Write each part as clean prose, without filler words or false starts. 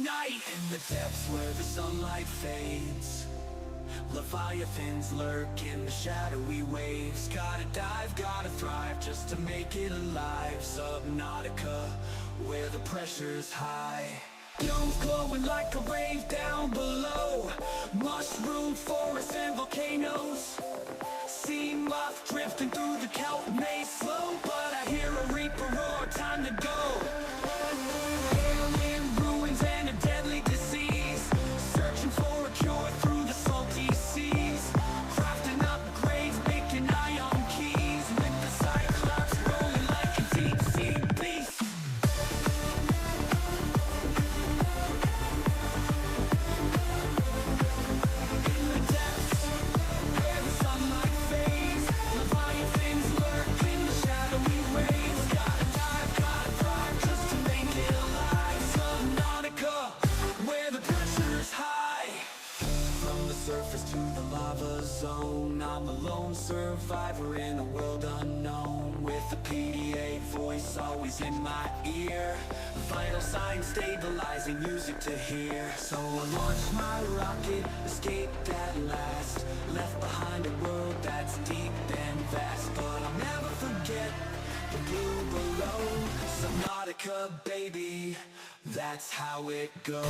night. In the depths where the sunlight fades, leviathans lurk in the shadowy waves. Gotta dive, gotta thrive, just to make it alive. Subnautica, where the pressure's high. Domes glowing like a rave down below. Mushroom forests and volcanoes. Sea moth drifting through the kelp maze slow. But I hear a reaper roar, time to go. Alien ruins and a deadly disease, searching for a cure through the salty seas. Crafting upgrades, making ion keys, with the cyclops rolling like a deep sea beast. In the depths where the sunlight fades, leviathans lurk in the shadowy waves. Gotta dive, gotta thrive, just to make it alive. Subnautica, where the pressure's high. From the surface to the lava zone, I'm a lone survivor in a world unknown. With a PDA voice always in my ear, vital signs stabilizing, music to hear. So I launched my rocket, escaped at last. Left behind a world that's deep and vast. But I'll never forget the blue below. Subnautica, baby, that's how it goes.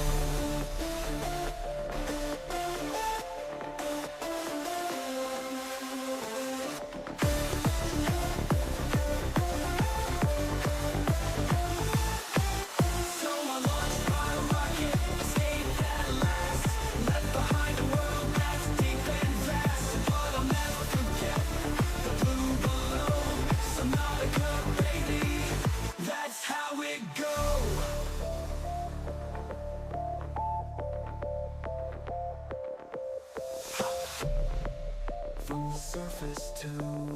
So I launched my rocket, escaped at last. Left behind a world that's deep and vast. But I'll never forget the blue below. Subnautica, baby, that's how it goes. From the surface to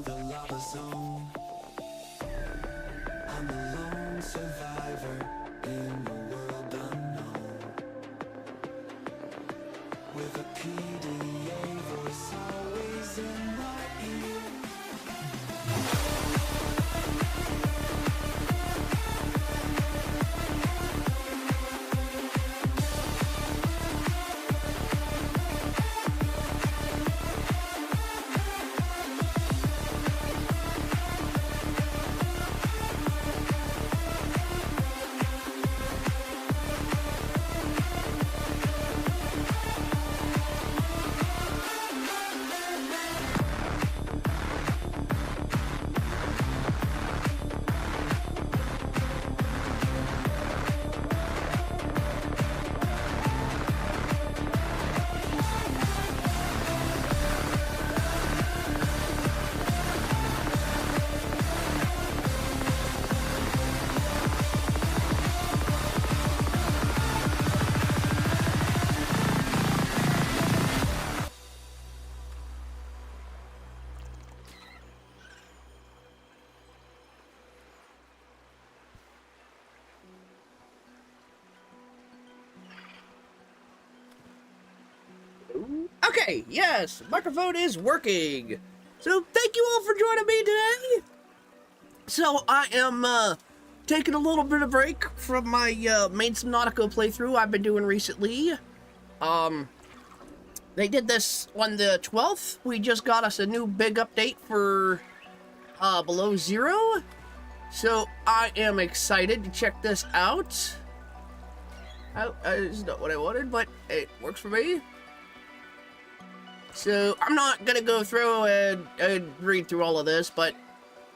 the lava zone, I'm a lone survivor in a world unknown. With a PDA voice always in my ear. Okay, yes, microphone is working. So thank you all for joining me today. So I am taking a little bit of break from my main Subnautica playthrough I've been doing recently. They did this on the 12th. We just got us a new big update for Below Zero. So I am excited to check this out. It's not what I wanted, but it works for me. So I'm not gonna go through and read through all of this, but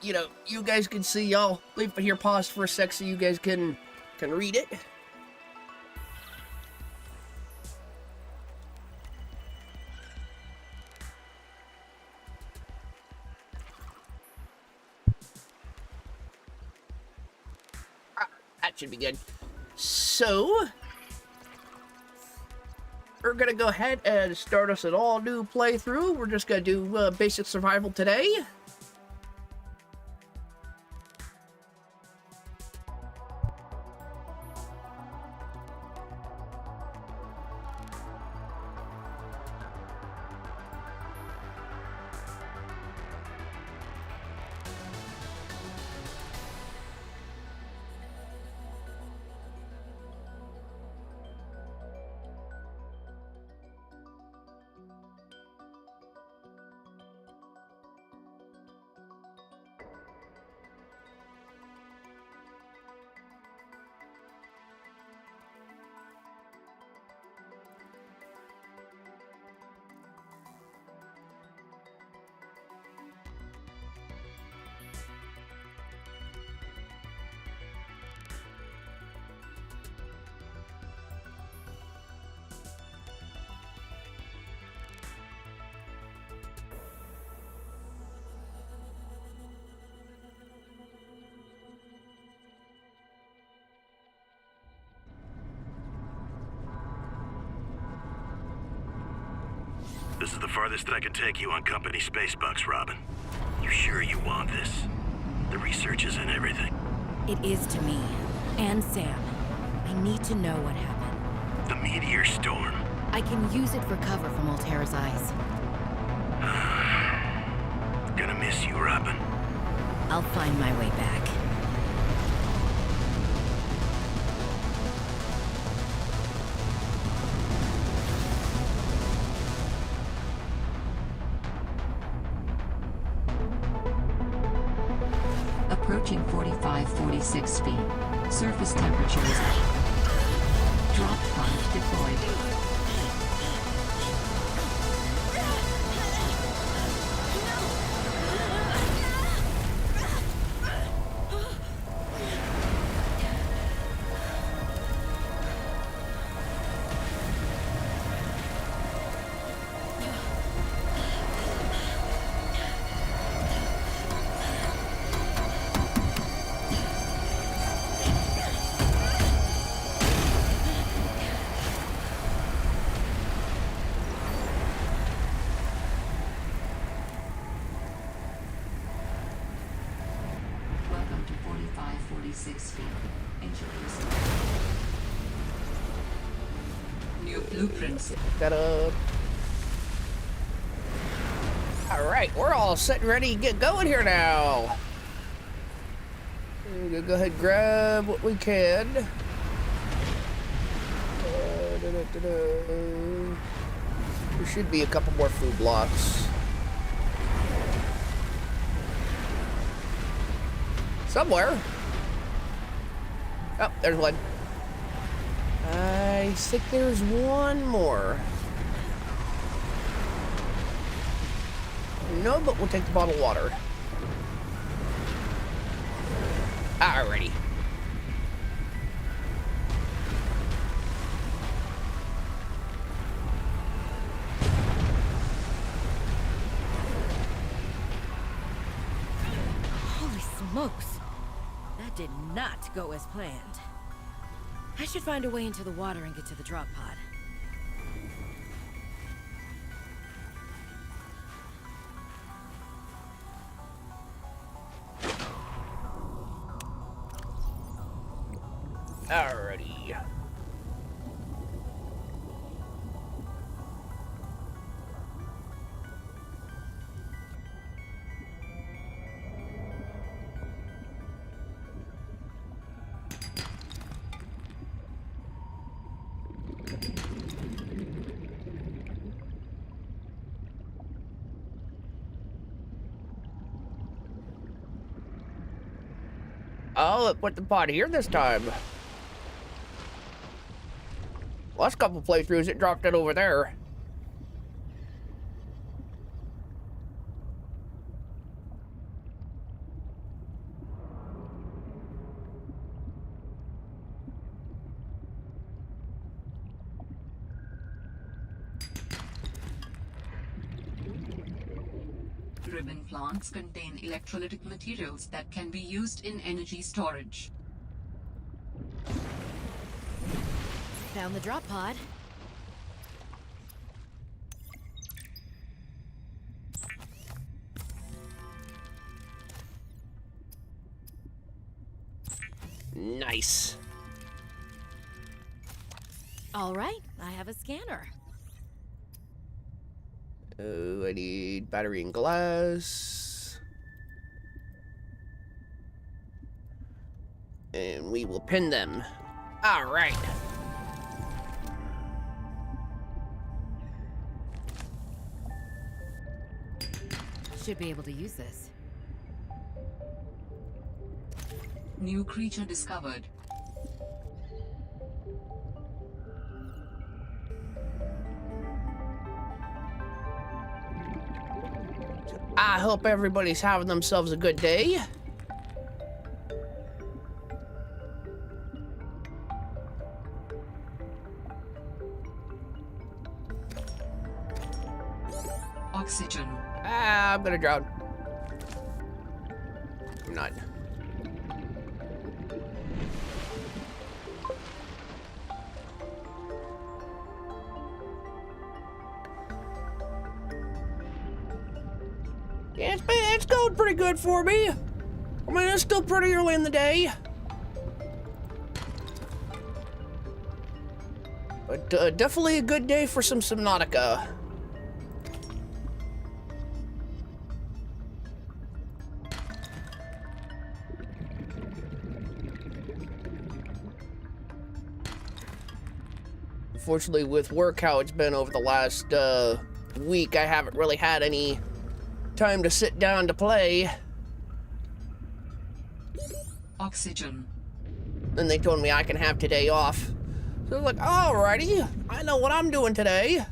you know, you guys can see. I'll leave it here paused for a sec so you guys can read it. That should be good. So we're gonna go ahead and start us an all new playthrough. We're just gonna do basic survival today. This is the farthest I can take you on company space bucks, Robin. You sure you want this? The research isn't everything. It is to me. And Sam. I need to know what happened. The meteor storm. I can use it for cover from Altera's eyes. Gonna miss you, Robin. I'll find my way back. Approaching 46 feet. Surface temperatures. Drop pod deployed. Welcome to 46 feet. Introduced. New blueprints. That up. Alright, we're all set and ready to get going here now. We're gonna go ahead and grab what we can. There should be a couple more food blocks. Somewhere. Oh, there's one. I think there's one more. No, but we'll take the bottled water. Alrighty. Holy smokes! That did not go as planned. I should find a way into the water and get to the drop pod. Alrighty. Oh, it put the pod here this time. Last couple playthroughs, it dropped it over there. Ribbon plants contain electrolytic materials that can be used in energy storage. Found the drop pod. Nice. All right, I have a scanner. Oh, I need battery and glass. And we will pin them. All right. Should be able to use this. New creature discovered. I hope everybody's having themselves a good day. Oxygen. Ah, I'm gonna drown. I'm not. it's going pretty good for me. I mean, it's still pretty early in the day. But definitely a good day for some Subnautica. Unfortunately, with work how it's been over the last week, I haven't really had any time to sit down to play. Oxygen. Then they told me I can have today off. So I was like, alrighty, I know what I'm doing today.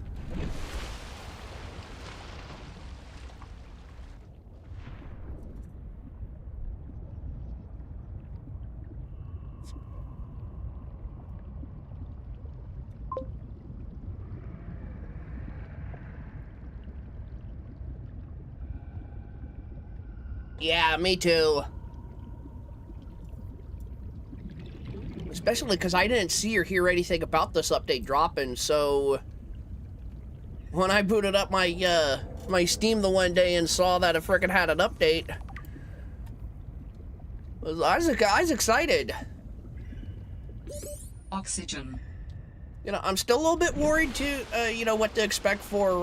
Yeah, me too. Especially because I didn't see or hear anything about this update dropping, so when I booted up my my Steam the one day and saw that it frickin' had an update, I was excited. Oxygen. You know, I'm still a little bit worried to, you know, what to expect for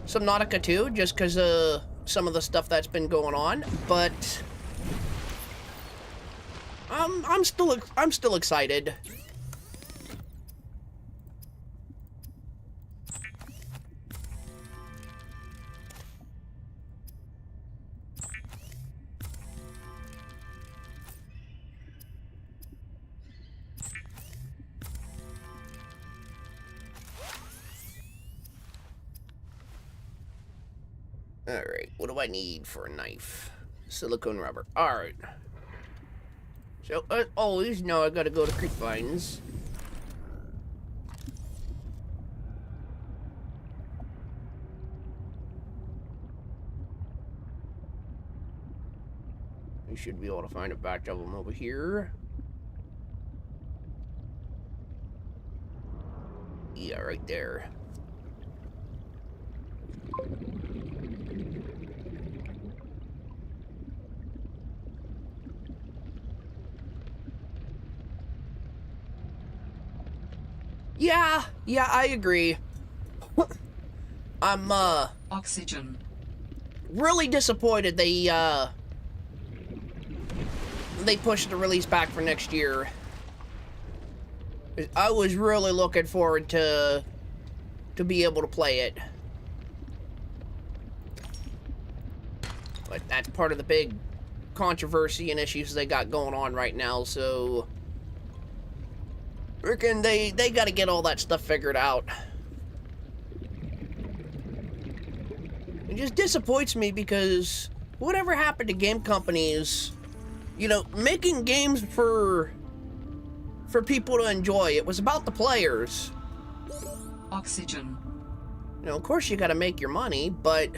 Subnautica 2, just because some of the stuff that's been going on, but I'm still excited. Alright, what do I need for a knife? Silicone rubber. Alright. So, always know I gotta go to Creepvines. We should be able to find a batch of them over here. Yeah, right there. Yeah, I agree. I'm, Oxygen. really disappointed they pushed the release back for next year. I was really looking forward to be able to play it. But that's part of the big controversy and issues they got going on right now, so freaking they got to get all that stuff figured out. It just disappoints me because whatever happened to game companies, you know, making games for people to enjoy. It was about the players. Oxygen. You know, of course you got to make your money, but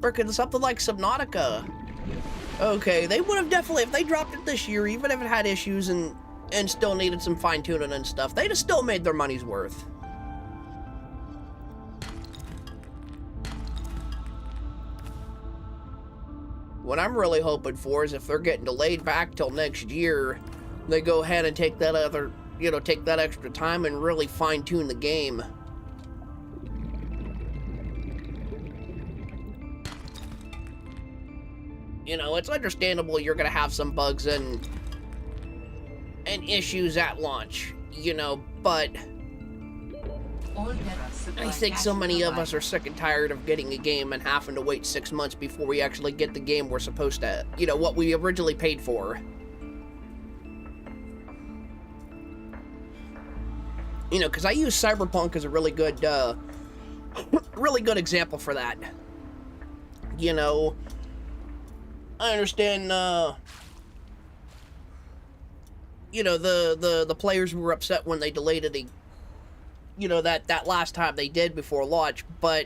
freaking something like Subnautica. Okay, they would have definitely, if they dropped it this year, even if it had issues and still needed some fine-tuning and stuff, they'd have still made their money's worth. What I'm really hoping for is if they're getting delayed back till next year, they go ahead and take that take that extra time and really fine-tune the game. You know, it's understandable you're gonna have some bugs and issues at launch, you know, but I think so many of us are sick and tired of getting a game and having to wait 6 months before we actually get the game we're supposed to, you know, what we originally paid for. You know, because I use Cyberpunk as a really good example for that. You know, I understand, you know, the players were upset when they delayed it, you know, that last time they did before launch, but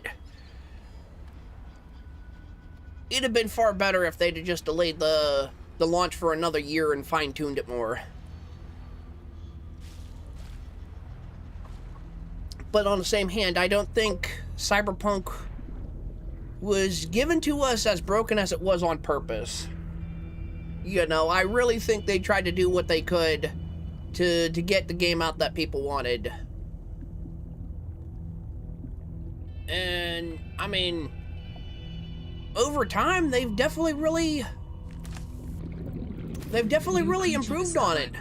it'd have been far better if they'd have just delayed the launch for another year and fine-tuned it more. But on the same hand, I don't think Cyberpunk was given to us as broken as it was on purpose. You know, I really think they tried to do what they could to get the game out that people wanted. And, I mean, over time, they've definitely really improved on it.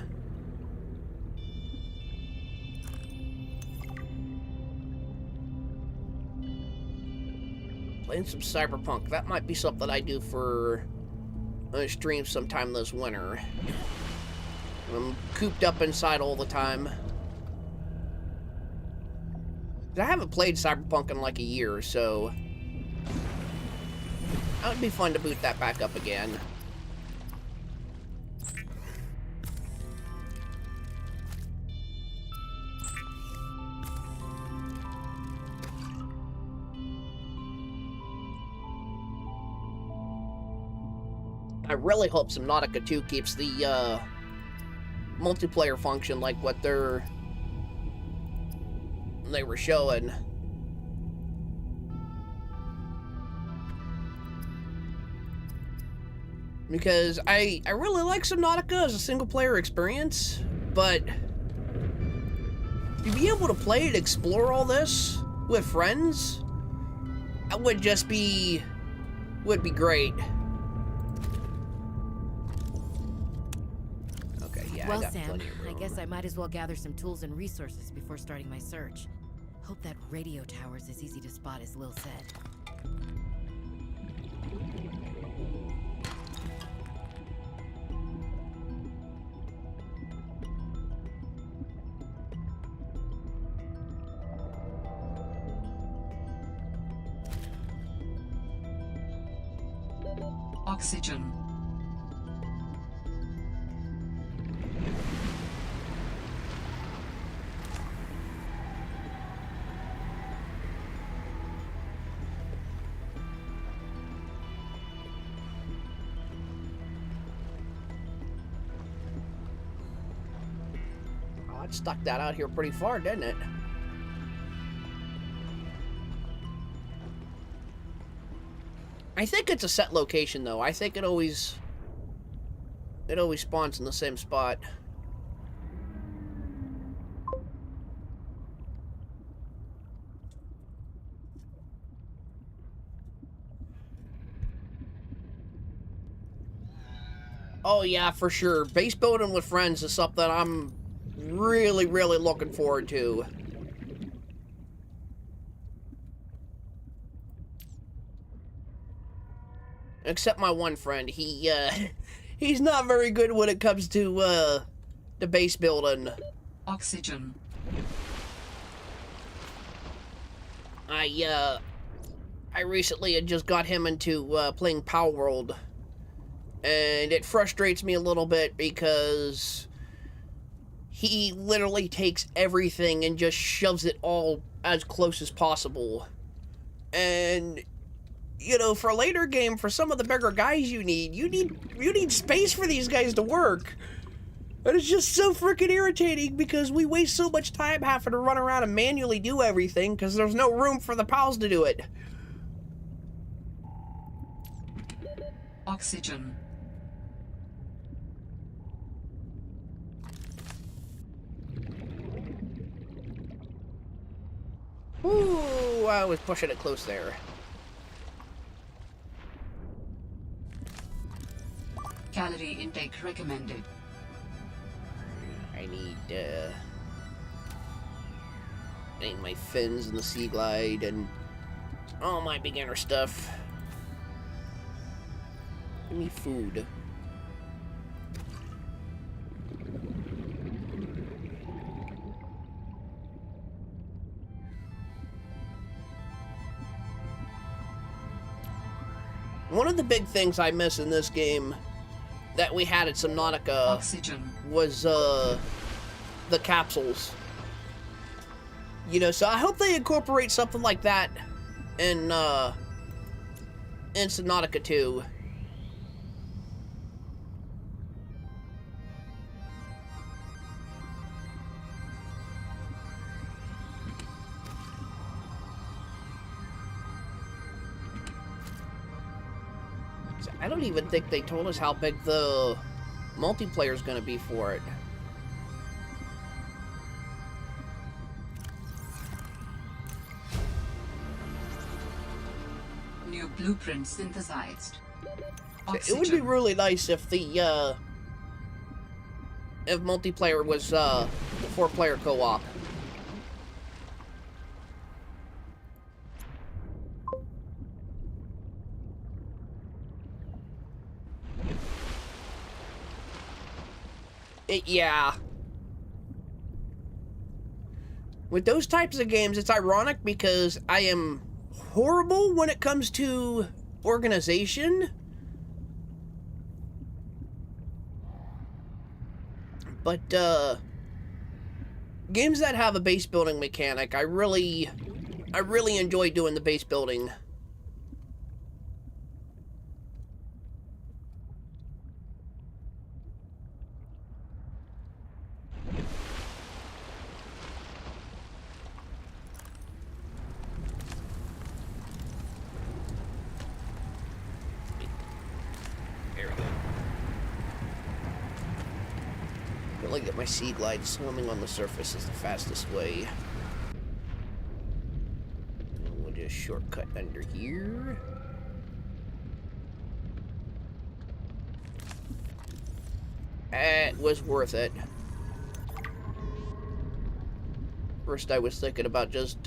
Playing some Cyberpunk. That might be something I do for a stream sometime this winter. I'm cooped up inside all the time. I haven't played Cyberpunk in like a year, so that would be fun to boot that back up again. I really hope Subnautica 2 keeps the multiplayer function like what they were showing. Because I really like Subnautica as a single player experience, but to be able to play and explore all this with friends, that would be great. Well, Sam, I guess I might as well gather some tools and resources before starting my search. Hope that radio tower's as easy to spot as Lil said. Oxygen. It stuck that out here pretty far, didn't it? I think it's a set location, though. I think it always spawns in the same spot. Oh yeah, for sure. Base building with friends is something I'm really looking forward to. Except my one friend, he's not very good when it comes to the base building. Oxygen. I recently had just got him into playing Power World, and it frustrates me a little bit because he literally takes everything and just shoves it all as close as possible. And you know, for a later game, for some of the bigger guys you need space for these guys to work. And it's just so freaking irritating because we waste so much time having to run around and manually do everything because there's no room for the pals to do it. Oxygen. Ooh, I was pushing it close there. Calorie intake recommended. I need my fins and the sea glide and all my beginner stuff. Give me food. One of the big things I miss in this game that we had at Subnautica Oxygen. was the capsules. You know, so I hope they incorporate something like that in Subnautica 2. I don't even think they told us how big the multiplayer is going to be for it. New blueprint synthesized. It would be really nice if the if multiplayer was 4-player co-op. Yeah. With those types of games, it's ironic because I am horrible when it comes to organization. But, games that have a base building mechanic, I really enjoy doing the base building. Really get my sea glide swimming on the surface is the fastest way. We'll just shortcut under here. It was worth it. First I was thinking about just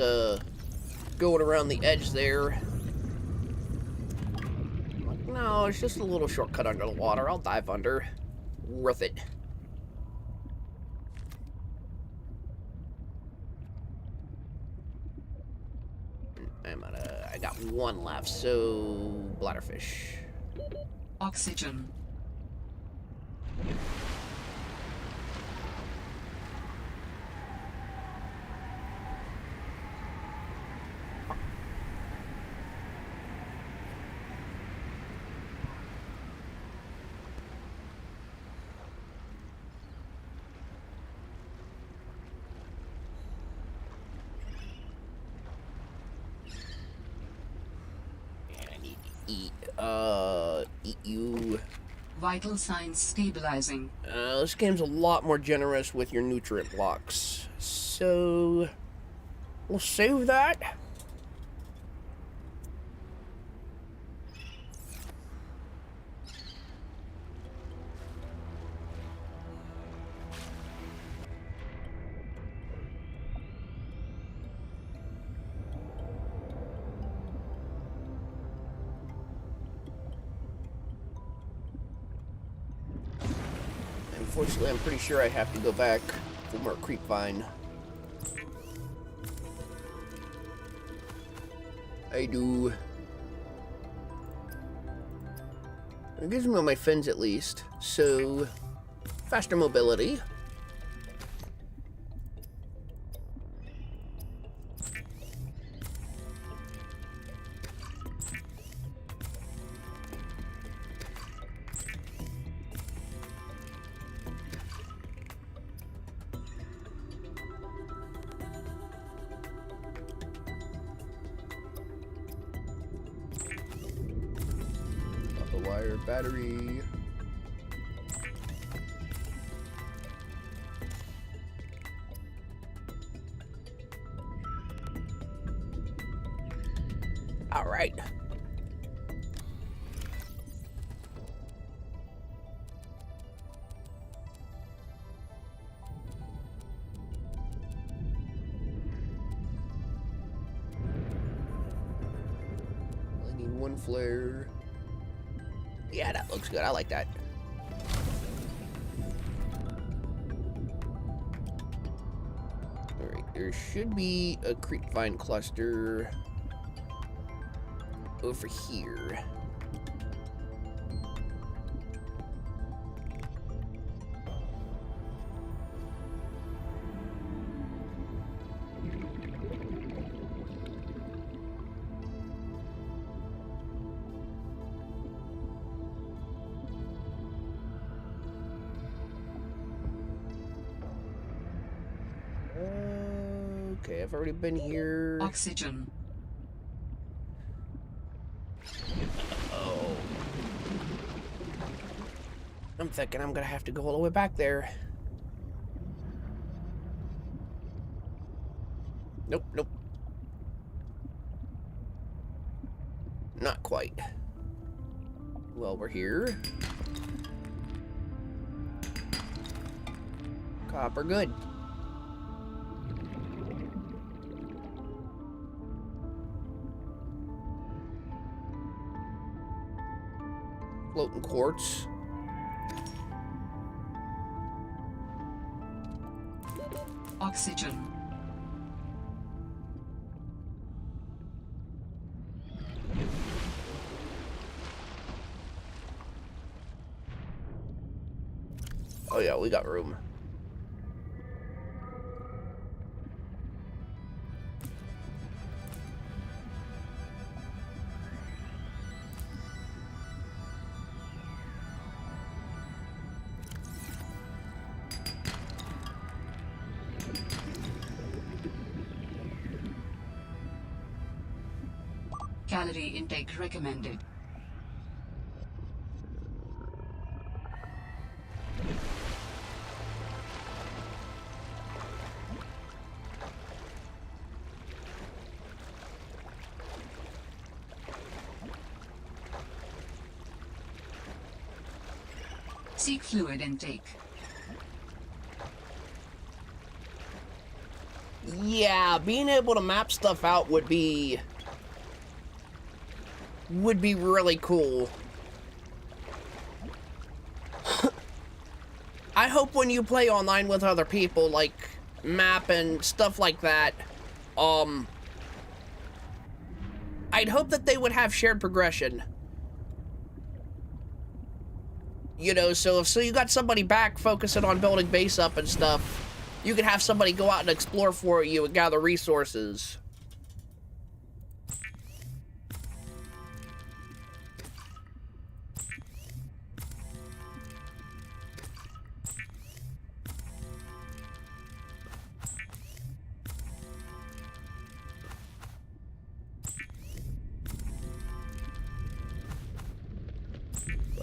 going around the edge there. Like, no, it's just a little shortcut under the water. I'll dive under. Worth it. I got one left, so bladderfish. Oxygen. Eat you. Vital signs stabilizing. This game's a lot more generous with your nutrient blocks. So, we'll save that. Unfortunately, I'm pretty sure I have to go back for more creep vine. I do. It gives me on my fins at least, so faster mobility. Wire battery. All right. I need one flare. Yeah, that looks good. I like that. Alright, there should be a creep vine cluster over here. Okay, I've already been here. Oxygen. Oh. I'm thinking I'm gonna have to go all the way back there. Nope, nope. Not quite. Well, we're here. Copper good. Floating quartz. Oxygen. Oh yeah, we got room. Calorie intake recommended. Seek fluid intake. Yeah, being able to map stuff out would be really cool. I hope when you play online with other people, like map and stuff like that, I'd hope that they would have shared progression. You know, so if you got somebody back focusing on building base up and stuff, you could have somebody go out and explore for you and gather resources.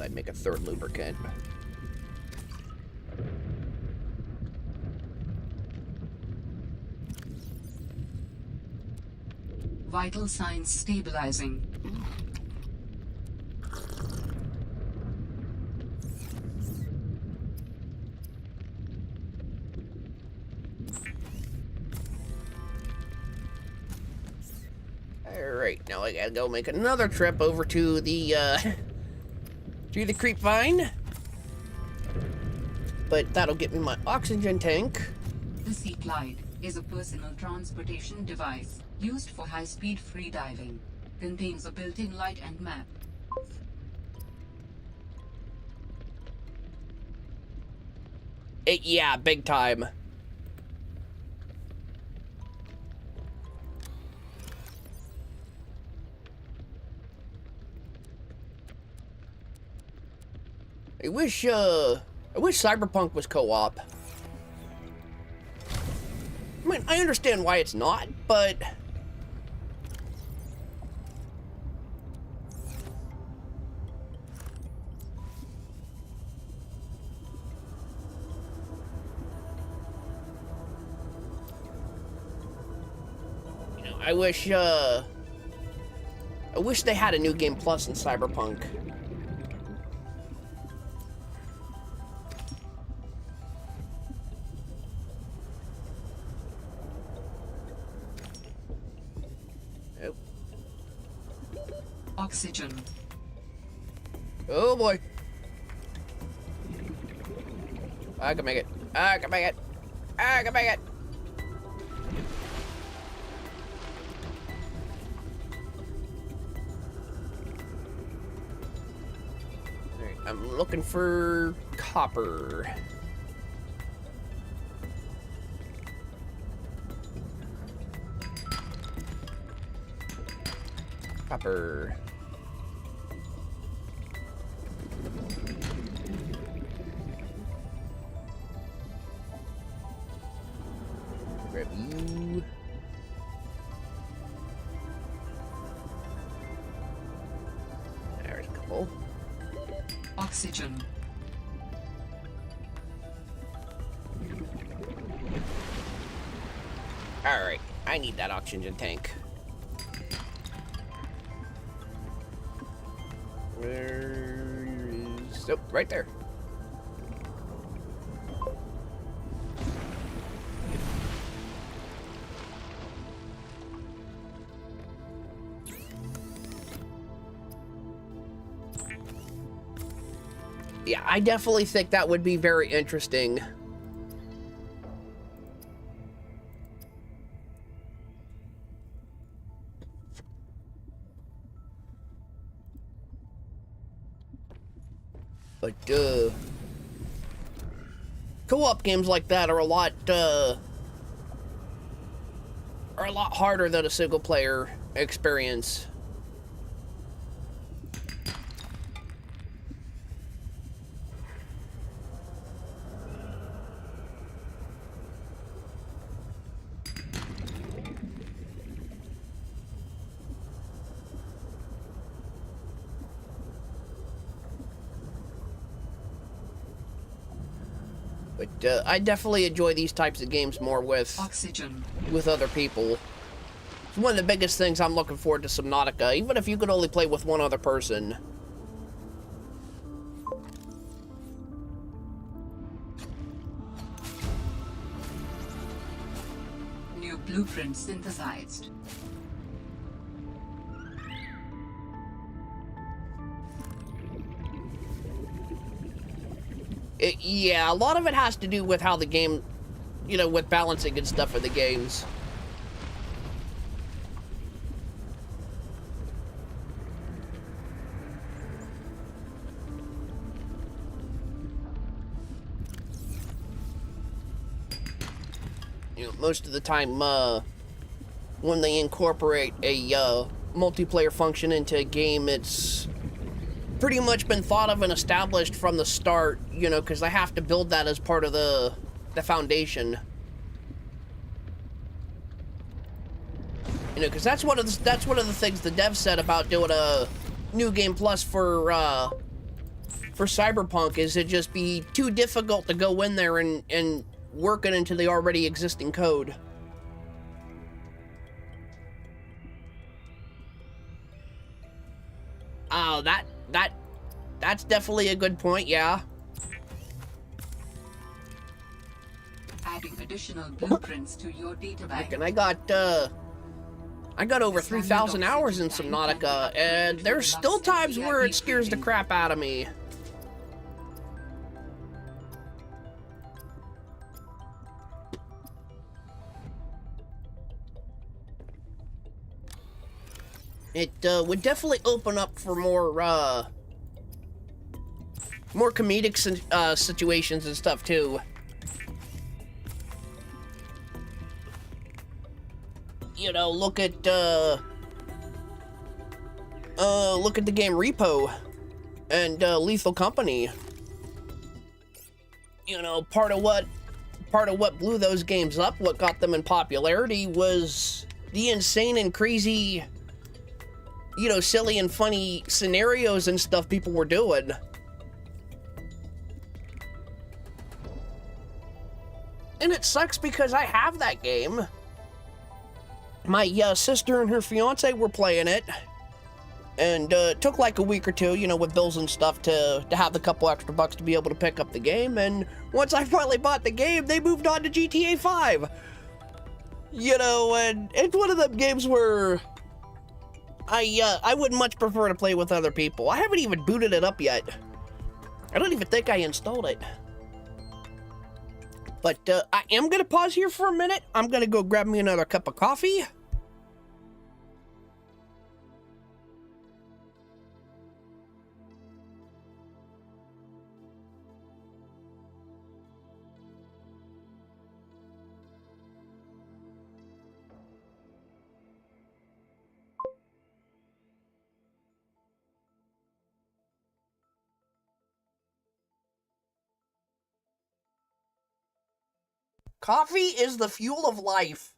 I'd make a third lubricant. Vital signs stabilizing. Alright, now I gotta go make another trip over to the, to the creep vine. But that'll get me my oxygen tank. The Sea Glide is a personal transportation device used for high-speed freediving. Contains a built-in light and map. Yeah, big time. I wish Cyberpunk was co-op. I mean, I understand why it's not, but... You know, I wish they had a new game plus in Cyberpunk. Oxygen. Oh boy. I can make it. I can make it. I can make it. Alright, I'm looking for copper. Copper. Grab you. There's a couple. Oxygen. Alright, I need that oxygen tank. Where is... Oh, right there. Yeah, I definitely think that would be very interesting. But, co-op games like that are a lot harder than a single-player experience. But I definitely enjoy these types of games more with other people. It's one of the biggest things I'm looking forward to Subnautica, even if you could only play with one other person. New blueprint synthesized. Yeah, a lot of it has to do with how the game, you know, with balancing and stuff in the games. You know, most of the time, when they incorporate a multiplayer function into a game, it's pretty much been thought of and established from the start, you know, because they have to build that as part of the foundation. You know, because that's one of the things the devs said about doing a new game plus for Cyberpunk, is it just be too difficult to go in there and work it into the already existing code. Oh, that's definitely a good point, yeah. Adding additional blueprints to your data bank. And I got over 3,000 hours in Subnautica, and there's still times where it scares the crap out of me. It would definitely open up for more comedic situations and stuff too. You know, look at the game Repo and Lethal Company. You know, part of what blew those games up, what got them in popularity, was the insane and crazy, you know, silly and funny scenarios and stuff people were doing. And it sucks because I have that game. My sister and her fiance were playing it, and it took like a week or two, you know, with bills and stuff, to have the couple extra bucks to be able to pick up the game. And once I finally bought the game, they moved on to GTA 5. You know, and it's one of them games where I would much prefer to play with other people. I haven't even booted it up yet. I don't even think I installed it. But I am going to pause here for a minute. I'm going to go grab me another cup of coffee. Coffee is the fuel of life.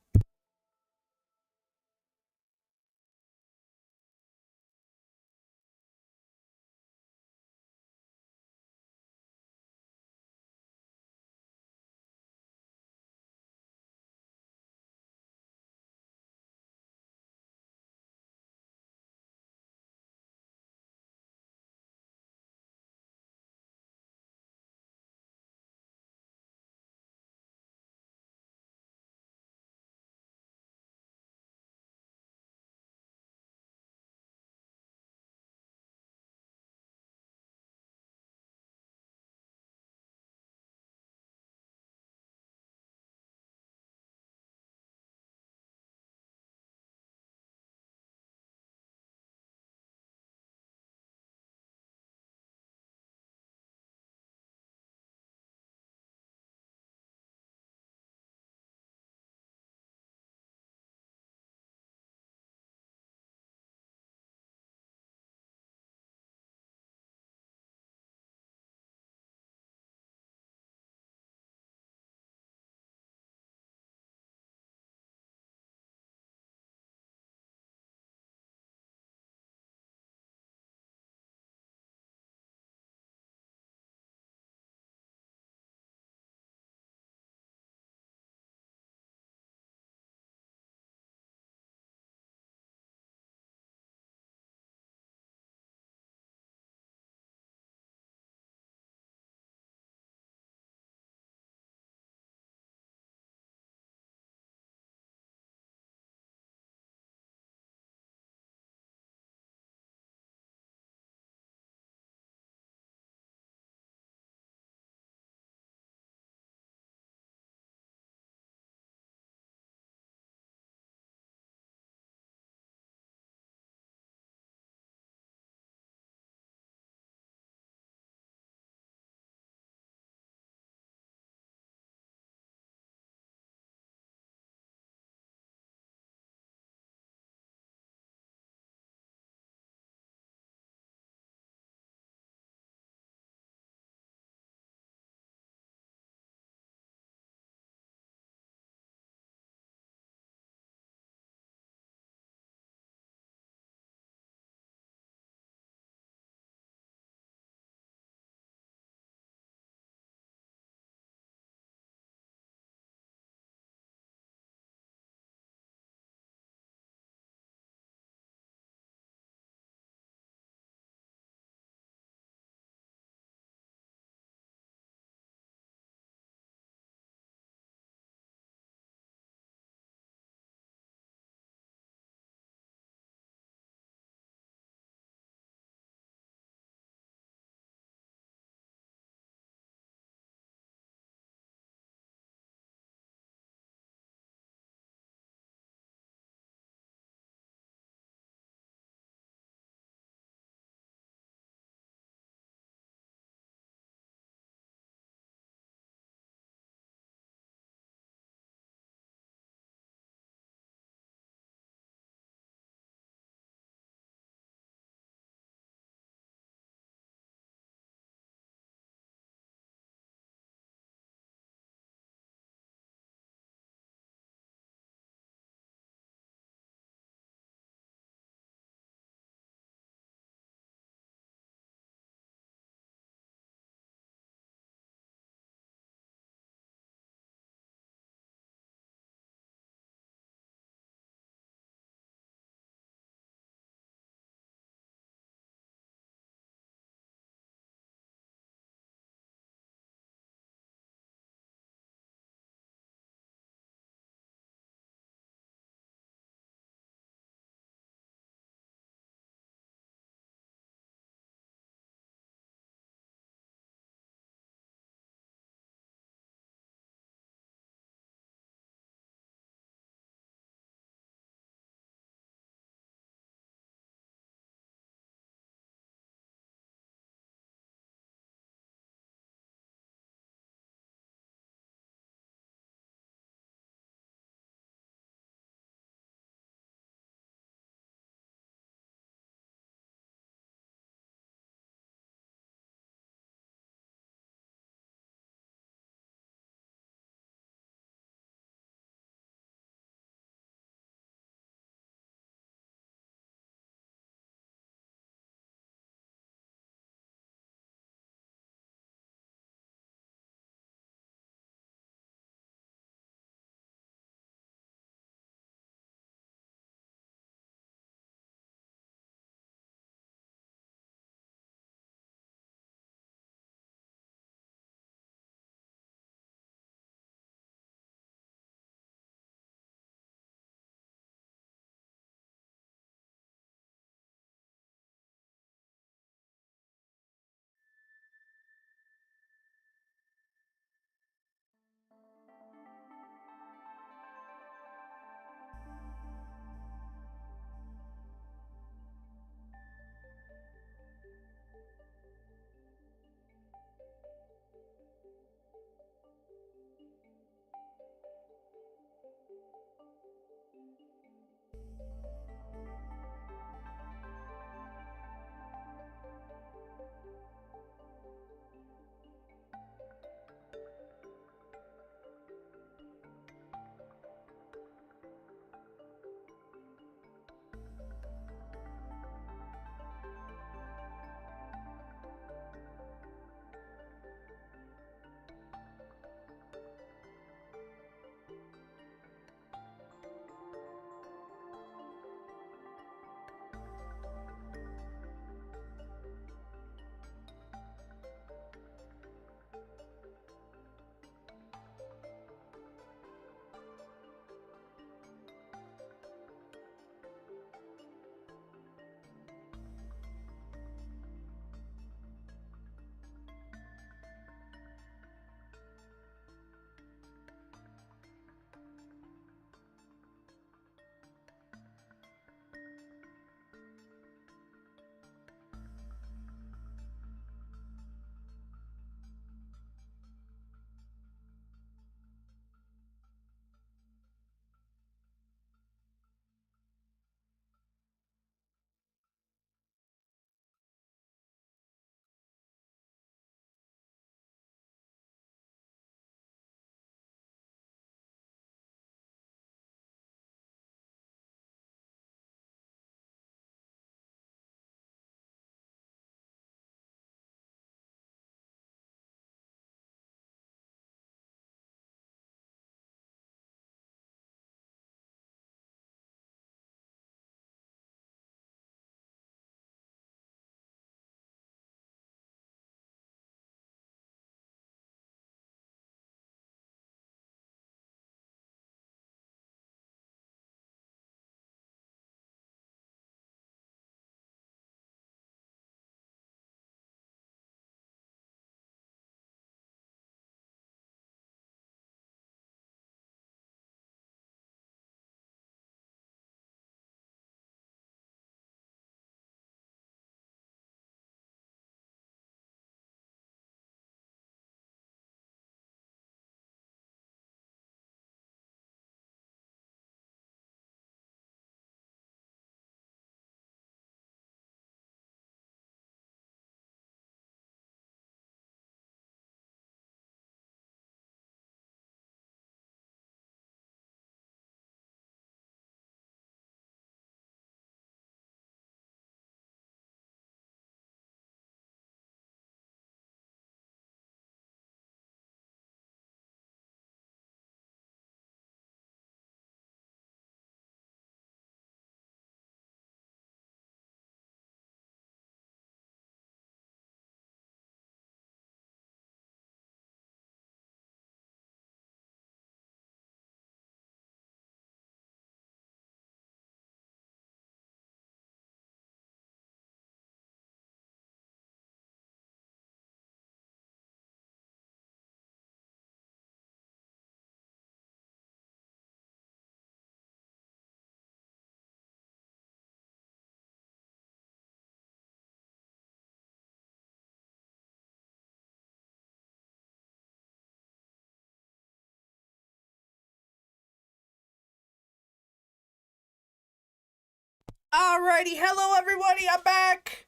Alrighty, hello everybody, I'm back.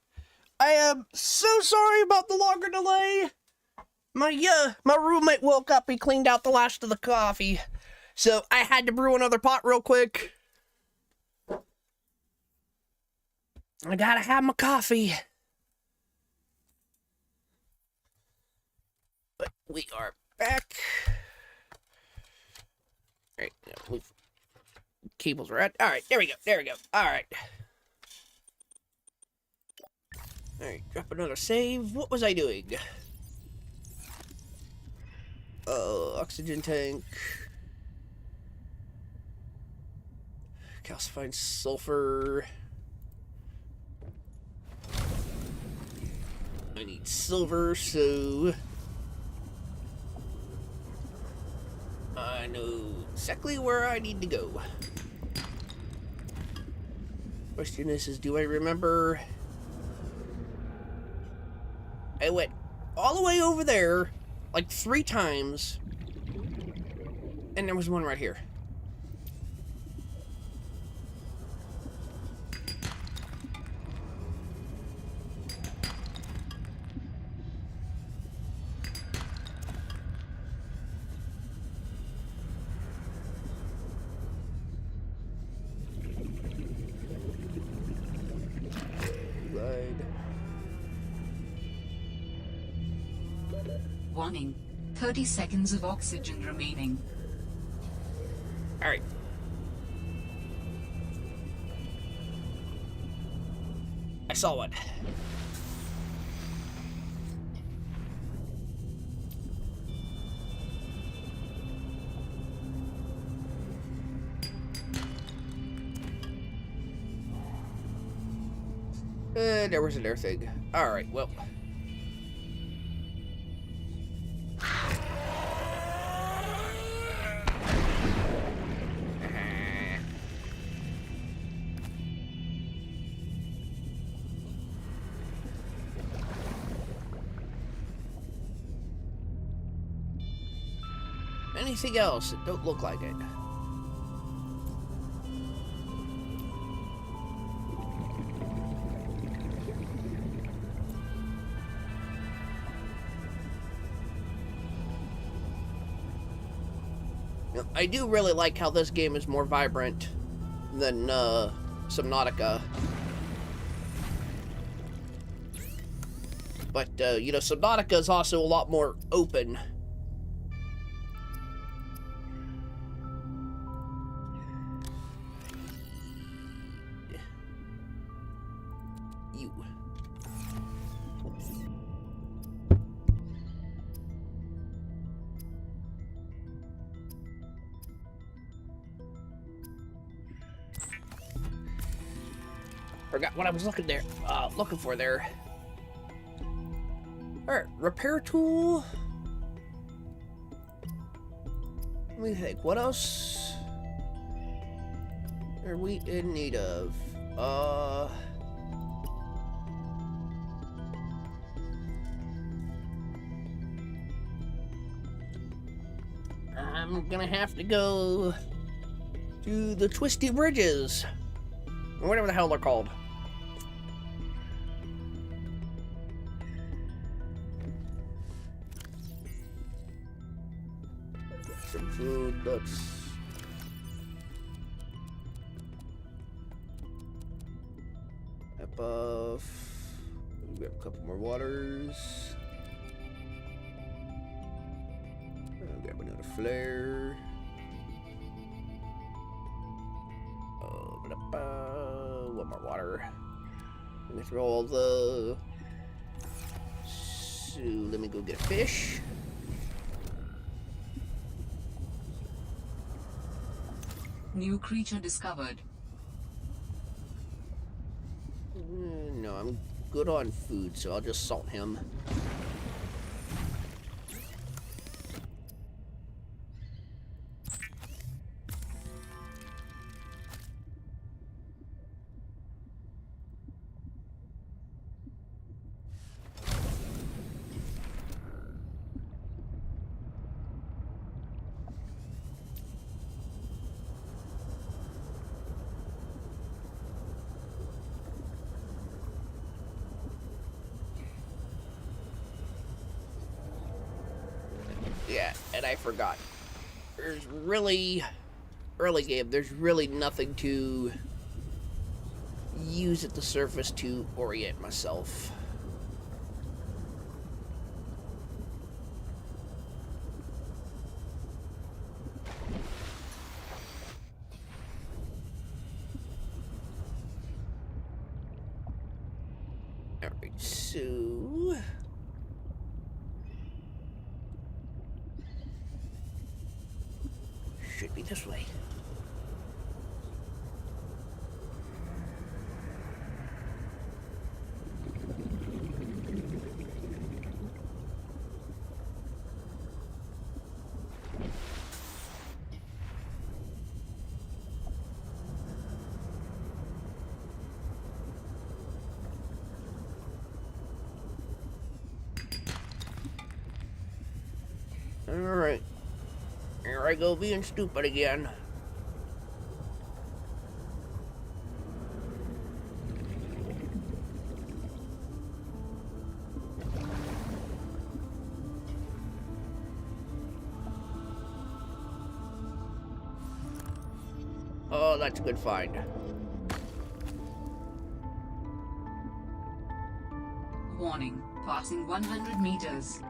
I am so sorry about the longer delay. My roommate woke up, he cleaned out the last of the coffee. So I had to brew another pot real quick. I gotta have my coffee. But we are back. Alright, cables are at. Alright, there we go. Alright. Alright, drop another save. What was I doing? Oxygen tank. Calcifying sulfur. I need silver, so I know exactly where I need to go. Question is do I remember? I went all the way over there like 3 times, and there was one right here. Warning. 30 seconds of oxygen remaining. Alright. I saw one. There was another thing. Alright, well. Anything else? It don't look like it. I do really like how this game is more vibrant than Subnautica. But, you know, Subnautica is also a lot more open. You. Forgot what I was looking for there. Alright, repair tool. Let me think, what else are we in need of? I'm gonna have to go to the Twisty Bridges, or whatever the hell they're called. Some food, let's... Above... Grab a couple more waters. I'll grab another flare. One more water. Let me throw all the... So, let me go get a fish. New creature discovered. No, I'm good on food, so I'll just salt him. yeah, and I forgot. There's really, early game, there's really nothing to use at the surface to orient myself. Alright, so... should be this way. Alright. Here I go being stupid again. Oh, that's a good find. Warning, passing 100 meters.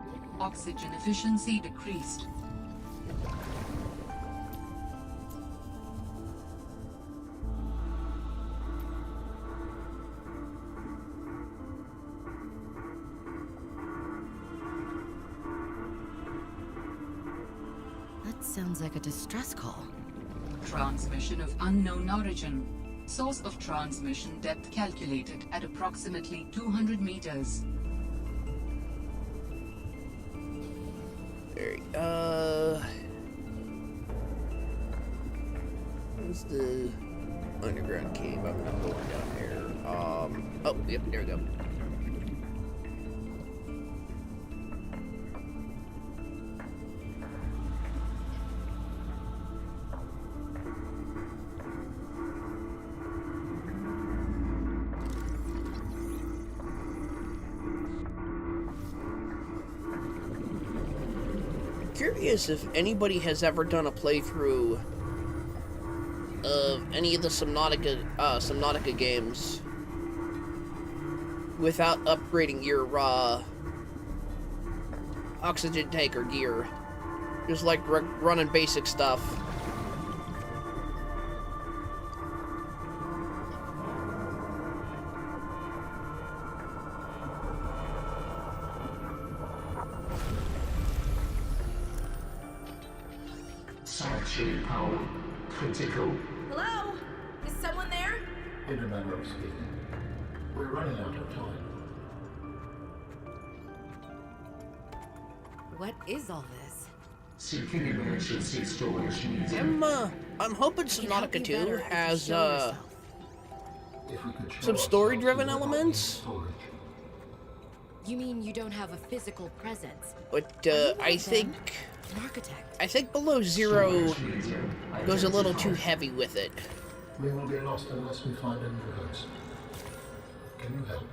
Oxygen efficiency decreased. That sounds like a distress call. Transmission of unknown origin. Source of transmission depth calculated at approximately 200 meters. Where's the underground cave? I'm not going down there. Oh, yep, there we go. Curious if anybody has ever done a playthrough of any of the Subnautica games without upgrading your oxygen tank or gear. Just like running basic stuff. Sanctuary power critical. Hello? Is someone there? In a manner of speaking. We're running out of time. What is all this? Seeking emergency storage media. I'm hoping Subnautica 2 has If we could show some us story-driven how to elements. storage. You mean you don't have a physical presence? But Are you I like think an architect? Below Zero Storage media goes a little too identified. heavy with it. We will be lost unless we find a new host. Can you help?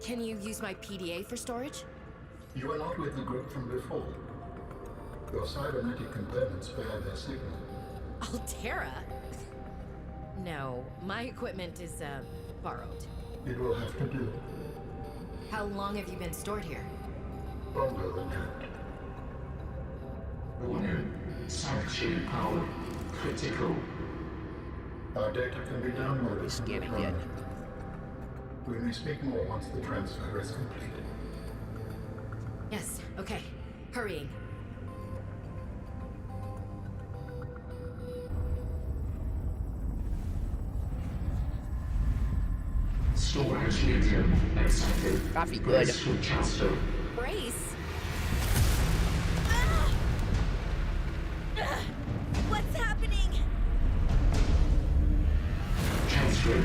Can you use my PDA for storage? You are not with the group from before. Your cybernetic components bear their signal. Altera? No, my equipment is, borrowed. It will have to do. How long have you been stored here? Longer than that. Warning. Sanctuary power critical. Our data can be downloaded. Scanning from the it. phone. We may speak more once the transfer is complete. Yes, okay. Hurrying. Storage medium accepted. Coffee good. Brace for transfer. Brace? What's happening? Transfer.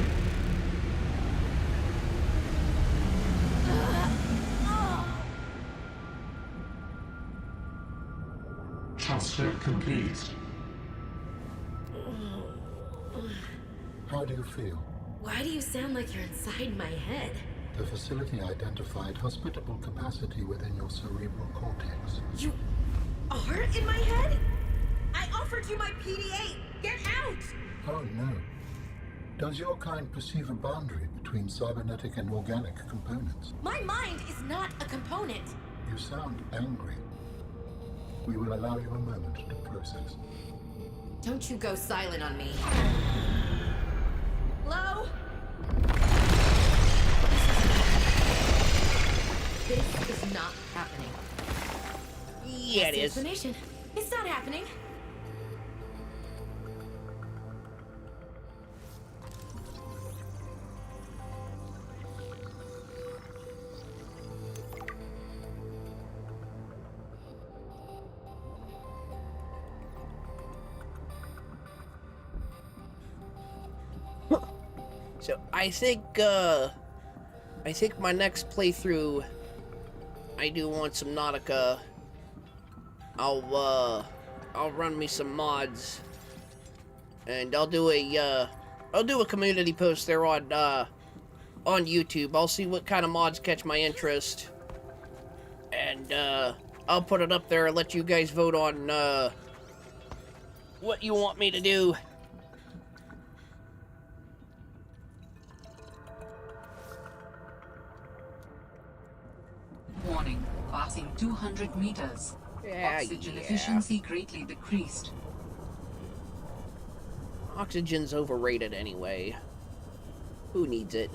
Transfer complete. How do you feel? Why do you sound like you're inside my head? The facility identified hospitable capacity within your cerebral cortex. You A heart in my head? I offered you my PDA! Get out! Oh no. Does your kind perceive a boundary between cybernetic and organic components? My mind is not a component! You sound angry. We will allow you a moment to process. Don't you go silent on me. Hello? This is not happening. Yeah, it That's the is. explanation. It's not happening. So I think my next playthrough, I do want Subnautica. I'll run me some mods, and I'll do a community post there on YouTube. I'll see what kind of mods catch my interest, and I'll put it up there and let you guys vote on what you want me to do. Warning, passing 200 meters. Yeah, Oxygen yeah. efficiency greatly decreased. Oxygen's overrated anyway. Who needs it?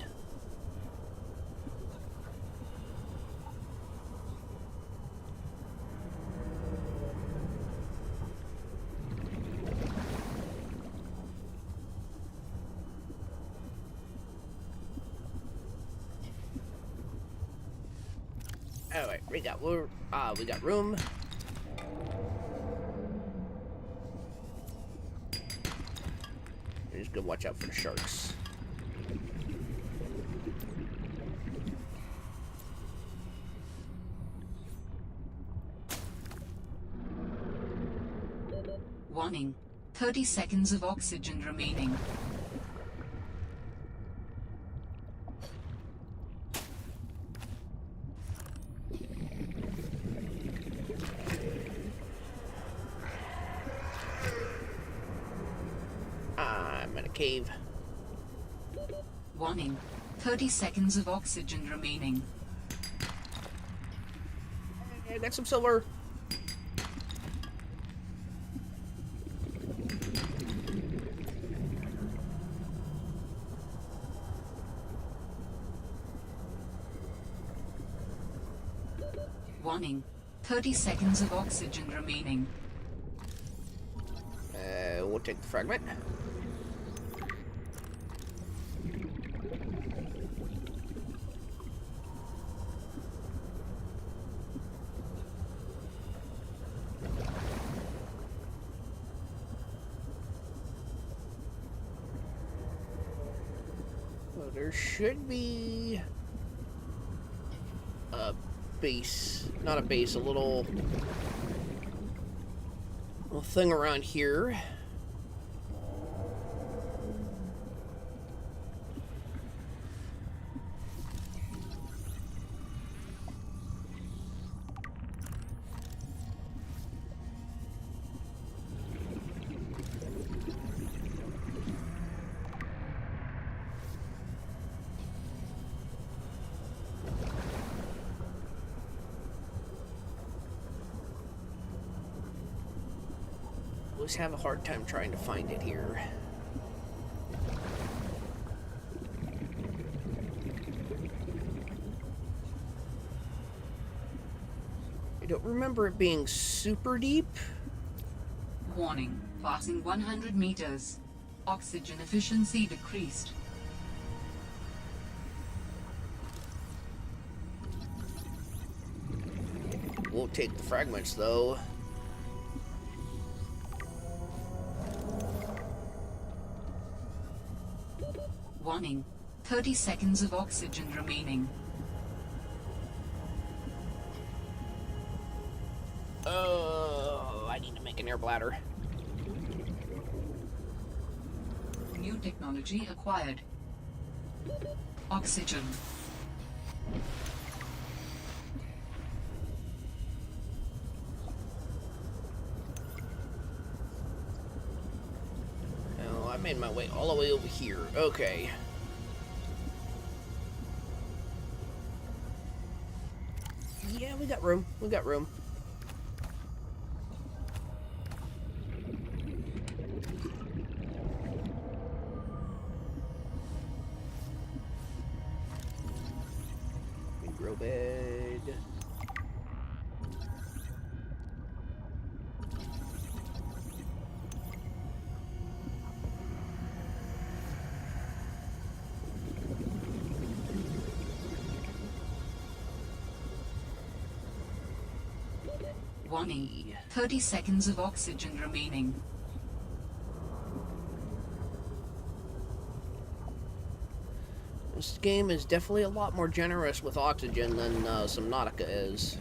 Alright, we got room. We're just gonna watch out for the sharks. Warning, 30 seconds of oxygen remaining. I'm in a cave. Warning, 30 seconds of oxygen remaining. I got some silver. Warning, 30 seconds of oxygen remaining. We'll take the fragment. Well, there should be a base, not a base, a little thing around here. Always have a hard time trying to find it here. I don't remember it being super deep. Warning, passing 100 meters. Oxygen efficiency decreased. We'll take the fragments though. Warning, 30 seconds of oxygen remaining. I need to make an air bladder. New technology acquired. Oxygen. made my way all the way over here. Okay. Yeah, we got room. We got room. Grow bed. Warning. 30 seconds of oxygen remaining. This game is definitely a lot more generous with oxygen than Subnautica is.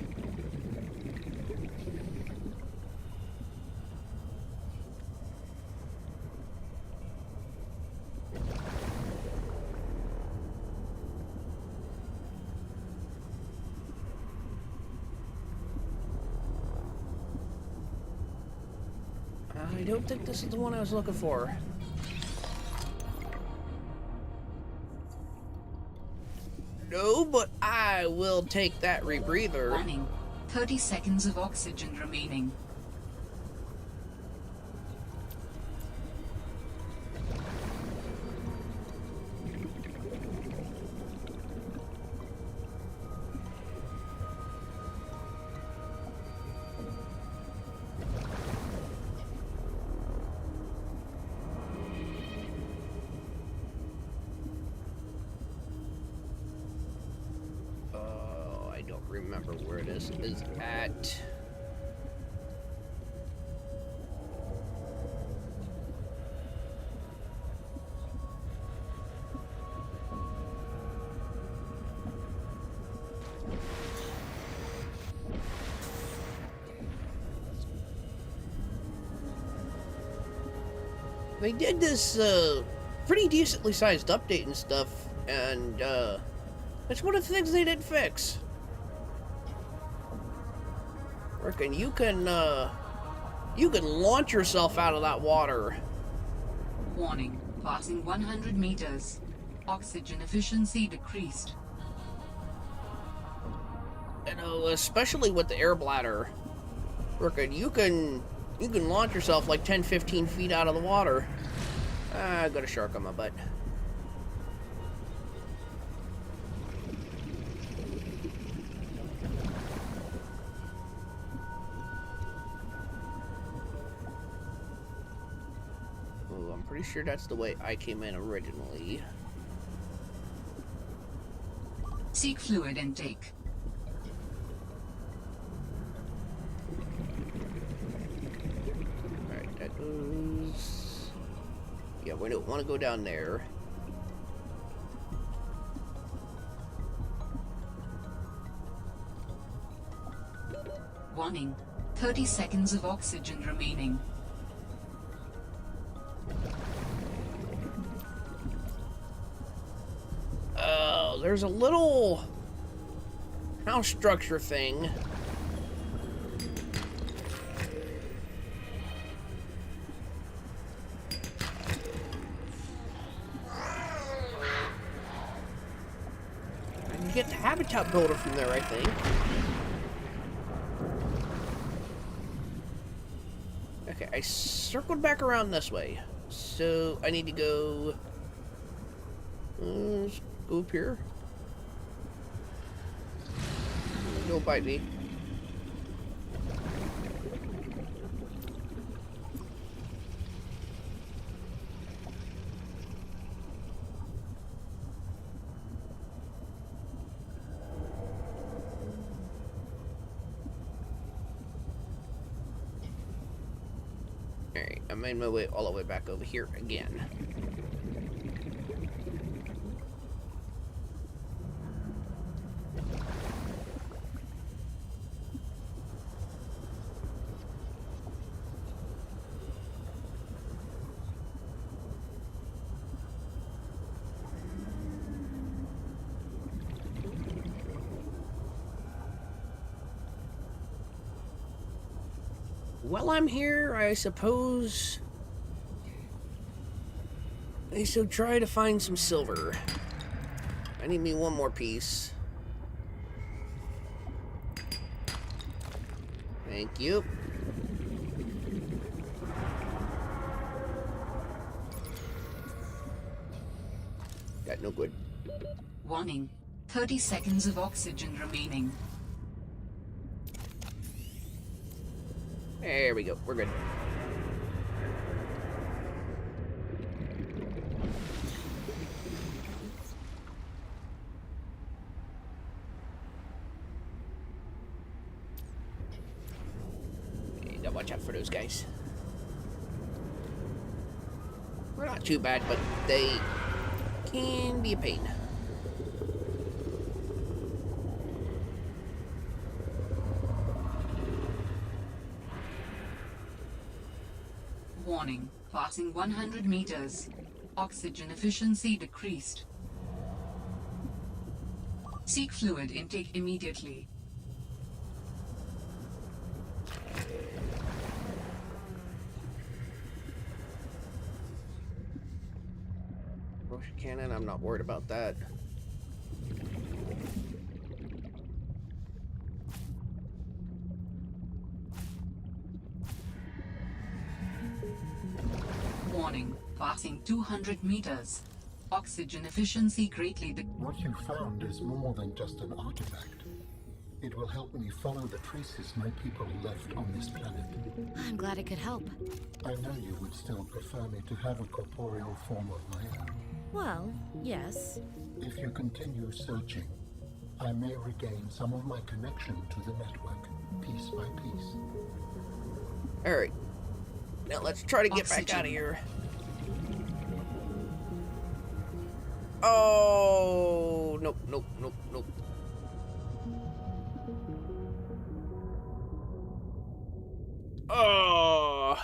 I don't think this is the one I was looking for. No, but I will take that rebreather. Warning. 30 seconds of oxygen remaining. Remember where this is at. They did this pretty decently sized update and stuff, and that's one of the things they didn't fix. Reckon you can launch yourself out of that water. Warning. Passing 100 meters. Oxygen efficiency decreased. You know, especially with the air bladder. Reckon you can launch yourself like 10-15 feet out of the water. I got a shark on my butt. Pretty sure that's the way I came in originally. Seek fluid intake. Alright, that goes... Yeah, we don't want to go down there. Warning. 30 seconds of oxygen remaining. There's a little house structure thing. I can get the habitat builder from there, I think. Okay, I circled back around this way. So I need to go... let's go up here. Don't bite me. Alright, I made my way all the way back over here again. While I'm here, I suppose Okay, so try to find some silver. I need me one more piece. Thank you. Got no good. Warning. 30 seconds of oxygen remaining. There we go. We're good. You gotta watch out for those guys. We're not too bad, but they can be a pain. Warning. Passing 100 meters. Oxygen efficiency decreased. Seek fluid intake immediately. Motion cannon, I'm not worried about that. Warning. Passing 200 meters. Oxygen efficiency greatly What you found is more than just an artifact. It will help me follow the traces my people left on this planet. I'm glad it could help. I know you would still prefer me to have a corporeal form of my own. Well, yes. If you continue searching, I may regain some of my connection to the network, piece by piece. Alright. Now let's try to get back Oxygen. out of here. Oh, nope, nope, nope, nope. Oh.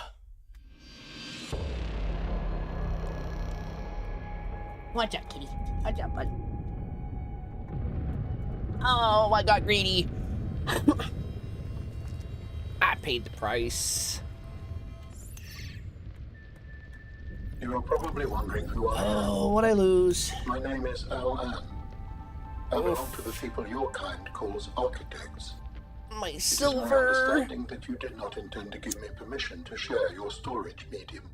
Watch out, kitty. Watch out, bud. Oh, I got greedy. I paid the price. You are probably wondering who I am. Oh, what'd I lose? My name is Al-An. I belong to the people your kind calls architects. My It is my silver. understanding that you did not intend to give me permission to share your storage medium.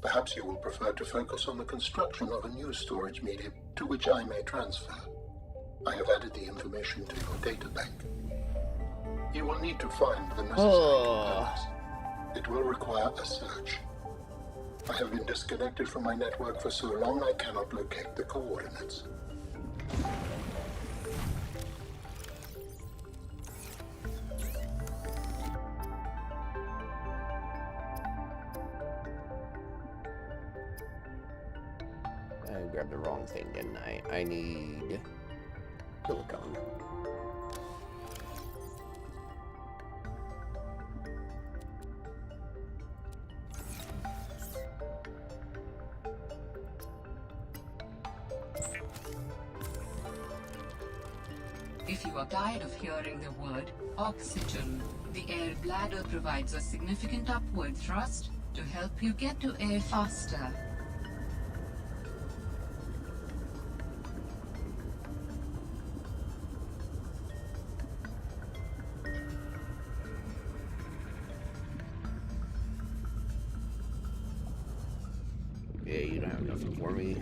Perhaps you will prefer to focus on the construction of a new storage medium to which I may transfer. I have added the information to your data bank. You will need to find the necessary components. It will require a search. I have been disconnected from my network for so long I cannot locate the coordinates. I grabbed the wrong thing, didn't I? I need silicone. If you are tired of hearing the word oxygen, the air bladder provides a significant upward thrust to help you get to air faster. Yeah, you don't have nothing for me.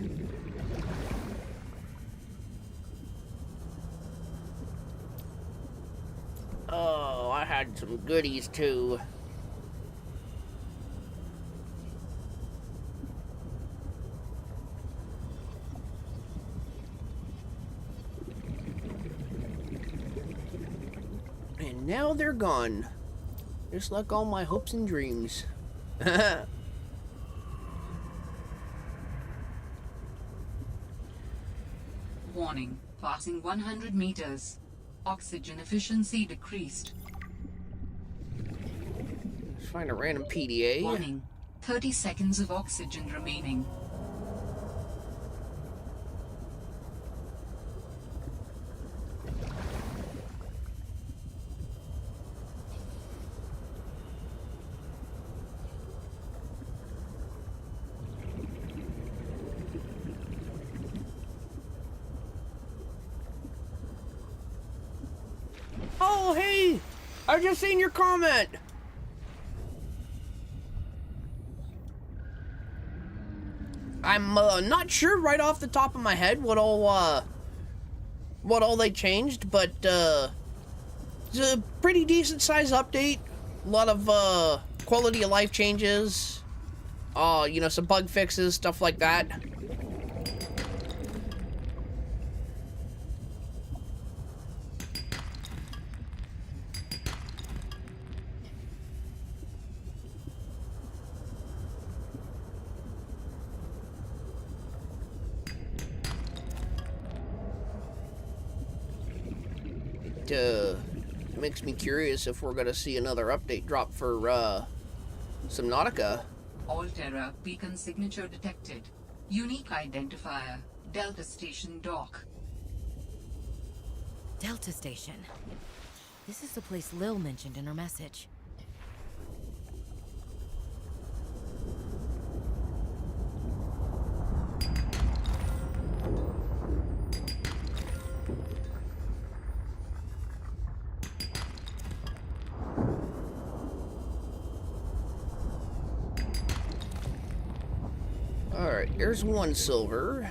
Oh, I had some goodies too. And now they're gone. Just like all my hopes and dreams. Warning. Passing 100 meters. Oxygen efficiency decreased. Let's find a random PDA. Warning. 30 seconds of oxygen remaining. I just seen your comment. I'm not sure right off the top of my head what all they changed, but it's a pretty decent size update. A lot of quality of life changes. You know, some bug fixes, stuff like that. It makes me curious if we're gonna see another update drop for Subnautica. Alterra beacon signature detected. Unique identifier. Delta Station dock. Delta Station. This is the place Lil mentioned in her message. Alright, here's 1 silver.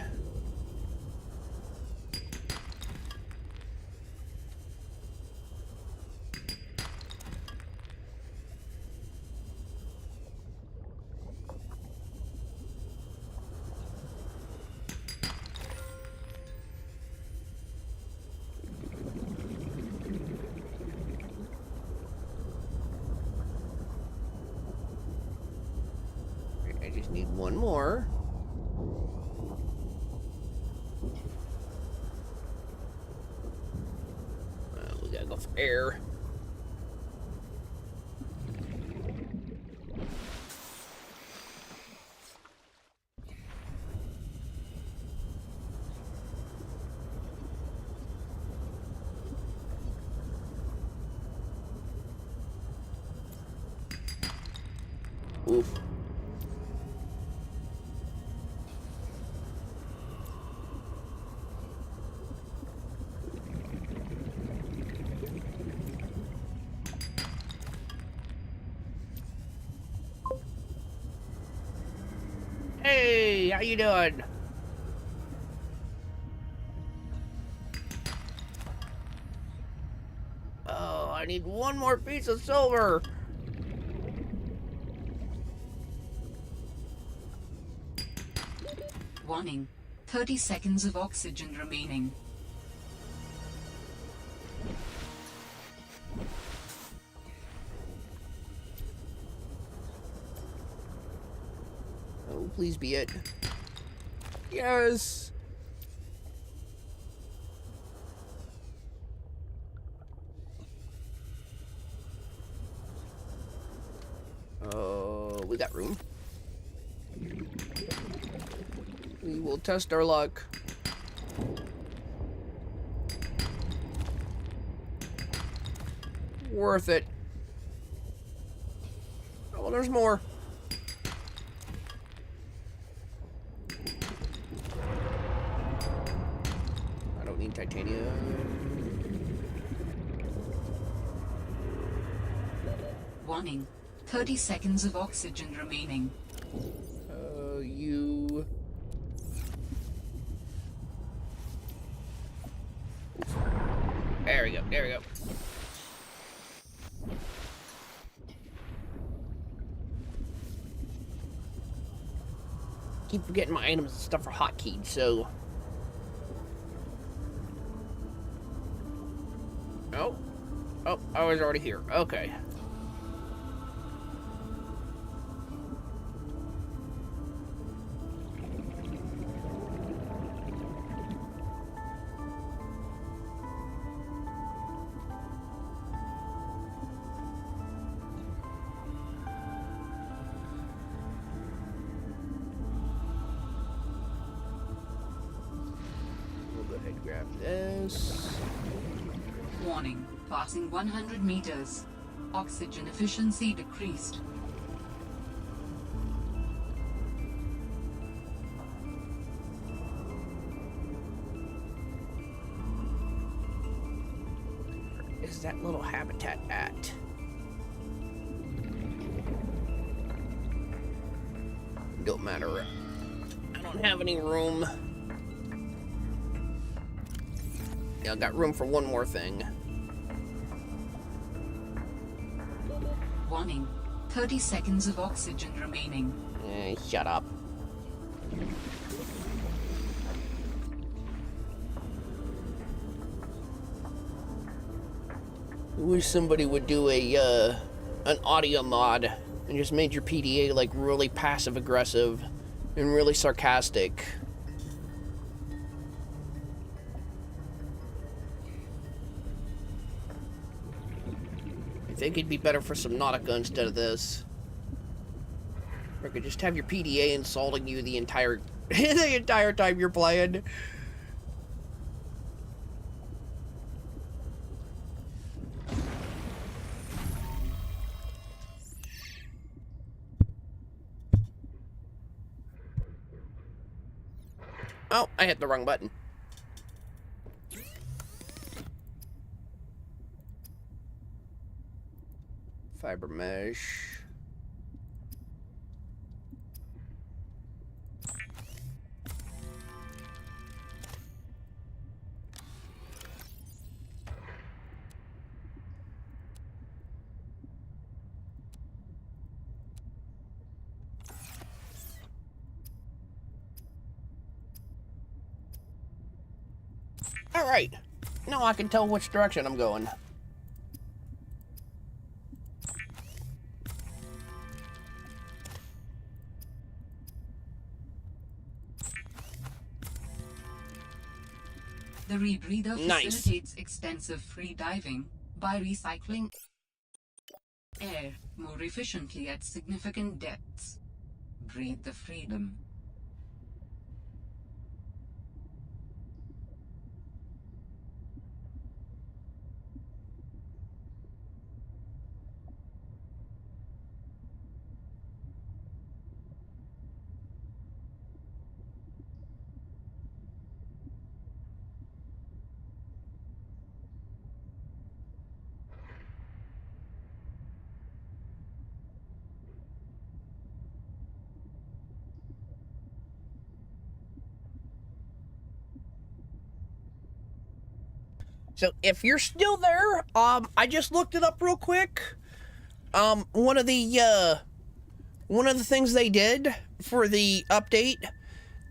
I just need 1 more. We gotta go for air. Oof. Hey, how you doing? Oh, I need 1 more piece of silver. Warning. 30 seconds of oxygen remaining. Oh, please be it. Yes. Oh, we got room. We will test our luck. Worth it. Oh, there's more. I don't need titanium. Warning. 30 seconds of oxygen remaining. You... There we go, there we go. Keep forgetting my items and stuff are hotkeyed, so... Oh. Oh, I was already here. Okay. We'll go ahead and grab this. Warning. Passing 100 meters. Oxygen efficiency decreased. Is that little habitat at? Don't matter. I don't have any room. Yeah, I got room for one more thing. Warning. 30 seconds of oxygen remaining. Shut up. I wish somebody would do an audio mod and just made your PDA like really passive aggressive and really sarcastic. I think it'd be better for Subnautica instead of this. Or could just have your PDA insulting you the entire the entire time you're playing. Oh, I hit the wrong button. Fiber mesh. All right, now I can tell which direction I'm going. The rebreather Nice. facilitates extensive free diving by recycling air more efficiently at significant depths. Breathe the freedom. So if you're still there, I just looked it up real quick. One of the things they did for the update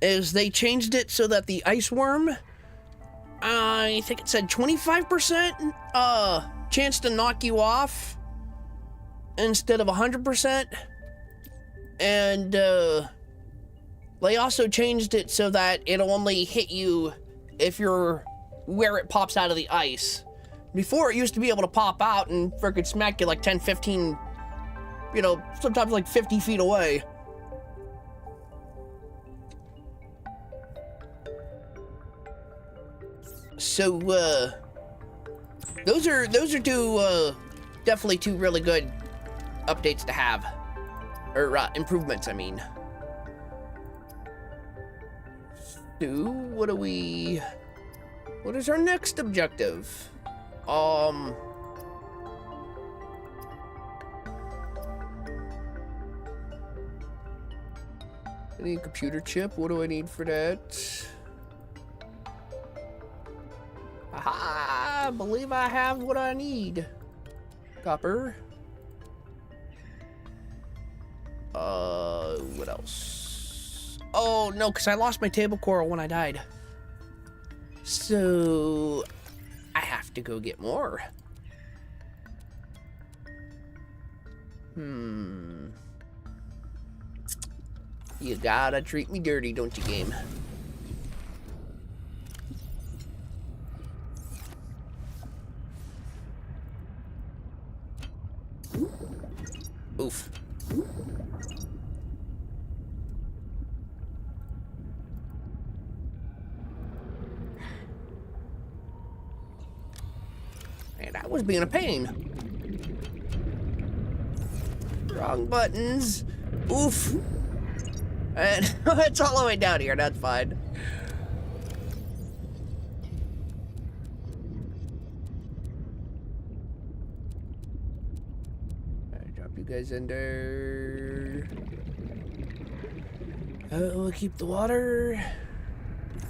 is they changed it so that the ice worm, I think it said 25% chance to knock you off instead of 100%. And they also changed it so that it'll only hit you if you're where it pops out of the ice. Before, it used to be able to pop out and frickin' smack you like 10, 15, you know, sometimes like 50 feet away. So, those are definitely two really good updates to have. Or, improvements, I mean. So, what is our next objective? I need a computer chip. What do I need for that? Aha! I believe I have what I need. Copper. What else? Oh, no, because I lost my table coral when I died. So, I have to go get more. You gotta treat me dirty, don't you, game? Oof. And that was being a pain. Wrong buttons. Oof. And it's all the way down here, that's fine. you guys in there. We'll keep the water.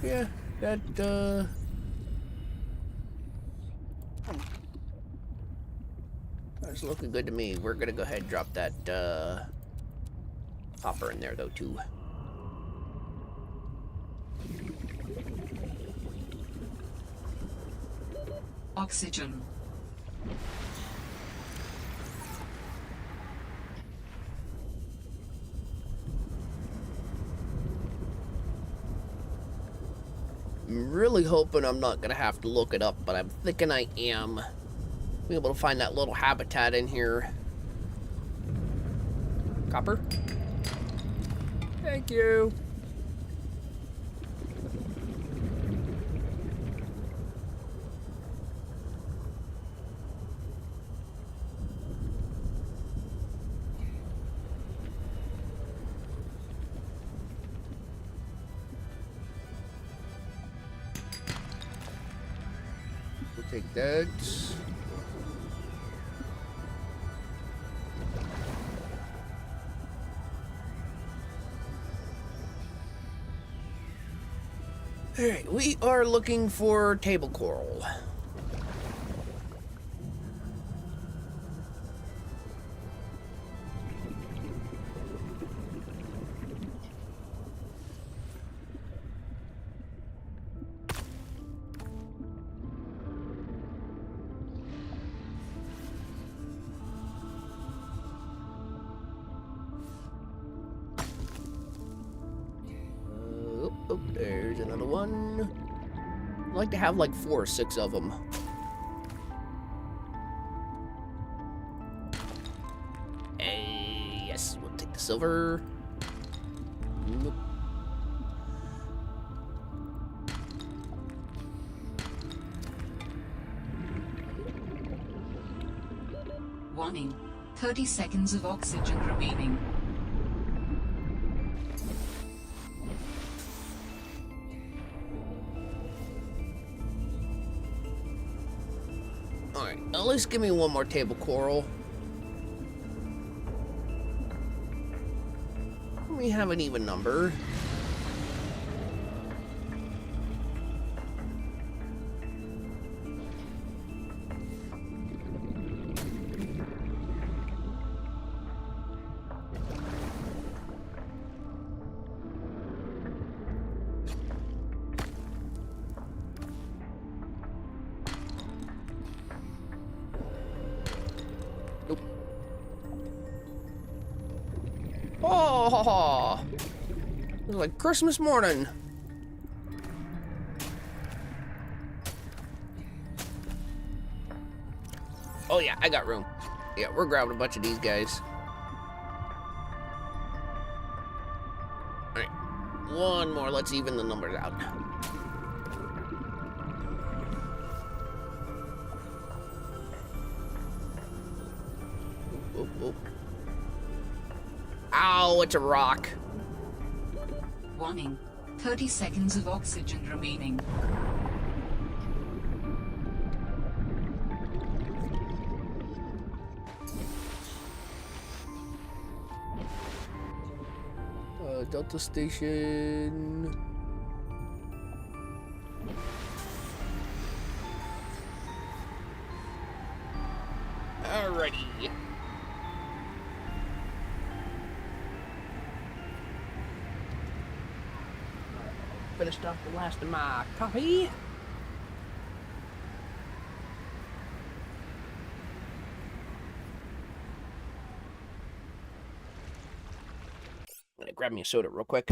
Yeah, that's looking good to me. We're gonna go ahead and drop that hopper in there though too. Oxygen. I'm really hoping I'm not gonna have to look it up, but I'm thinking I am. Be able to find that little habitat in here. Copper? Thank you. We'll take that. Alright, we are looking for table coral. Oh, there's another one. I'd like to have like 4 or 6 of them. Hey, yes, we'll take the silver. Nope. Warning. 30 seconds of oxygen remaining. Alright, at least give me one more table coral. We have an even number. Nope. Oh, it was like Christmas morning. Oh yeah, I got room. Yeah, we're grabbing a bunch of these guys. Alright, one more. Let's even the numbers out. Oh, oh. Ow, it's a rock. Warning. 30 seconds of oxygen remaining. Delta Station. Alrighty. Finished off the last of my coffee. I'm gonna grab me a soda real quick.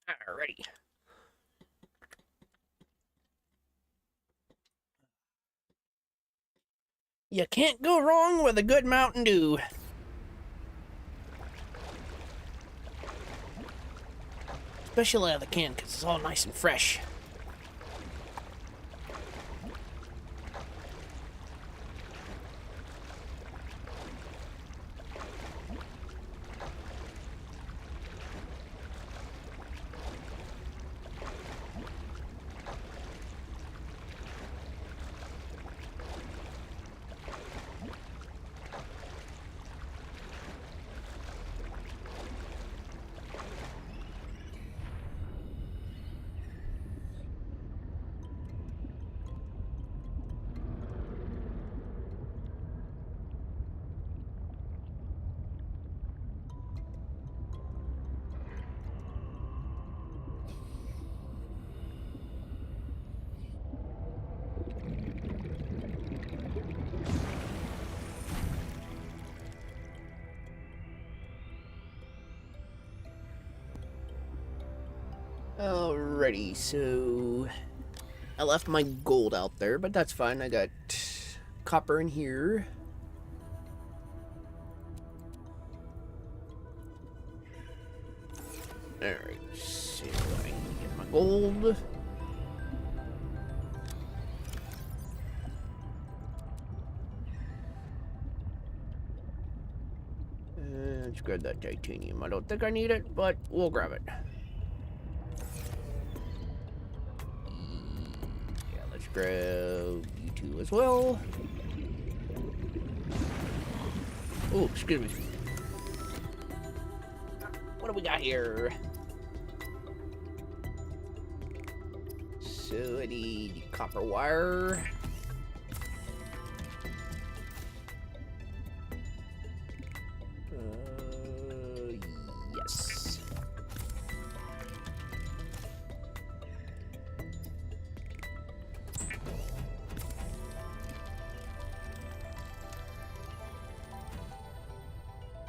Alrighty. You can't go wrong with a good Mountain Dew. Especially out of the can, because it's all nice and fresh. Alrighty, so I left my gold out there, but that's fine. I got copper in here. Alright, so I can get my gold. Let's grab that titanium. I don't think I need it, but we'll grab it. Yeah, let's grab you two as well. Oh, excuse me. What do we got here? So I need copper wire. Yes.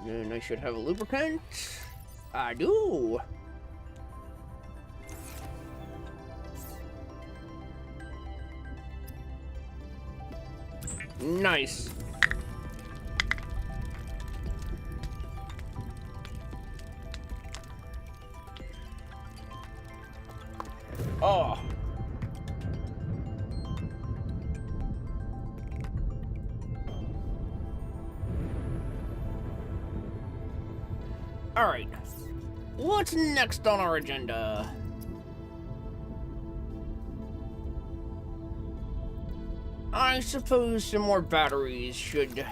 And I should have a lubricant. I do. Nice. Oh. All right. What's next on our agenda? I suppose some more batteries should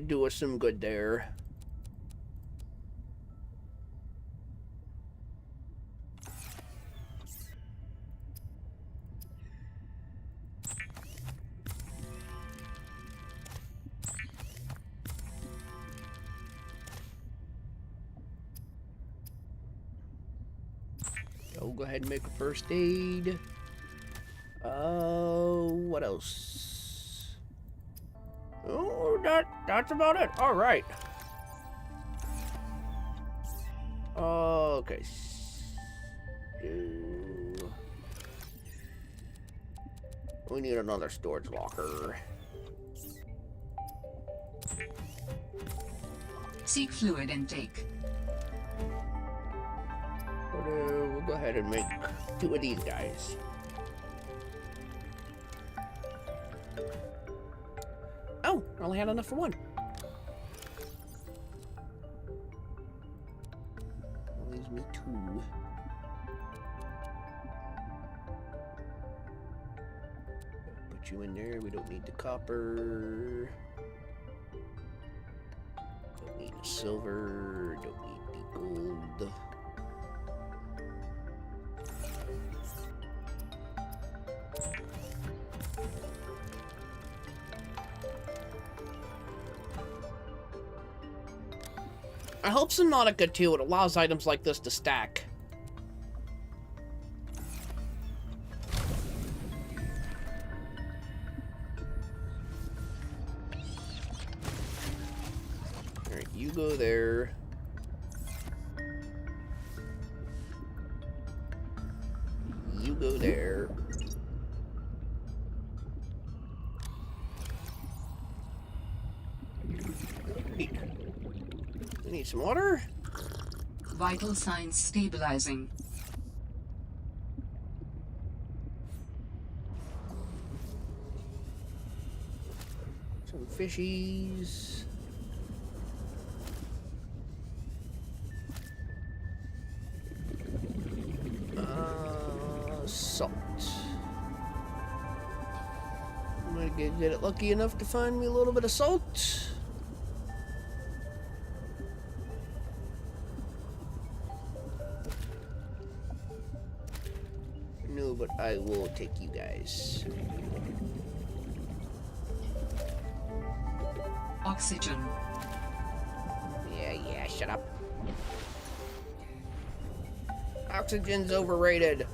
do us some good there. So we'll go ahead and make a first aid. What else? Oh, that's about it. All right. Okay. So we need another storage locker. Seek fluid intake. We'll go ahead and make 2 of these guys. Oh, I only had enough for 1. Leaves me 2. Put you in there. We don't need the copper. Don't need the silver. Don't need the gold. I hope Subnautica 2 it allows items like this to stack. Alright, you go there. go there. We need some water. Vital signs stabilizing. Some fishies. Salt. I'm gonna get it lucky enough to find me a little bit of salt. No, but I will take you guys. Oxygen. Yeah, shut up. Oxygen's overrated.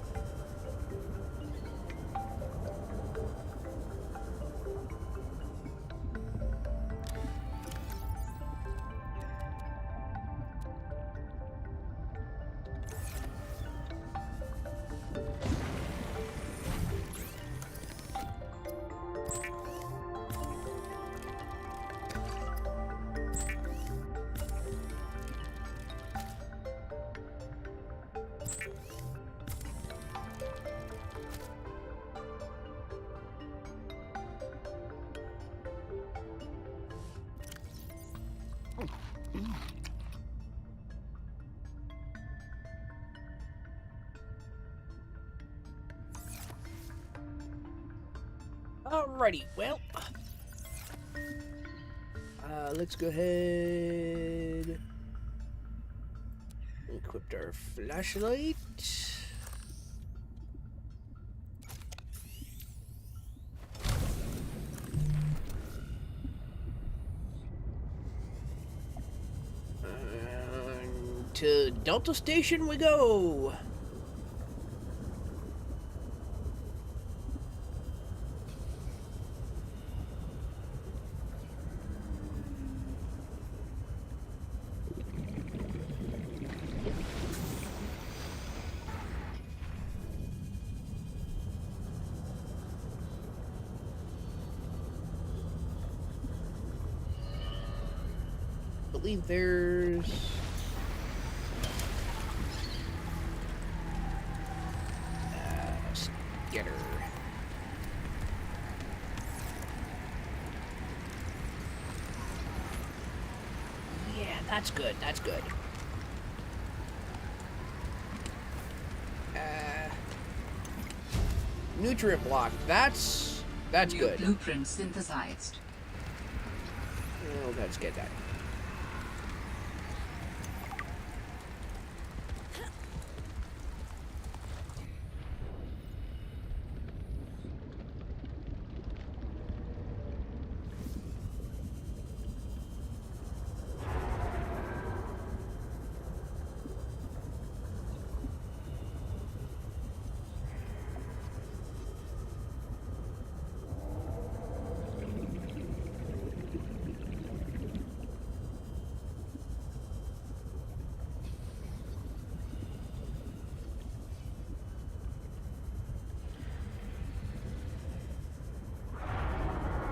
Alrighty, well, let's go ahead. Equip our flashlight. And to Delta Station we go. I believe there's Skitter. Yeah, that's good. That's good. Nutrient block. That's New good. blueprint synthesized. Oh, let's get that.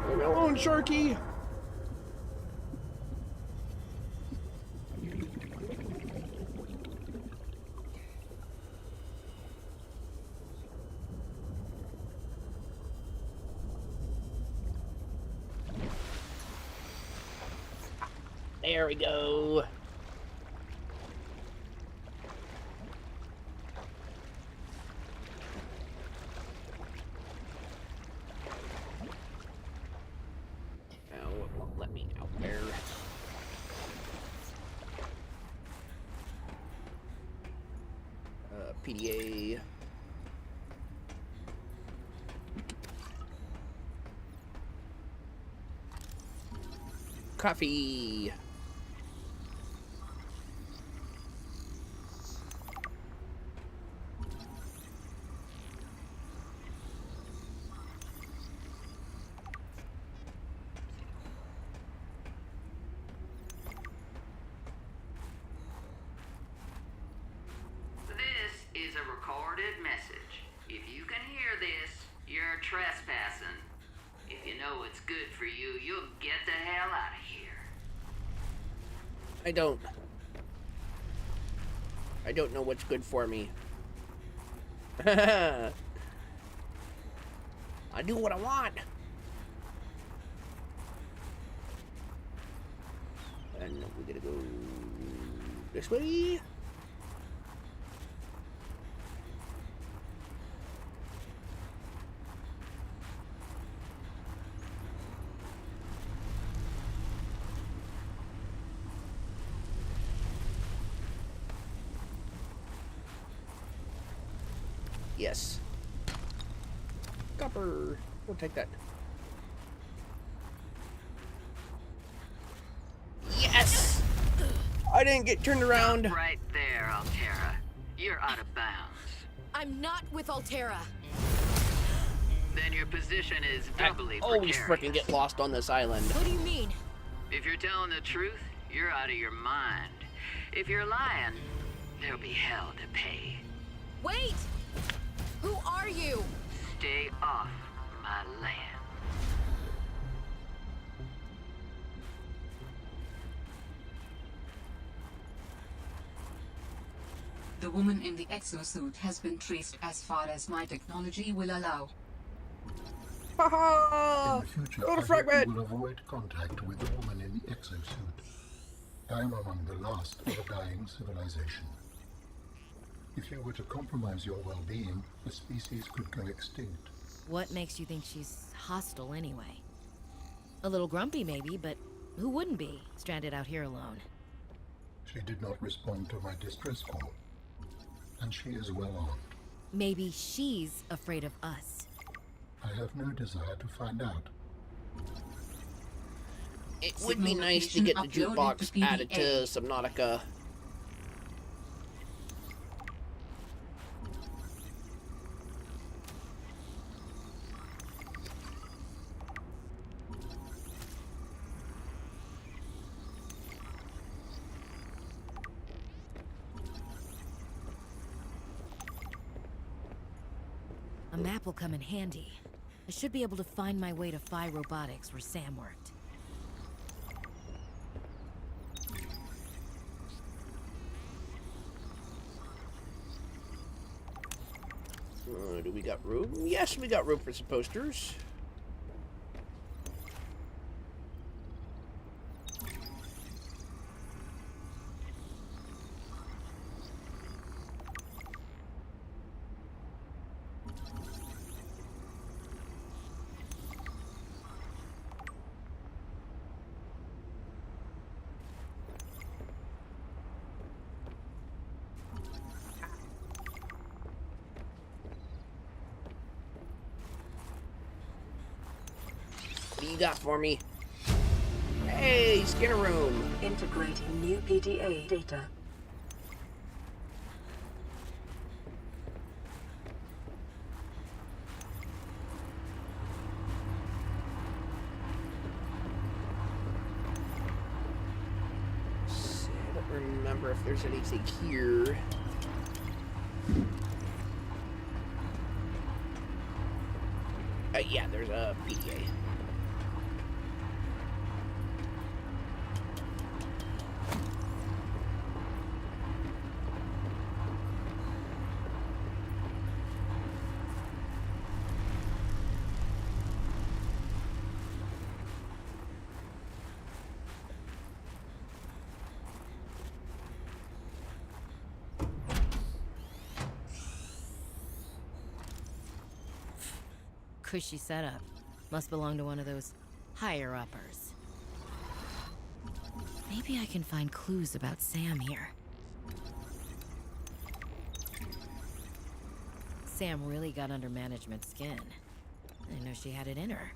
Leave me alone, Sharky! There we go. Oh, it won't let me out there. PDA. Coffee. This is a recorded message. If you can hear this, you're trespassing. If you know what's good for you, you'll get the hell out of here. I don't know what's good for me. I do what I want. And we're gonna go this way. Yes. Copper. We'll take that. Yes! I didn't get turned around. Stop right there, Altera. You're out of bounds. I'm not with Altera. Then your position is I doubly always precarious. freaking get lost on this island. What do you mean? If you're telling the truth, you're out of your mind. If you're lying, there'll be hell to pay. Wait! Who are you? Stay off my land. The woman in the exosuit has been traced as far as my technology will allow. Haha! In the future, Go to I hope fragment! you will avoid contact with the woman in the exosuit. I am among the last of a dying civilization. If you were to compromise your well-being, the species could go extinct. What makes you think she's hostile anyway? A little grumpy maybe, but who wouldn't be, stranded out here alone? She did not respond to my distress call, and she is well armed. Maybe she's afraid of us. I have no desire to find out. It would be nice to get the Uploaded jukebox to added to PDA. Subnautica. A map will come in handy. I should be able to find my way to Phi Robotics where Sam worked. Do we got room? Yes, we got room for some posters. What do you got for me? Hey, scanner room. Integrating new PDA data. I don't remember if there's anything here. Yeah, there's a PDA. Cushy setup. Must belong to one of those higher-uppers. Maybe I can find clues about Sam here. Sam really got under management's skin. I didn't know she had it in her.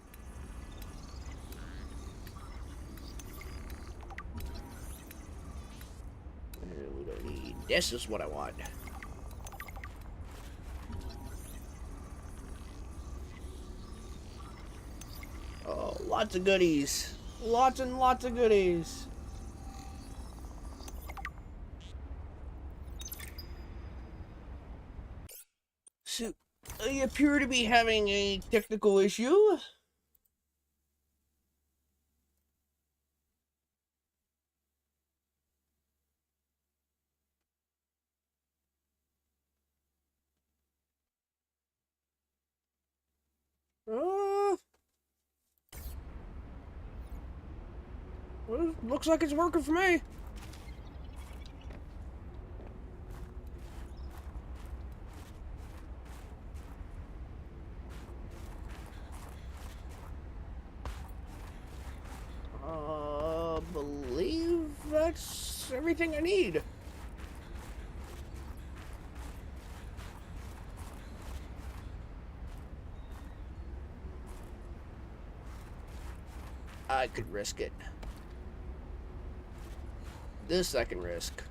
We don't need. This is what I want. Oh, lots of goodies. Lots and lots of goodies. I appear to be having a technical issue. Well, looks like it's working for me. Believe that's everything I need. I could risk it. This I can risk.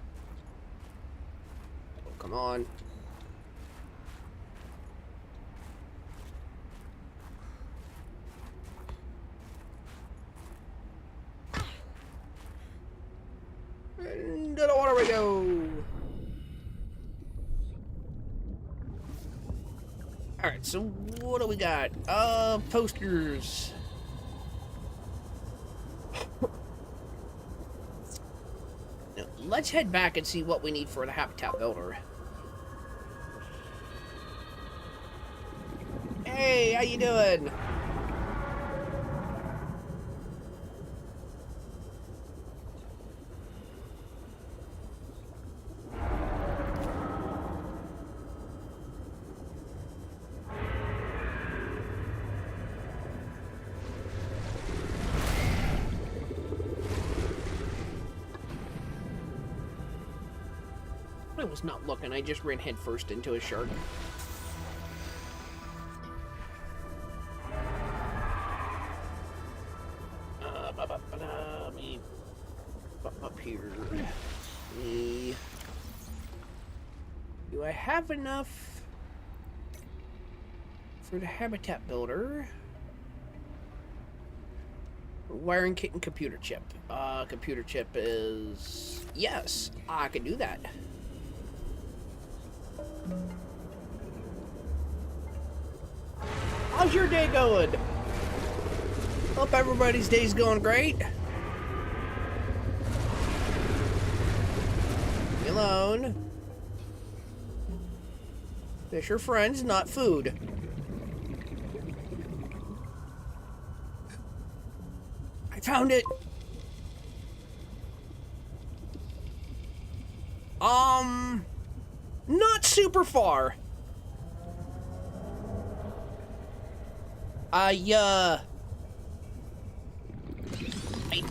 Oh, come on. Into the water we go. Alright, so what do we got? Posters. Now, let's head back and see what we need for the habitat builder. Hey, how you doing? I was not looking, I just ran headfirst into a shark. Let me up here. Do I have enough for the habitat builder? Wiring kit and computer chip. Computer chip is... Yes, I can do that. How's your day going? Hope everybody's day's going great. Leave me alone. Fish are friends, not food. I found it. Not super far. I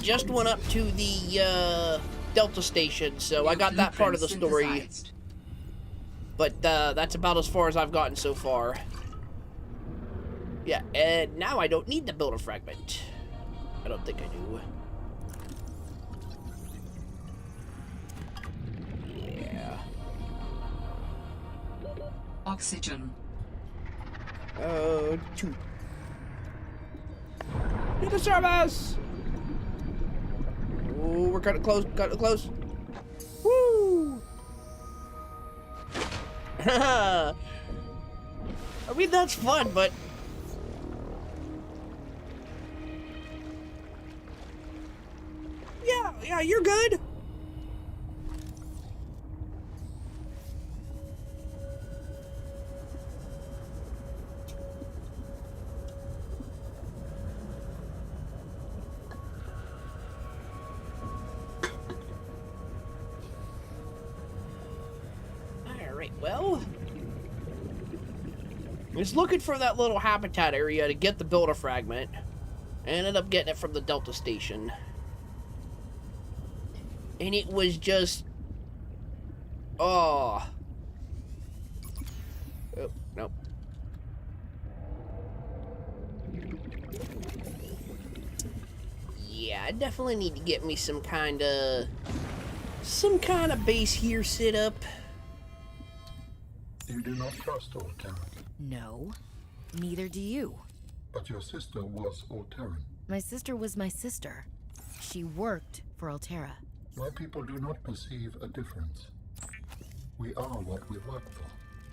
just went up to the Delta station, so I got that part of the story. But that's about as far as I've gotten so far. Yeah, and now I don't need the builder fragment. I don't think I do. Yeah. Oxygen. Two. To the service! Oh, we're cutting close, Woo! I mean, that's fun, but... Yeah, you're good. Well, I was looking for that little habitat area to get the builder fragment. I ended up getting it from the Delta station. And it was just... Oh, nope. Yeah, I definitely need to get me some kind of base here set up. You do not trust Alteran. No, neither do you. But your sister was Alteran. My sister was my sister. She worked for Altera. My people do not perceive a difference. We are what we work for.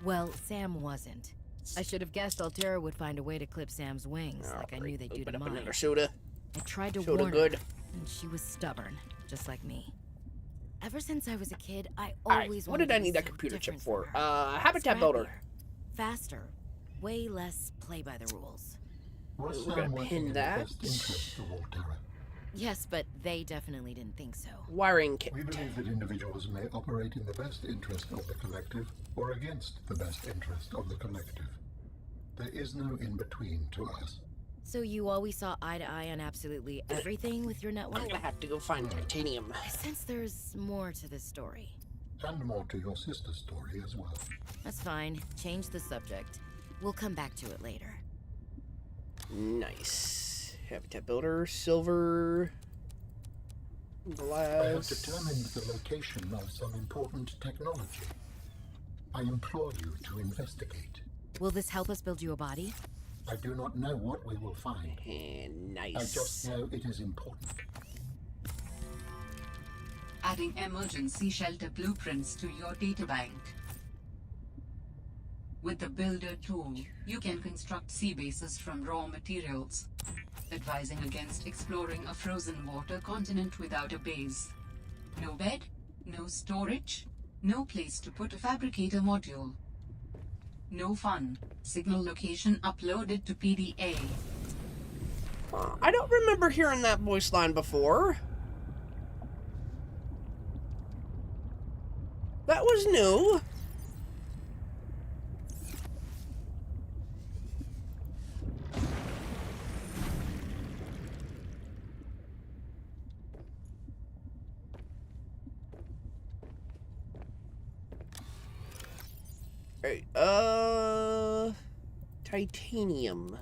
Well, Sam wasn't. I should have guessed Altera would find a way to clip Sam's wings, like I knew they'd do Open to up mine. another soda. I tried to Soda warn good. her, and she was stubborn, just like me. Ever since I was a kid, I Alright, always what wanted did I to be need that so computer chip different for? from her. Habitat builder. Scrappier, faster, way less play by the rules. Was We're Sam gonna working pin in that. the best interest of Altera? Yes, but they definitely didn't think so. Wiring kit. We believe that individuals may operate in the best interest of the collective or against the best interest of the collective. There is no in-between to us. So you always saw eye to eye on absolutely everything with your network? I'm gonna have to go find titanium. I sense there's more to this story. And more to your sister's story as well. That's fine. Change the subject. We'll come back to it later. Nice. Habitat builder, silver, I have glass. determined the location of some important technology. I implore you to investigate. Will this help us build you a body? I do not know what we will find. And I just nice. know it is important. Adding emergency shelter blueprints to your databank. With the Builder tool, you can construct sea bases from raw materials, advising against exploring a frozen water continent without a base. No bed, no storage, no place to put a fabricator module. No fun. Signal location uploaded to PDA. I don't remember hearing that voice line before. That was new. Hey, titanium.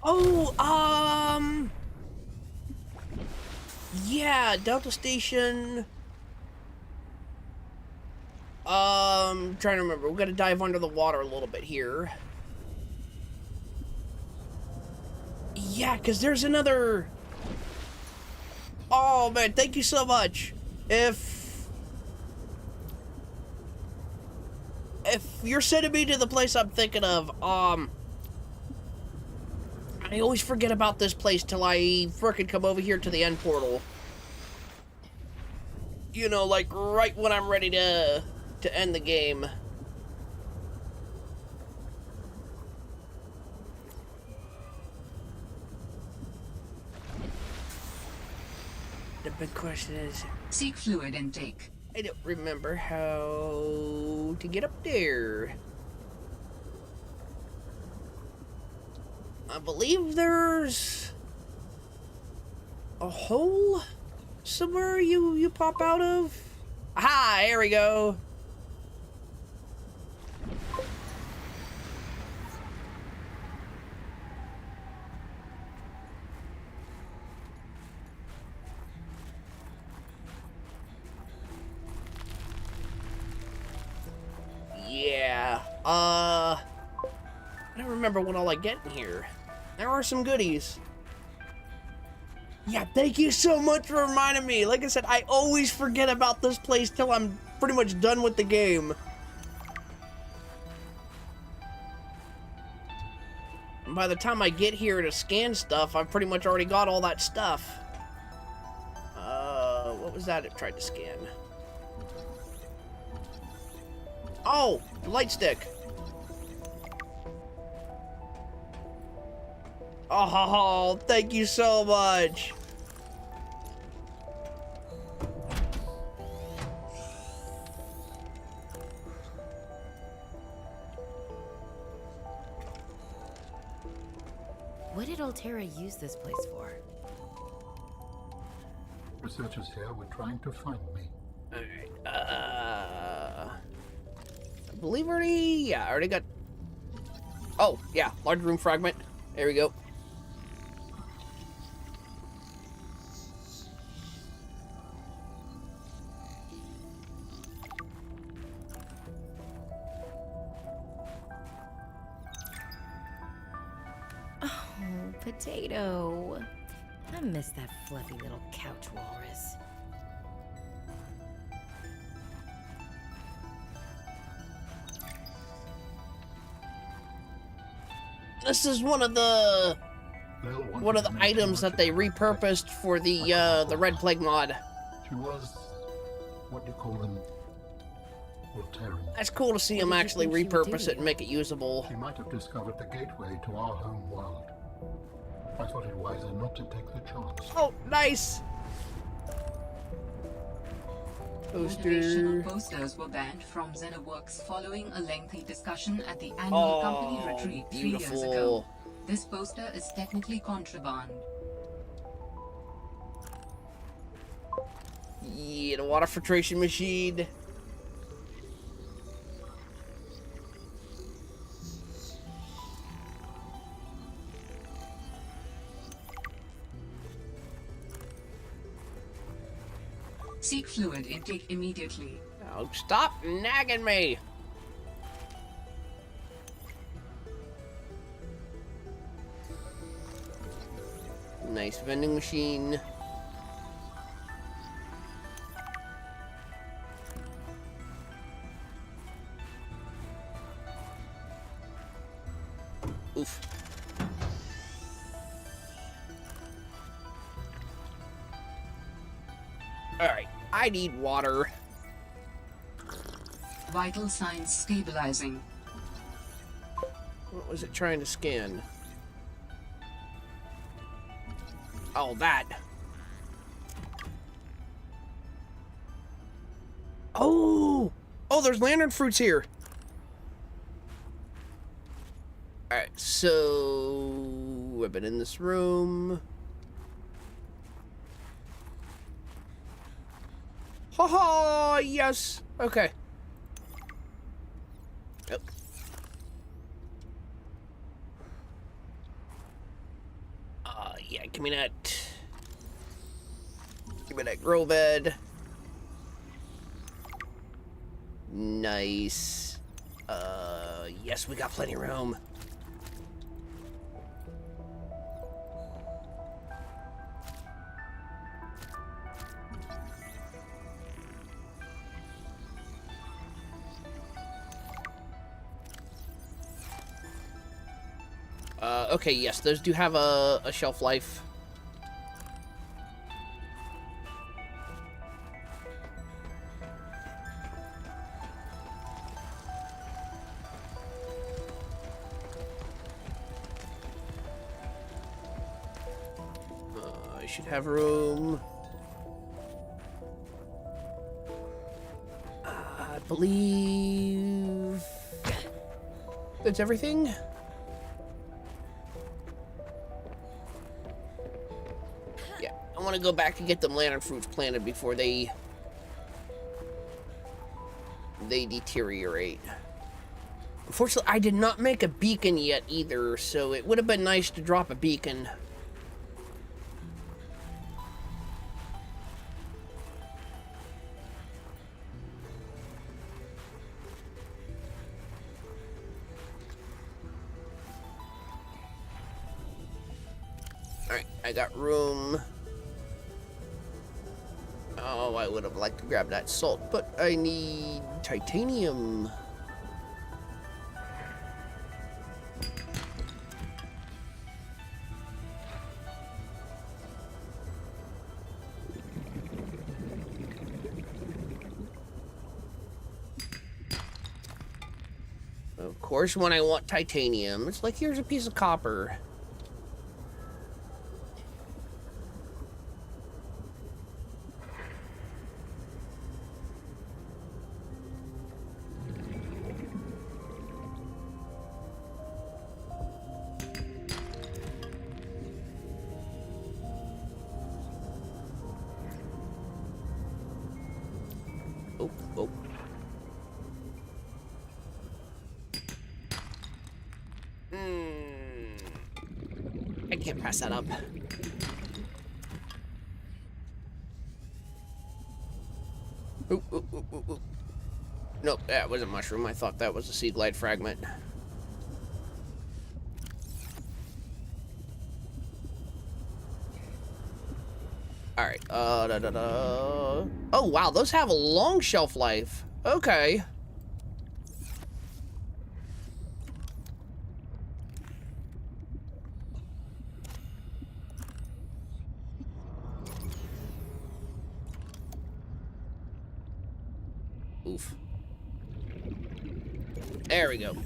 Oh, yeah, Delta Station. Trying to remember. We gotta dive under the water a little bit here. Yeah, because there's another... Oh, man, thank you so much. If you're sending me to the place I'm thinking of, I always forget about this place till I frickin' come over here to the end portal. You know, like, right when I'm ready to end the game. The big question is, Seek fluid intake. I don't remember how to get up there. I believe there's a hole somewhere you pop out of. Aha, here we go. Yeah, I don't remember what all I get in here. There are some goodies. Yeah, thank you so much for reminding me. Like I said, I always forget about this place till I'm pretty much done with the game. And by the time I get here to scan stuff, I've pretty much already got all that stuff. What was that it tried to scan? Oh, the light stick. Oh, thank you so much. What did Altera use this place for? Researchers here were trying to find me. Alright, I believe I already got... Oh, yeah, large room fragment. There we go. Potato. I miss that fluffy little couch walrus. This is one of the They'll want one of to the make items much that they of it. repurposed for the Red Plague mod. She was, what do you call them? Voltairean. That's cool to see What them did you actually think she would repurpose do? it and make it usable. She might have discovered the gateway to our home world. I thought it wiser not to take the chance. Oh, nice! Motivational Poster. posters were banned from Xenoworks following a lengthy discussion at the annual company Oh, retreat 3 years beautiful. ago. This poster is technically contraband. Yeah, the water filtration machine. Seek fluid intake immediately. Oh, stop nagging me! Nice vending machine. Oof. Alright, I need water. Vital signs stabilizing. What was it trying to scan? Oh, that. Oh! Oh, there's lantern fruits here. Alright, so... I've been in this room. Haha, yes. Okay. Yep. Yeah, give me that. Give me that grow bed. Nice. Yes, we got plenty of room. Okay, yes, those do have a shelf life. I should have room. I believe that's everything. I want to go back and get them lantern fruits planted before they deteriorate. Unfortunately, I did not make a beacon yet either, so it would have been nice to drop a beacon. Alright, I got room. Oh, I would have liked to grab that salt, but I need titanium. Of course, when I want titanium, it's like, here's a piece of copper. Oh, oh. I can't pass that up. Ooh, ooh, ooh, ooh, ooh. Nope, that was a mushroom. I thought that was a sea glide fragment. Alright, Oh, wow, those have a long shelf life. Okay. Oof. There we go.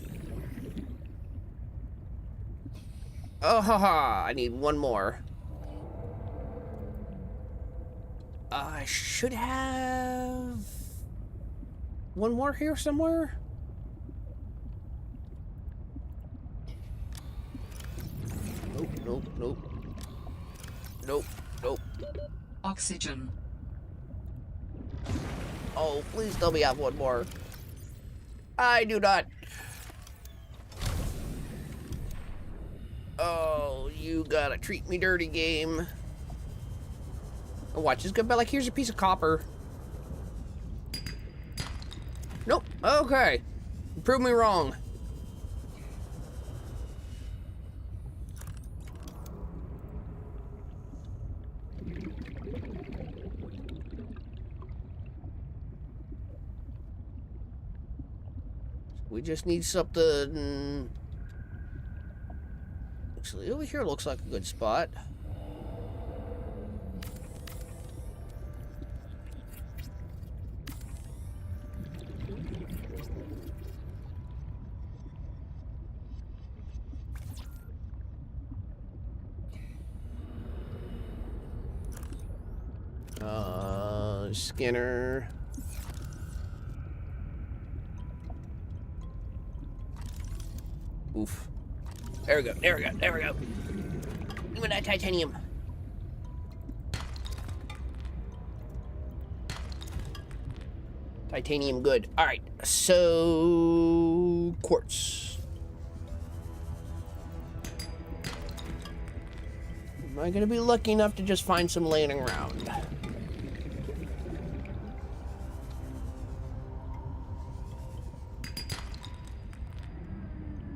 Oh, haha, I need one more. I should have one more here somewhere. Nope, nope, nope. Nope, nope. Oxygen. Oh, please tell me I have one more. I do not. Oh, you gotta treat me dirty, game. Oh, watch, it's gonna be like, here's a piece of copper. Nope, okay. Prove me wrong. We just need something. Actually, over here looks like a good spot. Skinner. Oof. There we go, there we go, there we go. Even that titanium. Titanium good. Alright, so quartz. Am I gonna be lucky enough to just find some laying around?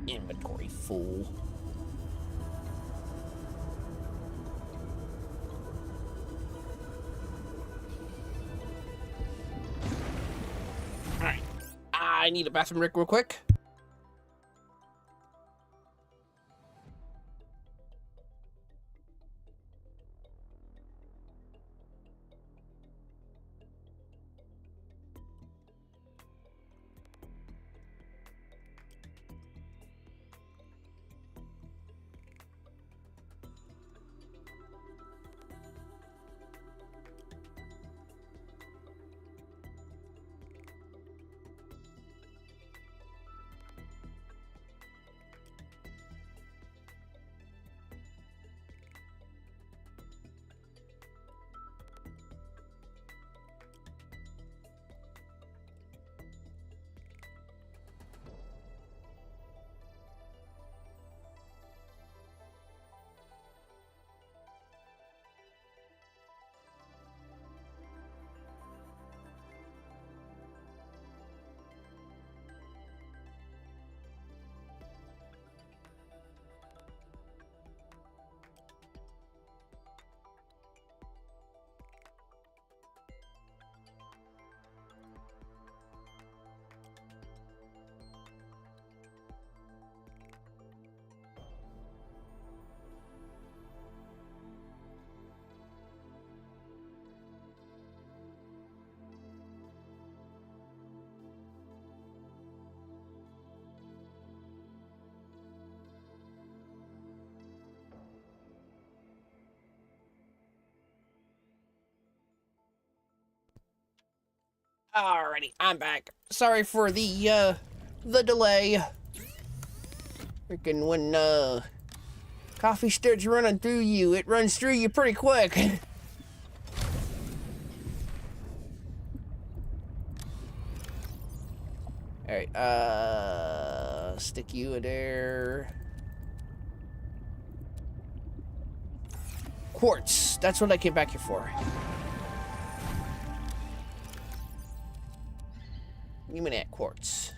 Inventory full. Alright. I need a bathroom break real quick. Alrighty, I'm back. Sorry for the delay. Freaking when, coffee starts running through you, it runs through you pretty quick. Alright, stick you in there. Quartz, that's what I came back here for. Give me that quartz.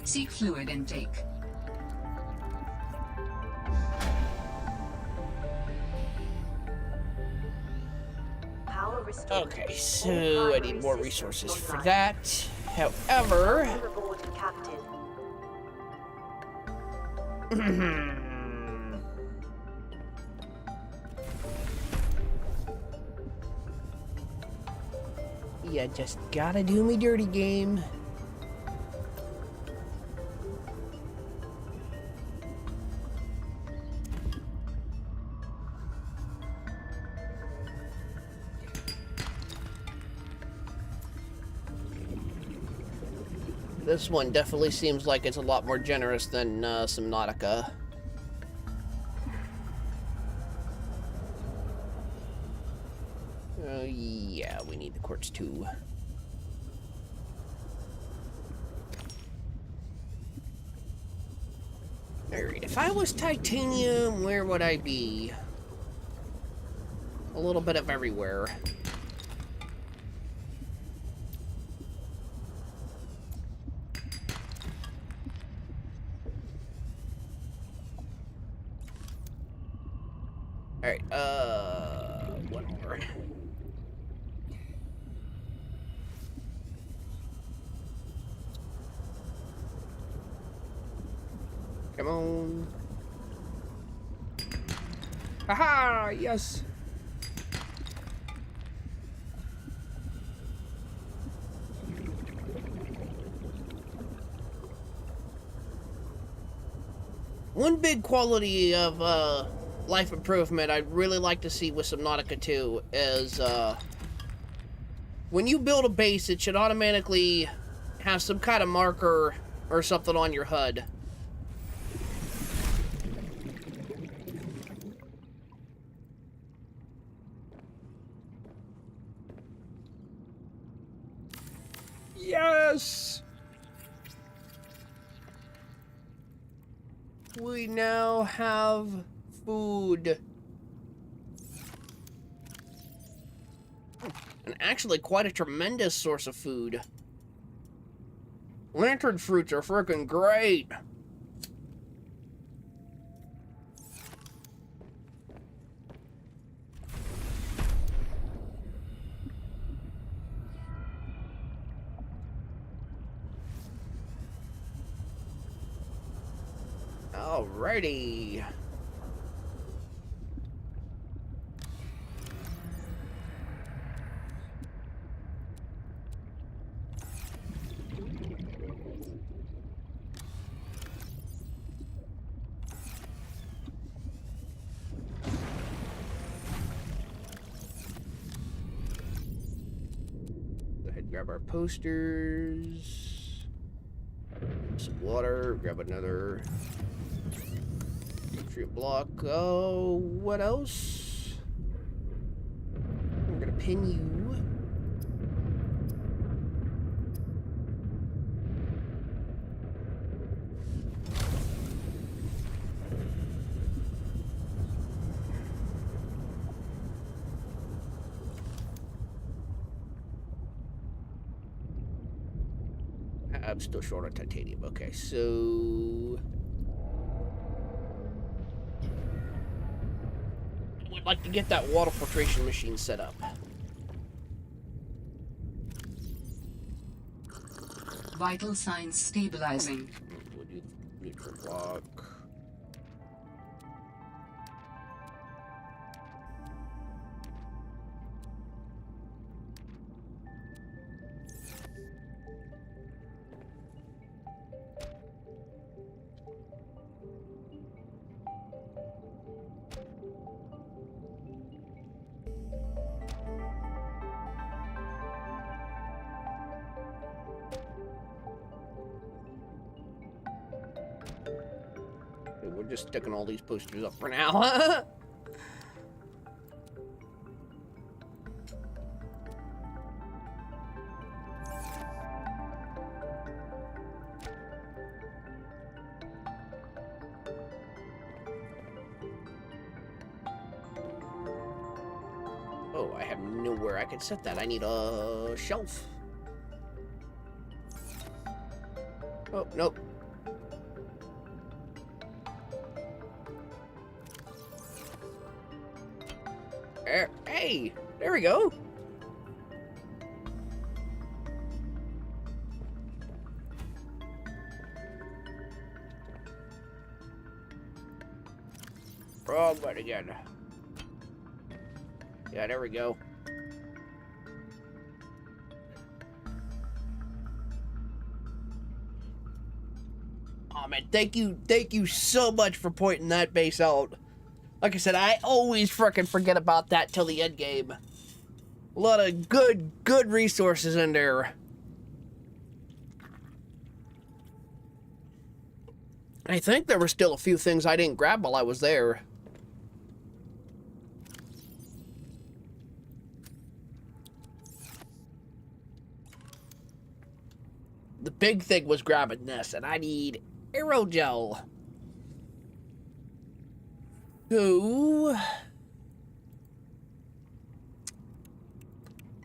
Seek fluid intake. Power restored. Okay, so I need more resources for that. However, Overboard, Captain. you just gotta do me dirty, game. This one definitely seems like it's a lot more generous than Subnautica. Yeah, we need the quartz too. Alright, if I was titanium, where would I be? A little bit of everywhere. Alright, one more. Come on. Haha, yes. One big quality of life improvement I'd really like to see with Subnautica 2 is when you build a base, it should automatically have some kind of marker or something on your HUD. Yes! We now have food. And actually quite a tremendous source of food. Lantern fruits are freaking great. Alrighty. Go ahead and grab our posters. Some water, grab another tree block. Oh, what else? I'm gonna pin you. I'm still short on titanium. Okay, so I'd like to get that water filtration machine set up. Vital signs stabilizing. We'll do neutral block. We're just sticking all these posters up for now. Oh, I have nowhere I can set that. I need a shelf. Oh, nope. Hey, there we go. Wrong one again. Yeah, there we go. Oh man, thank you so much for pointing that base out. Like I said, I always frickin' forget about that till the end game. A lot of good resources in there. I think there were still a few things I didn't grab while I was there. The big thing was grabbing this, and I need aerogel. So,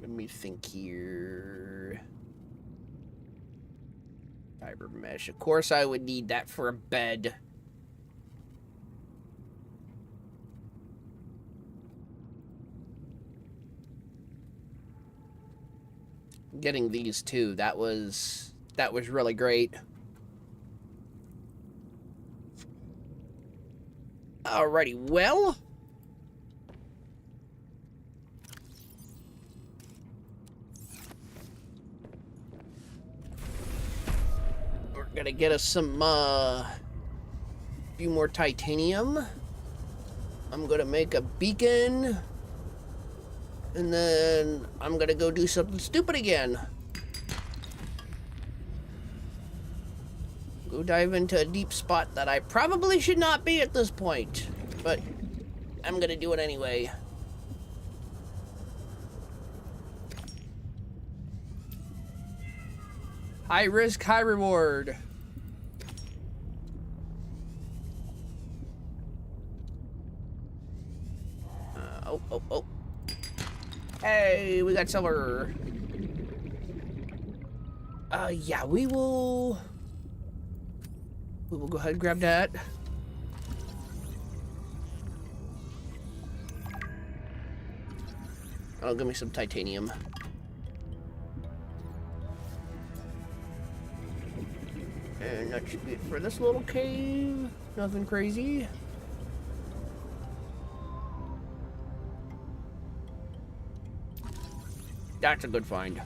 let me think here. Fiber mesh. Of course, I would need that for a bed. Getting these two, that was really great. Alrighty, well. We're gonna get us some, few more titanium. I'm gonna make a beacon. And then I'm gonna go do something stupid again. Go dive into a deep spot that I probably should not be at this point. But I'm gonna do it anyway. High risk, high reward. Oh. Hey, we got silver. Yeah, we will go ahead and grab that. Oh, give me some titanium. And that should be it for this little cave. Nothing crazy. That's a good find.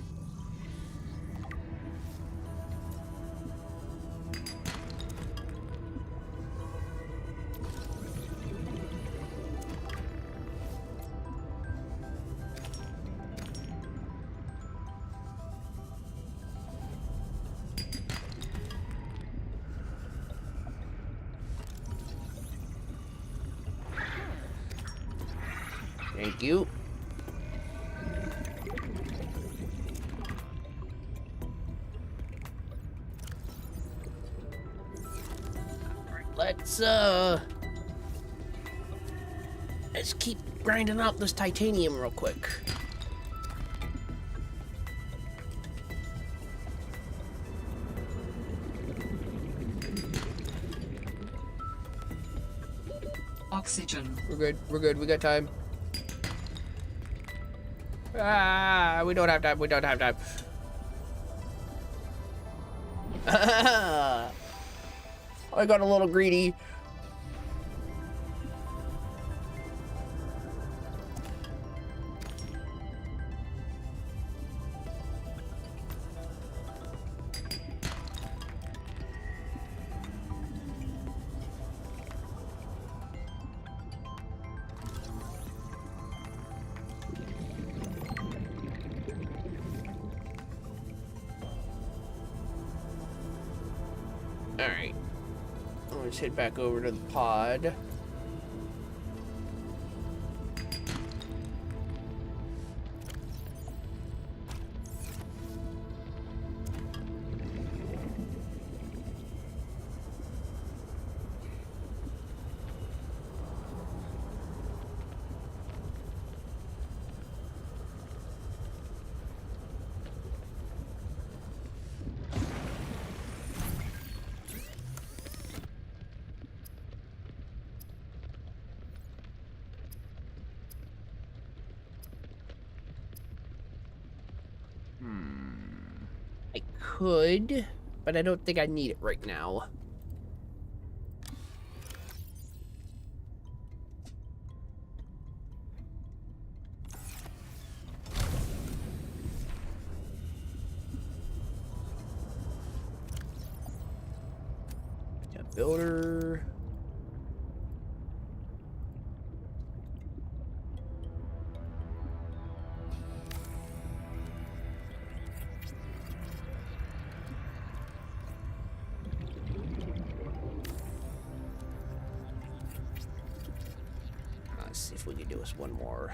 Thank you. Let's keep grinding out this titanium real quick. Oxygen. We're good, we got time. Ah, we don't have time. I got a little greedy. Alright. Let's head back over to the pod. could, but I don't think I need it right now. Got builder. Let's see if we can do us one more.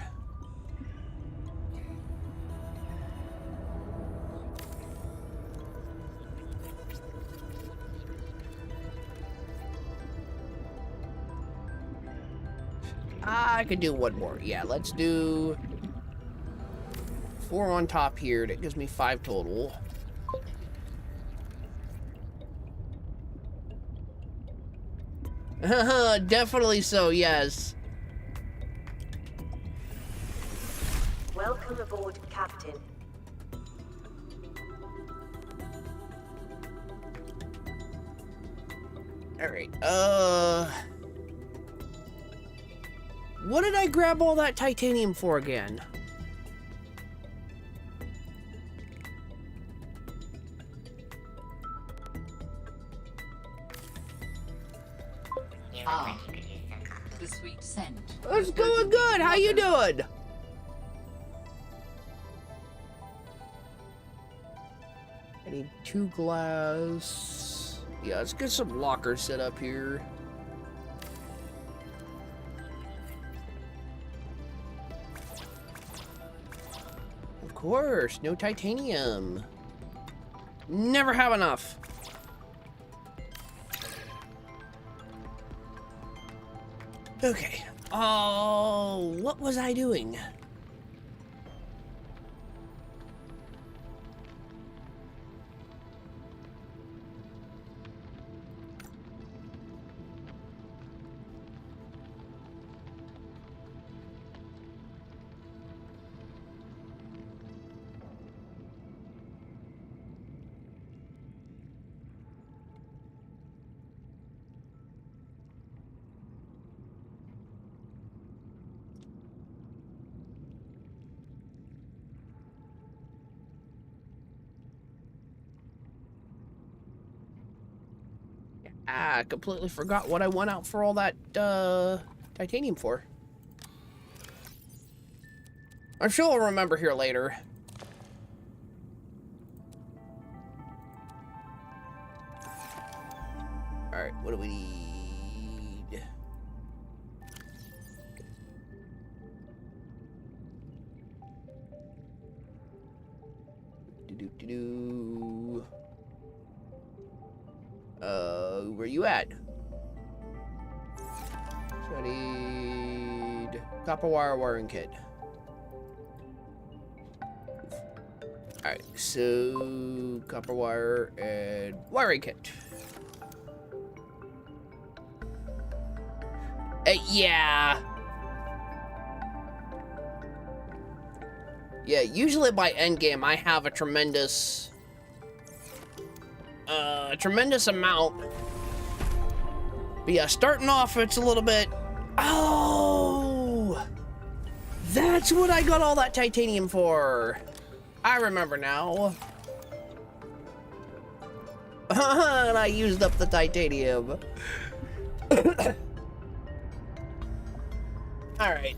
I could do one more. Yeah, let's do 4 on top here. That gives me 5 total. Definitely so, yes. Welcome aboard, Captain. Alright, what did I grab all that titanium for again? Ah, the sweet scent. It's going good. How you doing? I need 2 glass. Yeah, let's get some lockers set up here. Of course, no titanium. Never have enough. Okay. Oh, what was I doing? I completely forgot what I went out for all that titanium for. I'm sure I'll remember here later. Alright, what do we need? Do-do-do-do. Where you at? So I need copper wire wiring kit. Alright, so copper wire and wiring kit. Yeah. Yeah, usually by endgame I have a tremendous amount. But yeah, starting off it's a little bit... Oh! That's what I got all that titanium for. I remember now. And I used up the titanium. Alright,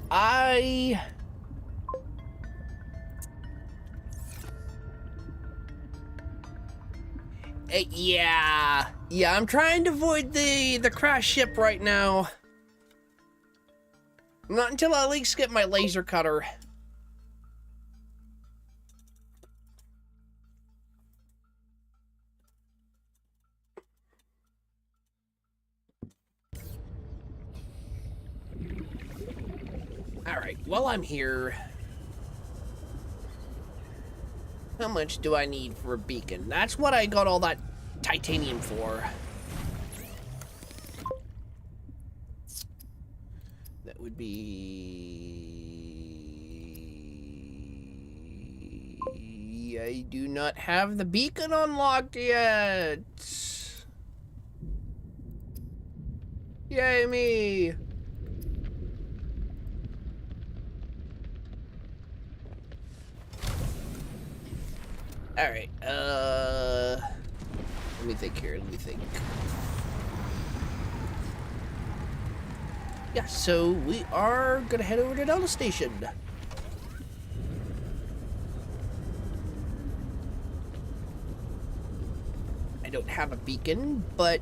yeah, I'm trying to avoid the crash ship right now. Not until I at least get my laser cutter. Alright, while I'm here, how much do I need for a beacon? That's what I got all that titanium for. That would be... I do not have the beacon unlocked yet. Yay me. Alright, let me think here, let me think. Yeah, so we are gonna head over to Delta Station. I don't have a beacon, but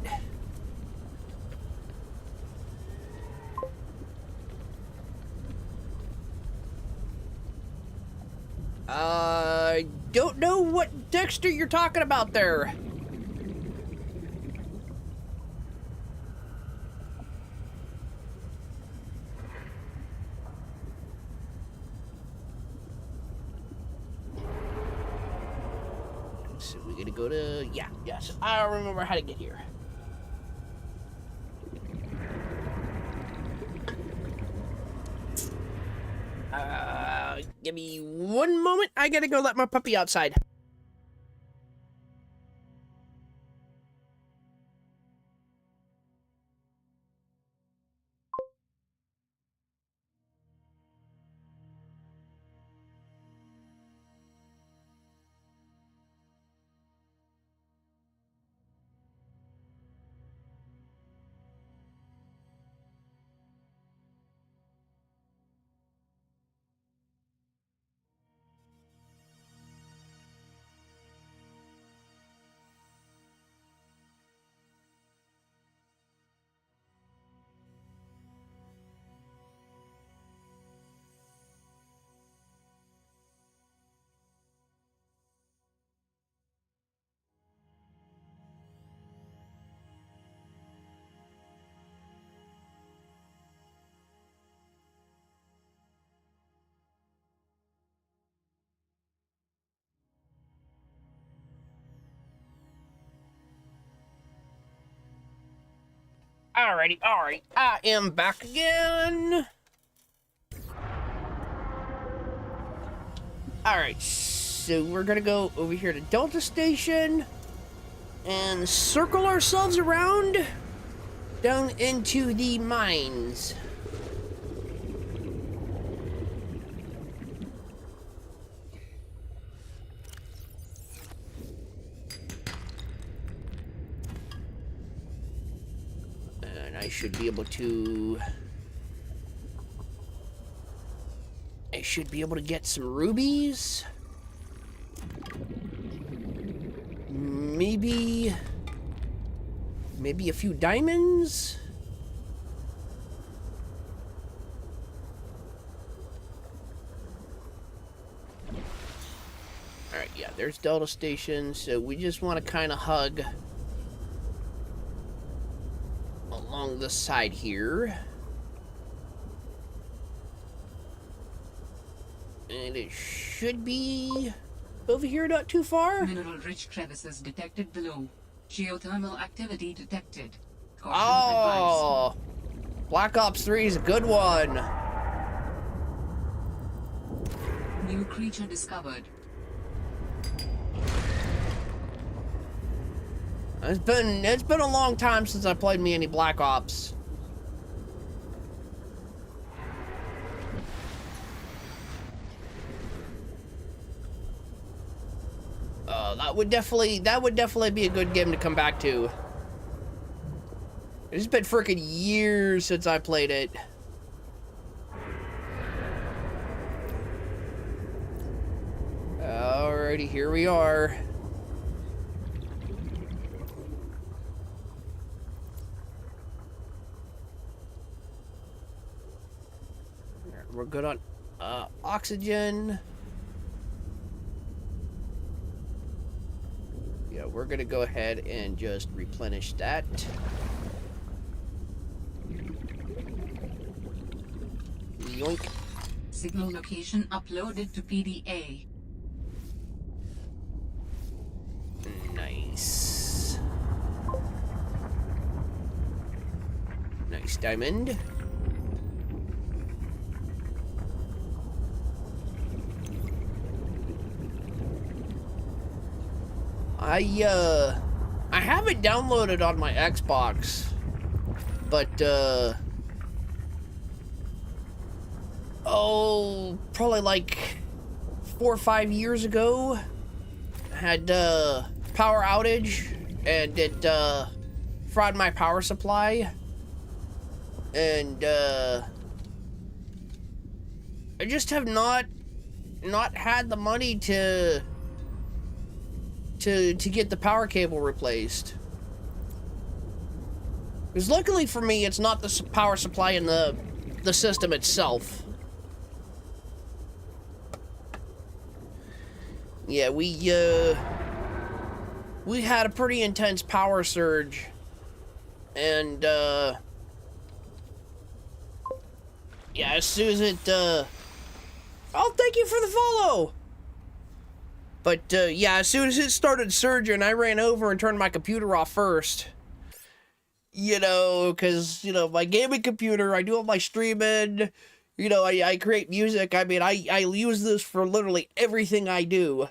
I don't know what Dexter you're talking about there. So we're gonna go to, yes, I don't remember how to get here. Give me one moment. I gotta go let my puppy outside. Alrighty, alright. I am back again. Alright, so we're gonna go over here to Delta Station and circle ourselves around down into the mines. I should be able to... I should be able to get some rubies. Maybe a few diamonds. Alright, yeah, there's Delta Station, so we just want to kind of hug along the side here. And it should be over here, not too far. Mineral-rich crevices detected below. Geothermal activity detected. Caution Oh, Black Ops 3 is a good one. advised. New creature discovered. It's been a long time since I played me any Black Ops. That would definitely be a good game to come back to. It's been freaking years since I played it. Alrighty, here we are. We're good on oxygen. Yeah, we're gonna go ahead and just replenish that. Yoink. Signal location uploaded to PDA. Nice. Nice diamond. I have it downloaded on my Xbox, but, probably like 4 or 5 years ago, had, power outage, and it, fried my power supply, and, I just have not had the money to get the power cable replaced. Because luckily for me, it's not the power supply in the system itself. Yeah, we had a pretty intense power surge, and yeah, as soon as it oh, thank you for the follow. But, yeah, as soon as it started surging, I ran over and turned my computer off first. You know, because, you know, my gaming computer, I do all my streaming, you know, I create music. I mean, I use this for literally everything I do.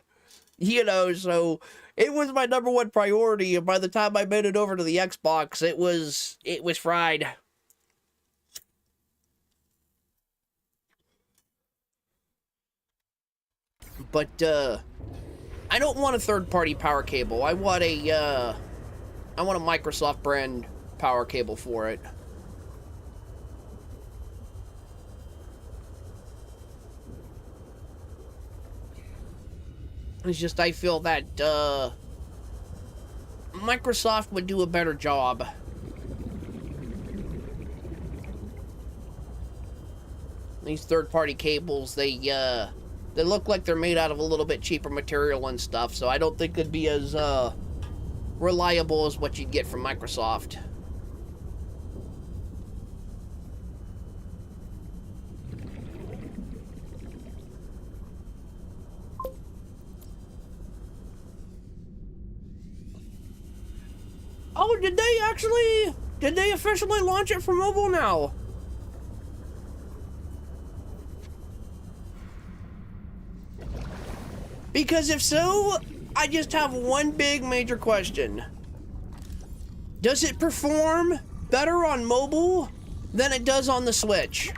You know, so it was my #1 priority, and by the time I made it over to the Xbox, it was fried. But, I don't want a third-party power cable. I want a Microsoft brand power cable for it. It's just, I feel that, Microsoft would do a better job. These third-party cables, they look like they're made out of a little bit cheaper material and stuff, so I don't think it'd be as, reliable as what you'd get from Microsoft. Oh, did they officially launch it for mobile now? Because if so, I just have one big major question. Does it perform better on mobile than it does on the Switch?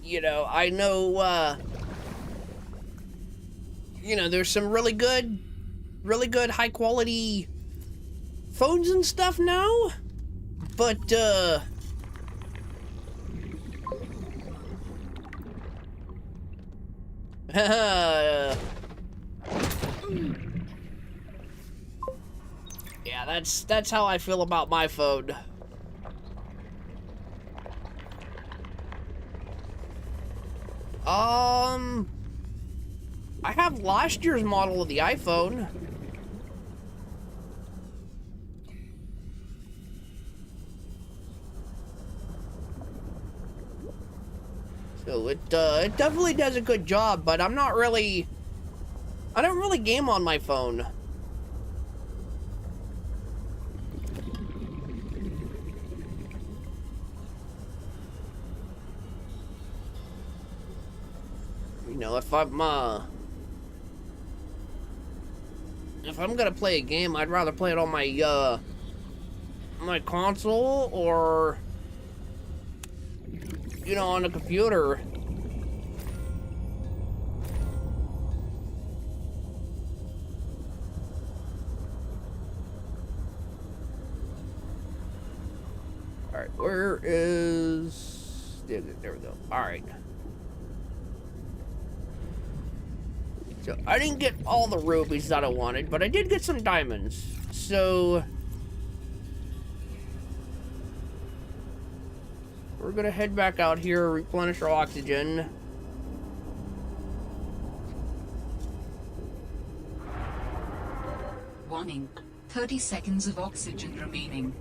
You know, I know, you know, there's some really good high quality phones and stuff now, but, yeah, that's how I feel about my phone. I have last year's model of the iPhone. So it definitely does a good job, but I don't really game on my phone. You know, if I'm gonna play a game, I'd rather play it on my my console or, you know, on a computer. All right, where is? There we go. All right. So, I didn't get all the rubies that I wanted, but I did get some diamonds. So, we're gonna head back out here, replenish our oxygen. Warning, 30 seconds of oxygen remaining.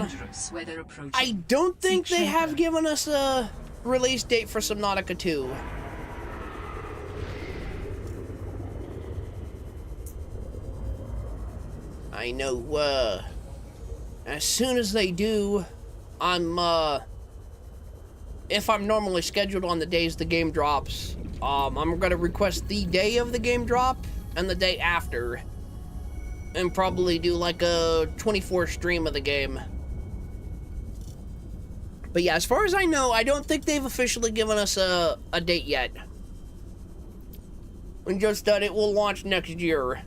dangerous weather approaching. I don't think Seek they have shelter. given us a release date for Subnautica 2. I know, as soon as they do, if I'm normally scheduled on the days the game drops, I'm gonna request the day of the game drop and the day after, and probably do like a 24 stream of the game. But yeah, as far as I know, I don't think they've officially given us a date yet. And just that it will launch next year.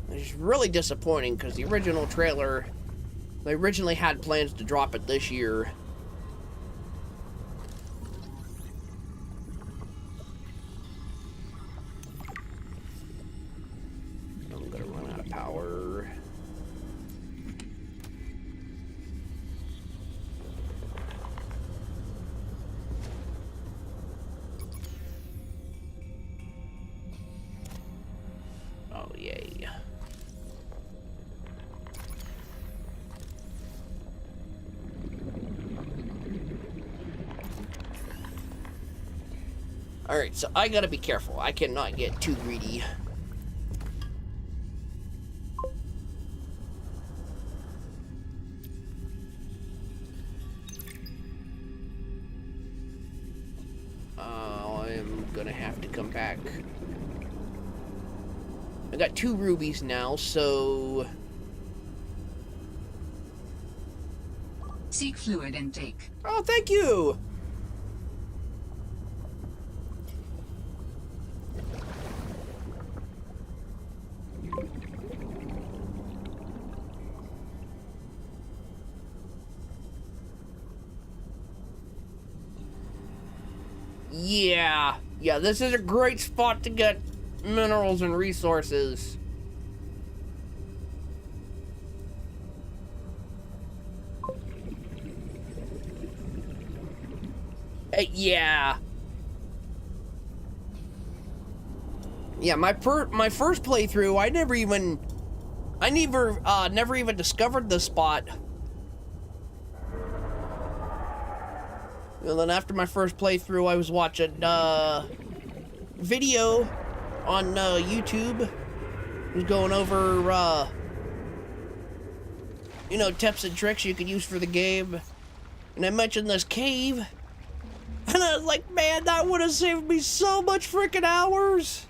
Which is really disappointing because the original trailer, they originally had plans to drop it this year. I'm gonna run out of power. Oh, yay. Alright, so I gotta be careful. I cannot get too greedy. I'm gonna have to come back. I got 2 rubies now, so... Seek fluid intake. Oh, thank you! Yeah, this is a great spot to get minerals and resources. Yeah. Yeah, my first playthrough, I never even discovered this spot. And then after my first playthrough, I was watching video on YouTube. It was going over, you know, tips and tricks you could use for the game. And I mentioned this cave. And I was like, man, that would have saved me so much freaking hours.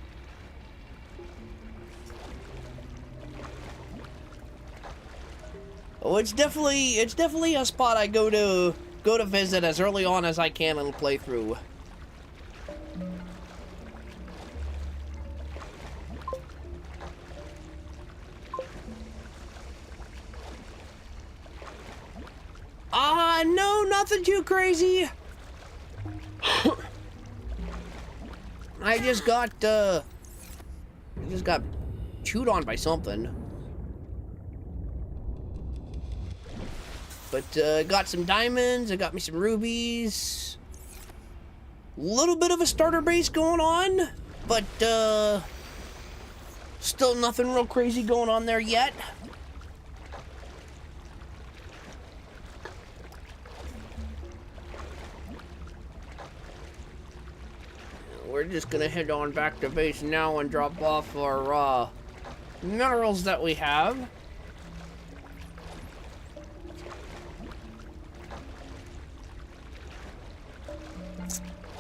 Oh, it's definitely a spot I go to visit as early on as I can in the playthrough. No, nothing too crazy. I just got chewed on by something. But got some diamonds, I got me some rubies. Little bit of a starter base going on, but still nothing real crazy going on there yet. We're just gonna head on back to base now and drop off our minerals that we have.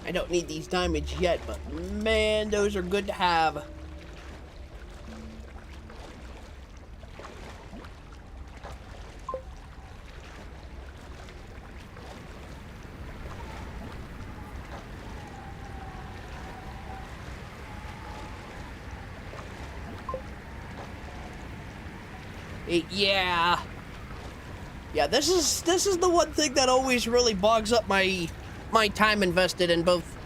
I don't need these diamonds yet, but man, those are good to have. Yeah, this is the one thing that always really bogs up my time invested in both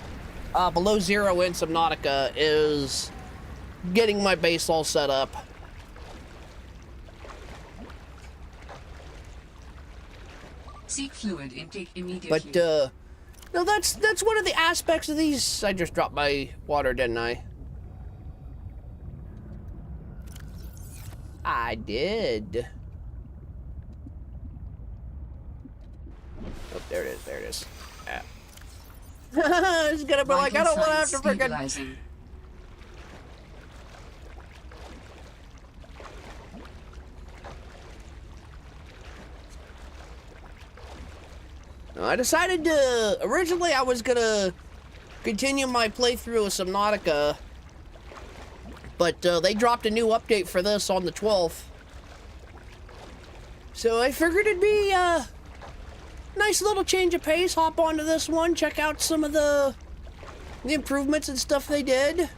Below Zero and Subnautica is getting my base all set up. Seek fluid intake immediately. But no, that's one of the aspects of these. I just dropped my water, didn't I? I did. Oh, there it is. There it is. Ah. It's gonna be like, I don't want to have to freaking. Stabilizing. I decided to. Originally, I was gonna continue my playthrough of Subnautica, but they dropped a new update for this on the 12th. So I figured it'd be a nice little change of pace. Hop onto this one, check out some of the improvements and stuff they did.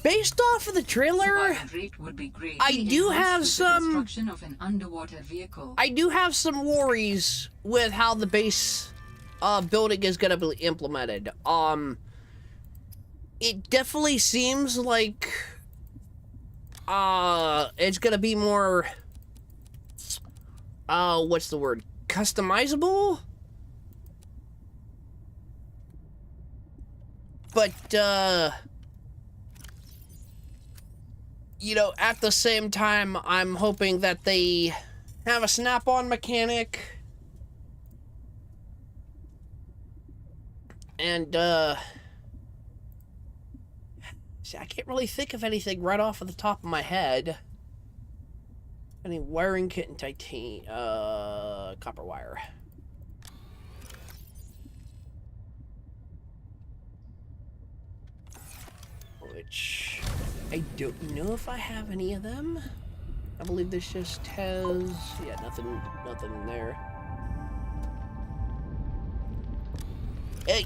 Based off of the trailer, Survival rate would be great. I do have Enhanced with the some. construction of an underwater vehicle. I do have some worries with how the base building is gonna be implemented. It definitely seems like it's gonna be more what's the word? Customizable? But you know, at the same time, I'm hoping that they have a snap-on mechanic. And, see, I can't really think of anything right off of the top of my head. Any wiring kit and titanium, copper wire. Which I don't know if I have any of them. I believe this just has, yeah, nothing there.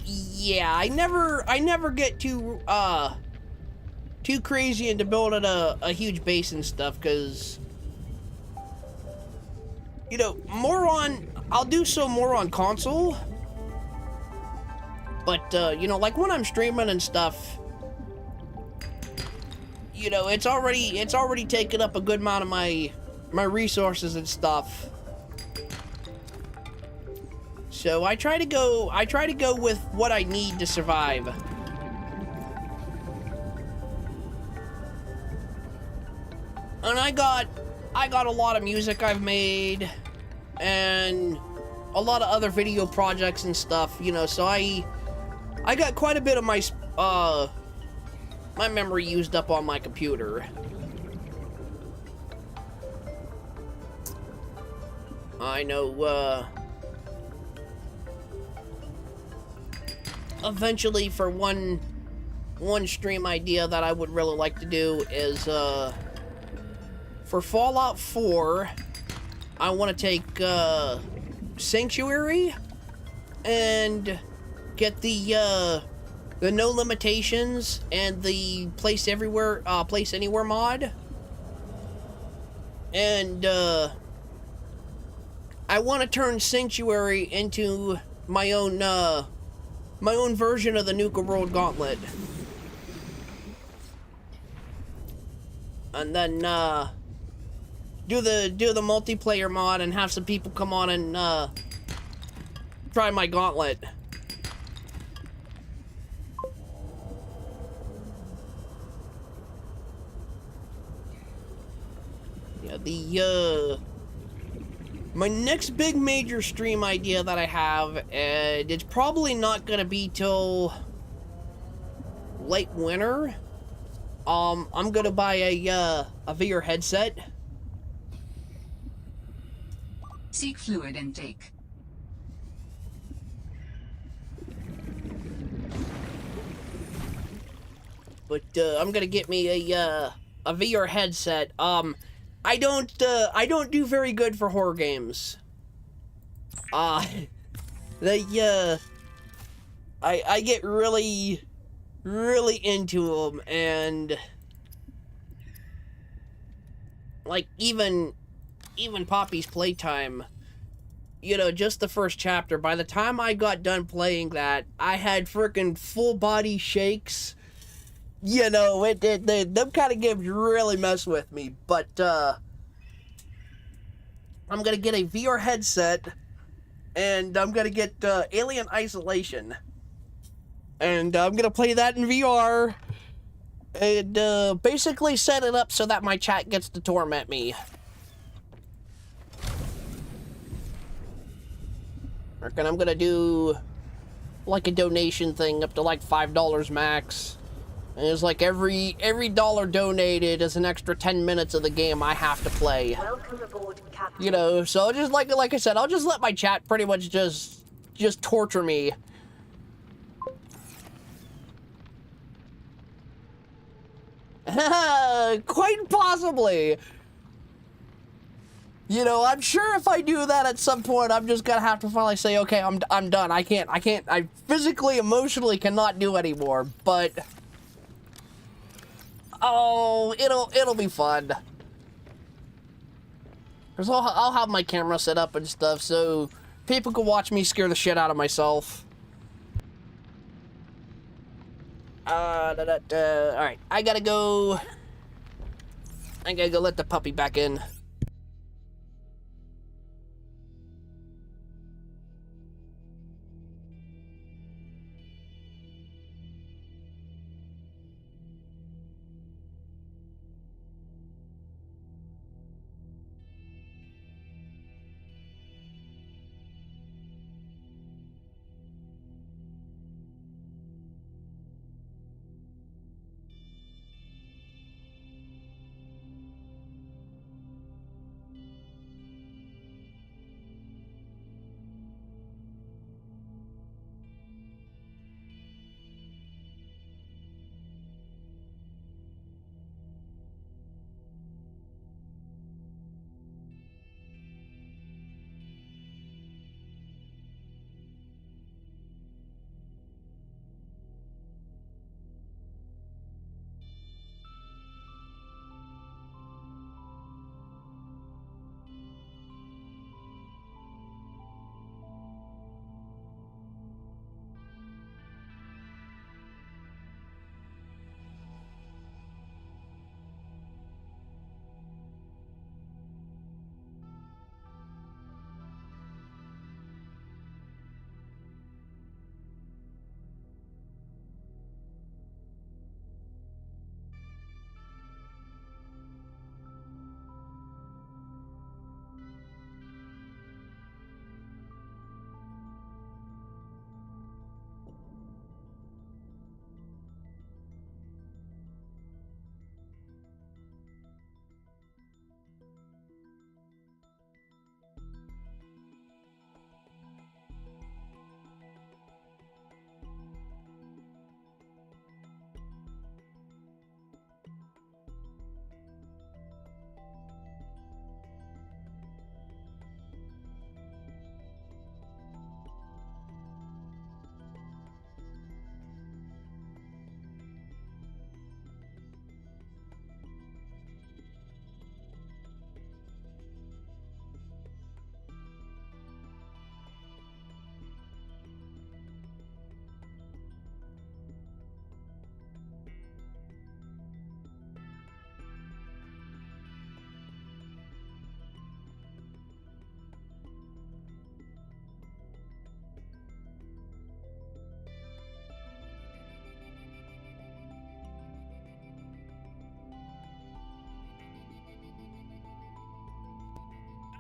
Yeah, I never get too crazy into building a huge base and stuff, because, you know, I'll do so more on console. But, you know, like when I'm streaming and stuff, you know, it's already taken up a good amount of my resources and stuff. So I try to go with what I need to survive. And I got a lot of music I've made and a lot of other video projects and stuff, you know, so I got quite a bit of my my memory used up on my computer. I know, eventually for one stream idea that I would really like to do is, for Fallout 4, I want to take, Sanctuary and get the no limitations and the place anywhere mod. And, I want to turn Sanctuary into my own version of the Nuka World Gauntlet. And then, do the multiplayer mod and have some people come on and, try my Gauntlet. Yeah, my next big major stream idea that I have, and it's probably not gonna be till late winter. I'm gonna buy a VR headset. Seek fluid intake. But I'm gonna get me a VR headset. I don't do very good for horror games. I get really into them, and like even Poppy's Playtime, you know, just the first chapter, by the time I got done playing that, I had freaking full body shakes. You know, them kind of games really mess with me. But, I'm gonna get a VR headset, and I'm gonna get, Alien Isolation. And I'm gonna play that in VR, and, basically set it up so that my chat gets to torment me. And I'm gonna do like a donation thing up to like $5 max. And it's like every dollar donated is an extra 10 minutes of the game I have to play. Welcome aboard, Captain. You know, so just like I said, I'll just let my chat pretty much just torture me. Quite possibly. You know, I'm sure if I do that at some point, I'm just gonna have to finally say, okay, I'm done. I physically, emotionally cannot do anymore, but... Oh, it'll be fun. Cause I'll have my camera set up and stuff, so people can watch me scare the shit out of myself. Alright, I gotta go let the puppy back in.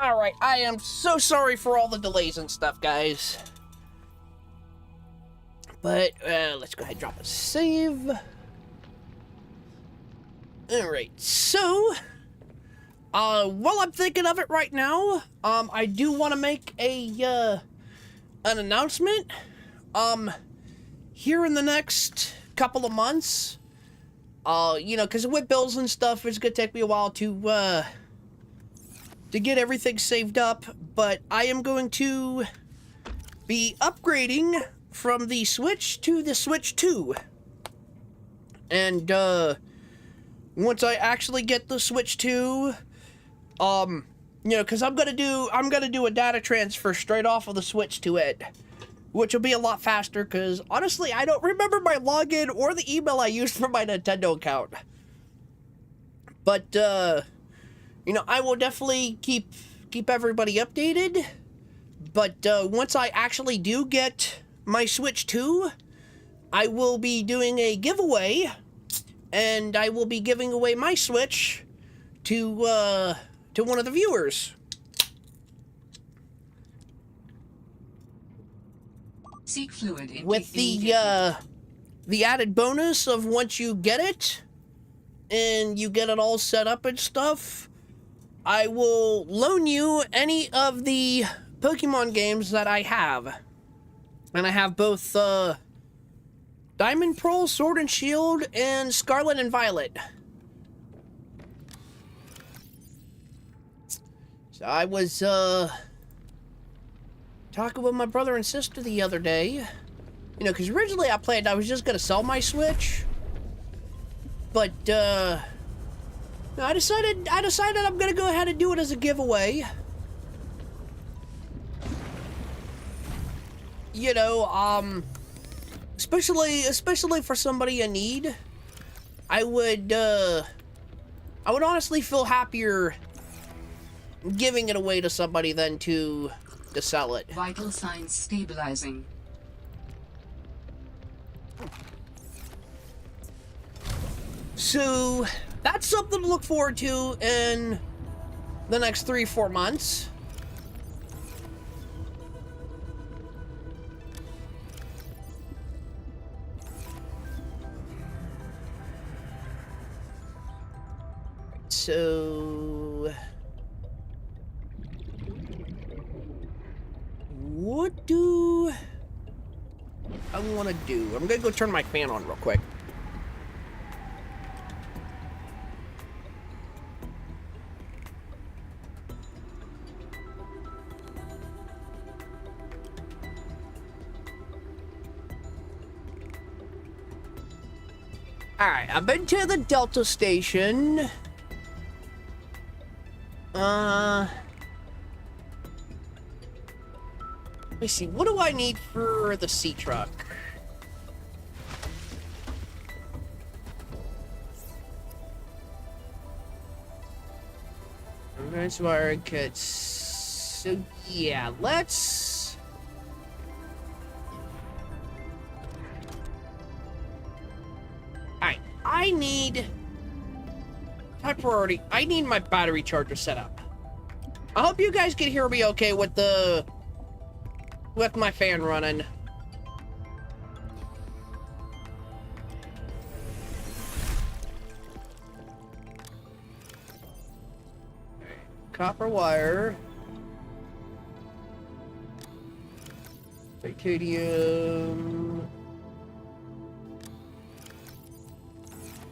Alright, I am so sorry for all the delays and stuff, guys. But, let's go ahead and drop a save. Alright, so... while I'm thinking of it right now, I do want to make an announcement. Here in the next couple of months, you know, because with bills and stuff, it's gonna take me a while to get everything saved up, but I am going to be upgrading from the Switch to the Switch 2. And, once I actually get the Switch 2, You know, because I'm gonna do a data transfer straight off of the Switch to it, which will be a lot faster. Because honestly, I don't remember my login or the email I used for my Nintendo account. But you know, I will definitely keep everybody updated. But once I actually do get my Switch 2, I will be doing a giveaway, and I will be giving away my Switch to one of the viewers. Seek fluid intake With immediately. the added bonus of once you get it, and you get it all set up and stuff, I will loan you any of the Pokemon games that I have. And I have both, Diamond Pearl, Sword and Shield, and Scarlet and Violet. So I was, talking with my brother and sister the other day. You know, because originally I was just gonna sell my Switch. But, I decided I'm gonna go ahead and do it as a giveaway. You know, especially for somebody in need. I would honestly feel happier giving it away to somebody than to sell it. Vital signs stabilizing. So that's something to look forward to in the next 3-4 months. So what do I want to do? I'm gonna go turn my fan on real quick. Alright, I've been to the Delta station. Let me see, what do I need for the sea truck? That's where it gets. So yeah, let's. Alright, I need. High priority. I need my battery charger set up. I hope you guys can hear me okay with my fan running. Copper wire. Titanium.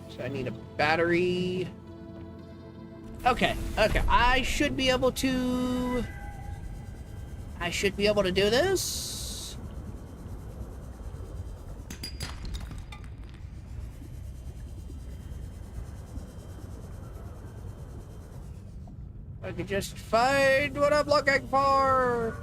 So I need a battery. Okay. I should be able to do this. I could just find what I'm looking for.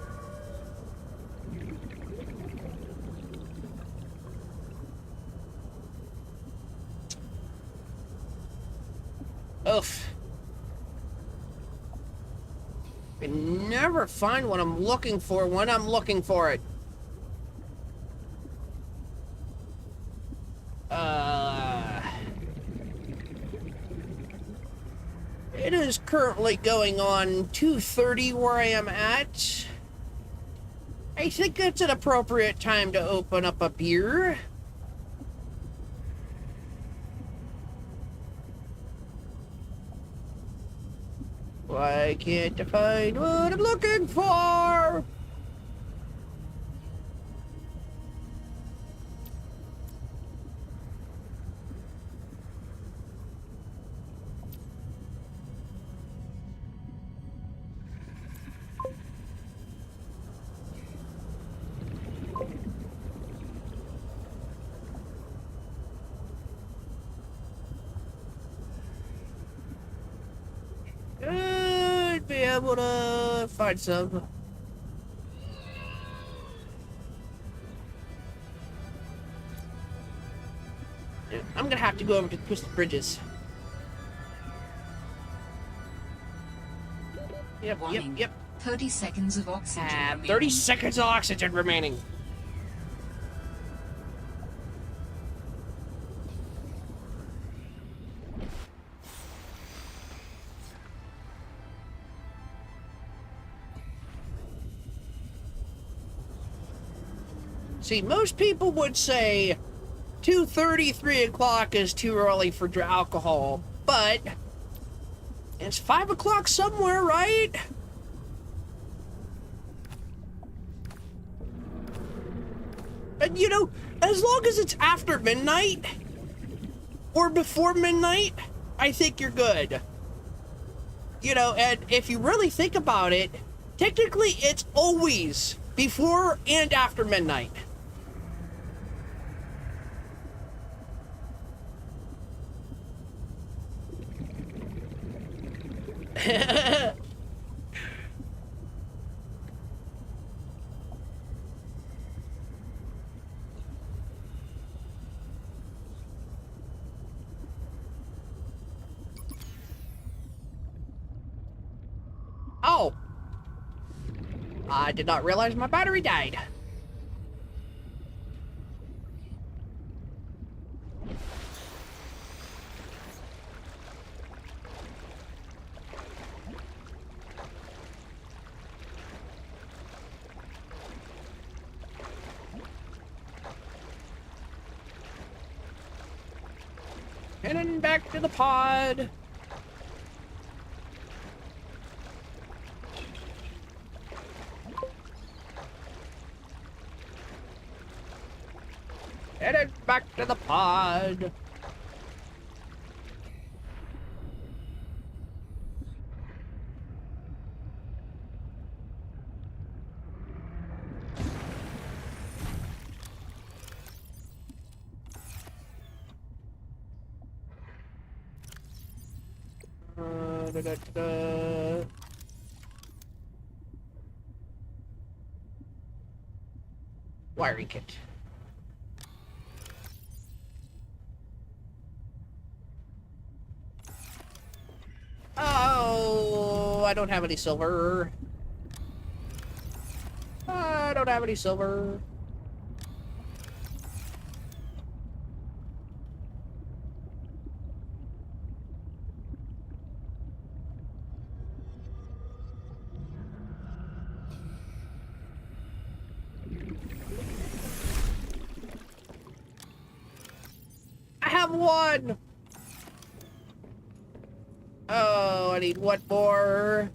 Oof. I never find what I'm looking for when I'm looking for it. It is currently going on 2:30 where I am at. I think it's an appropriate time to open up a beer. Why can't I find what I'm looking for? Should be able to find some. Yeah, I'm gonna have to go over to Twisted Bridges. Yep, Warning. yep. 30 seconds of oxygen remaining. 30 seconds of oxygen remaining. See, most people would say 2:30, 3 o'clock is too early for alcohol, but it's 5 o'clock somewhere, right? And you know, as long as it's after midnight or before midnight, I think you're good. You know, and if you really think about it, technically it's always before and after midnight. Oh, I did not realize my battery died. Heading back to the pod. Headed back to the pod. Da. Wiring kit. Oh, I don't have any silver. I don't have any silver. I have one. Oh, I need one more.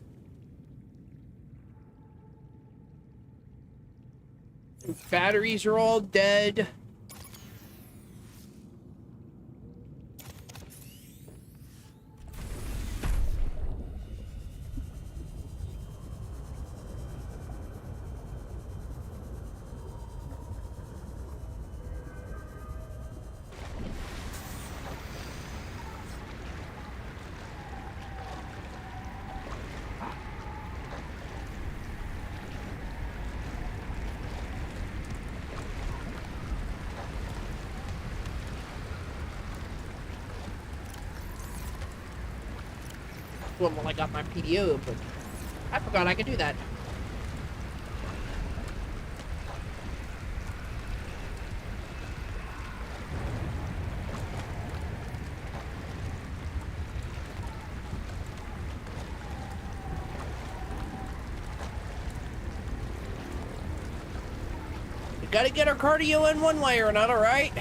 Batteries are all dead. Well, I got my PDO, but I forgot I could do that. We gotta get our cardio in one way or another, right?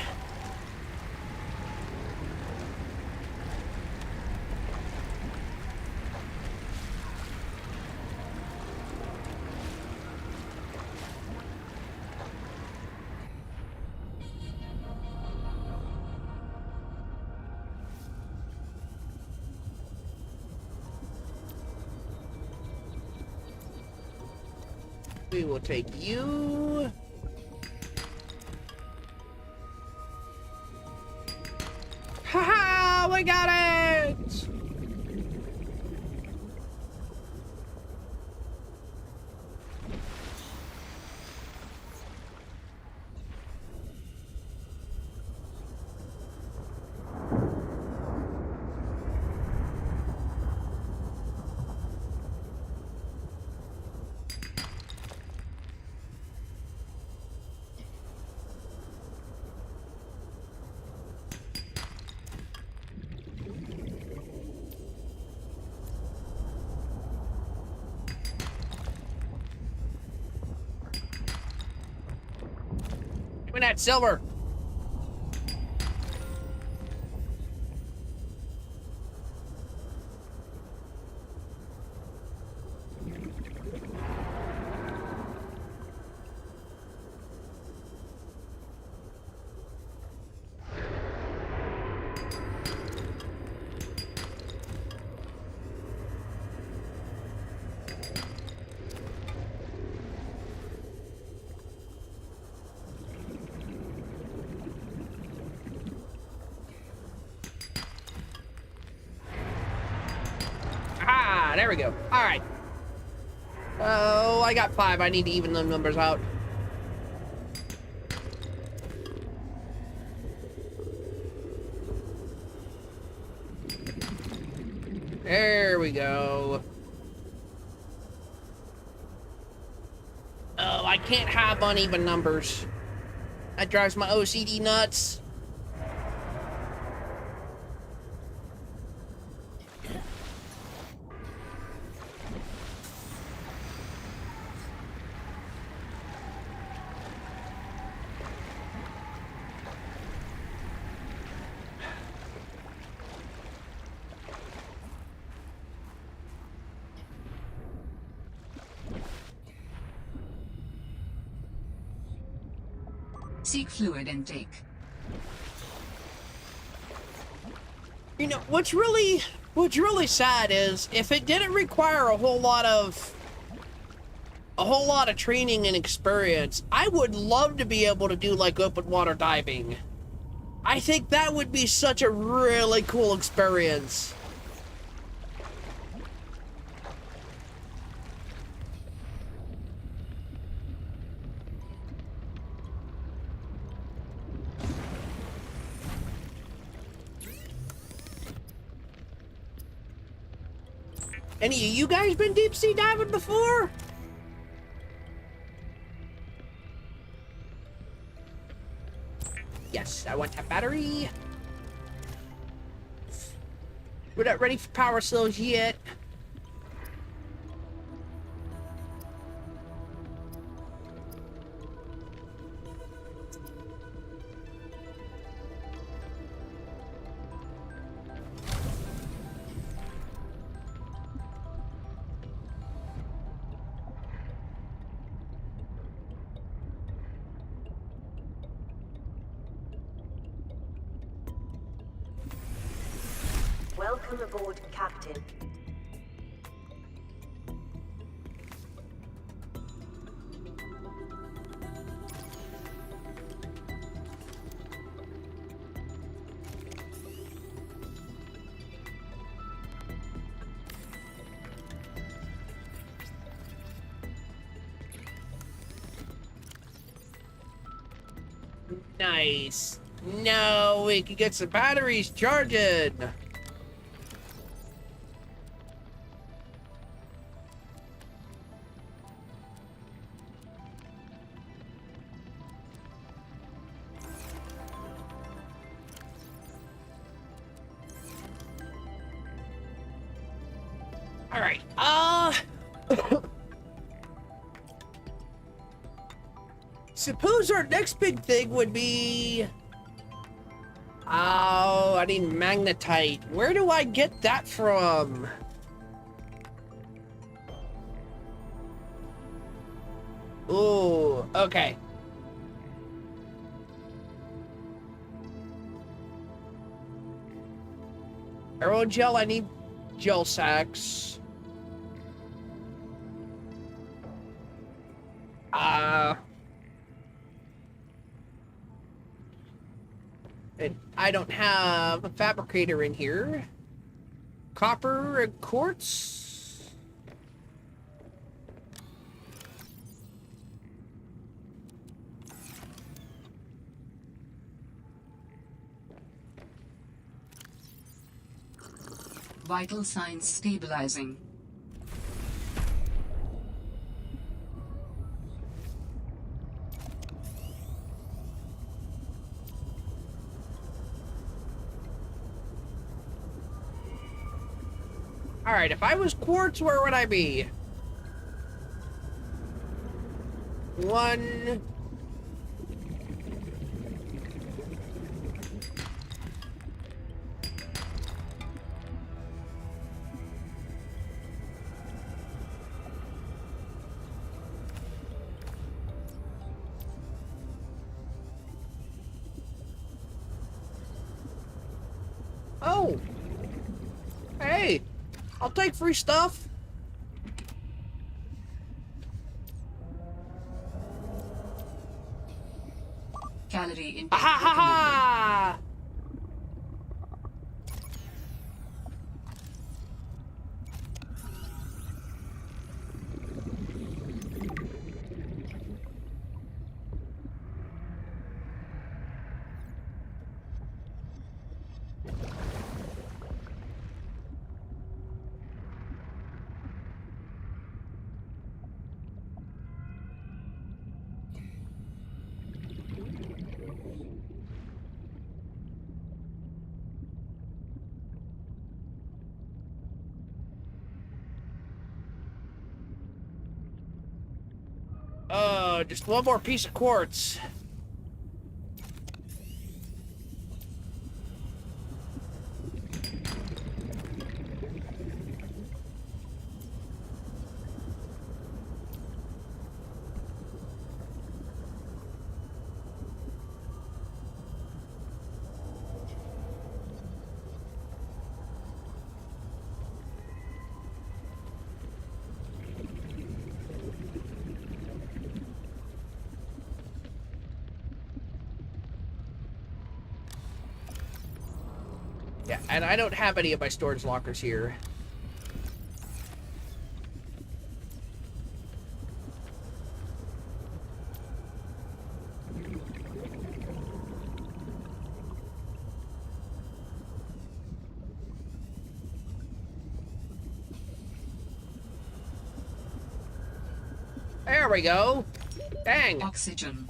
We will take you. Haha, we got it! me that silver. Ah, there we go. All right. Oh, I got 5. I need to even them numbers out. There we go. Oh, I can't have uneven numbers. That drives my OCD nuts. Seek fluid intake. You know, what's really sad is if it didn't require a whole lot of training and experience, I would love to be able to do like open water diving. I think that would be such a really cool experience. Any of you guys been deep sea diving before? Yes, I want that battery. We're not ready for power cells yet. Welcome aboard, Captain. Nice. No, we can get some batteries charging. All right. Suppose our next big thing would be... Oh, I need magnetite. Where do I get that from? Ooh, okay. Aerogel, I need gel sacks. And I don't have a fabricator in here. Copper and quartz. Vital signs stabilizing. All right, if I was quartz, where would I be? 1, Oh! Hey! I'll take free stuff! Calorie intake Ha ha recommended. ha! Just one more piece of quartz. Yeah, and I don't have any of my storage lockers here. There we go. Dang. Oxygen.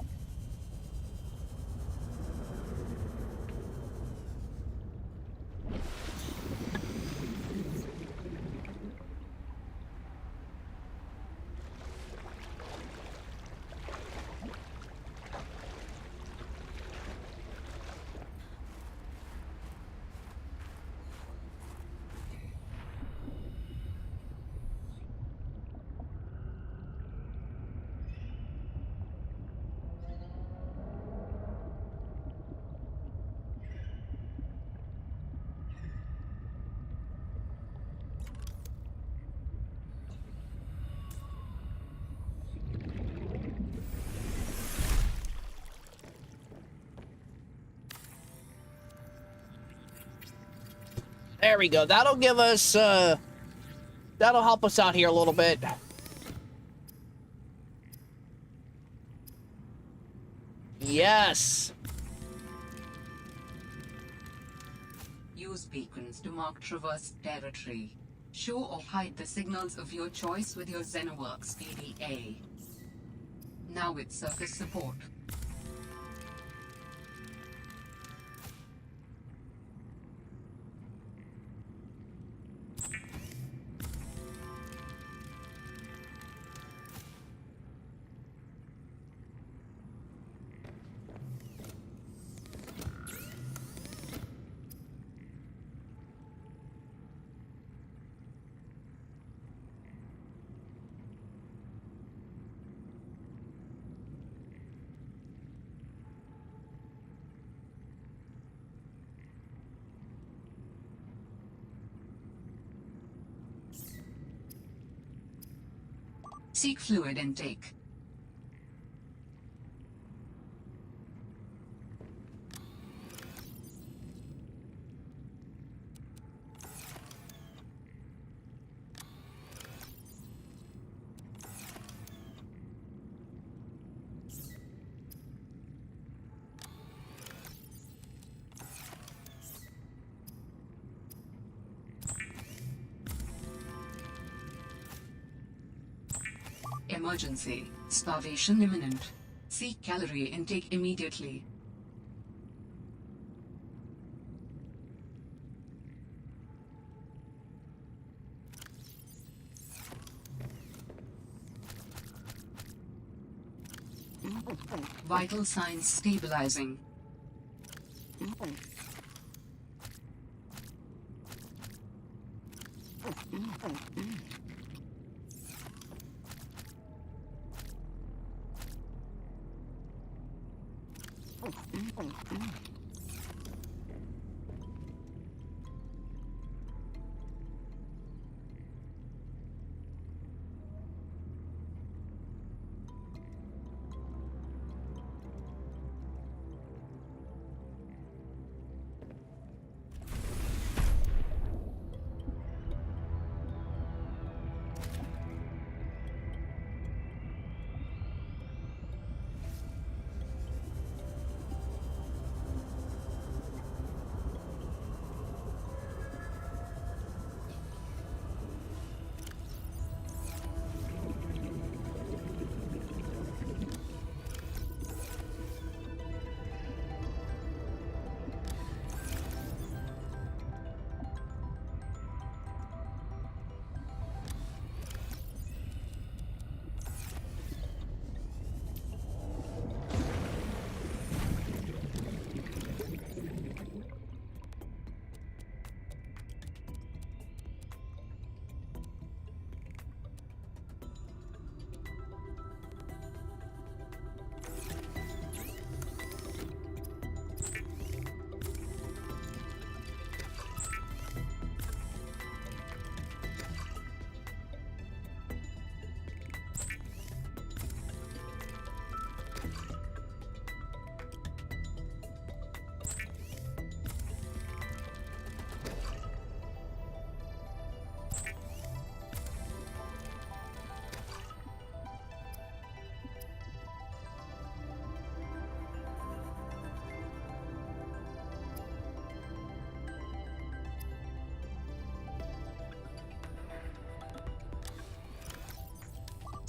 There we go. That'll give us, that'll help us out here a little bit. Yes. Use beacons to mark traversed territory. Show or hide the signals of your choice with your Xenoworks PDA. Now with surface support. Seek fluid intake. Emergency. Starvation imminent. Seek calorie intake immediately. Vital signs stabilizing.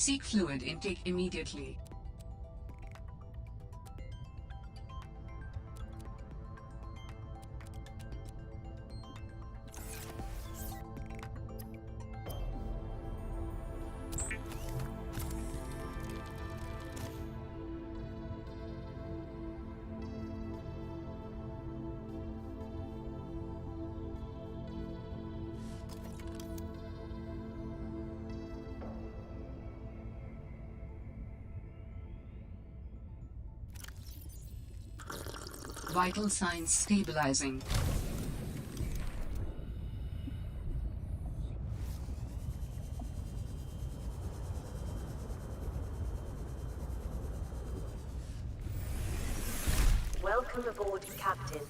Seek fluid intake immediately. Vital signs stabilizing. Welcome aboard, Captain.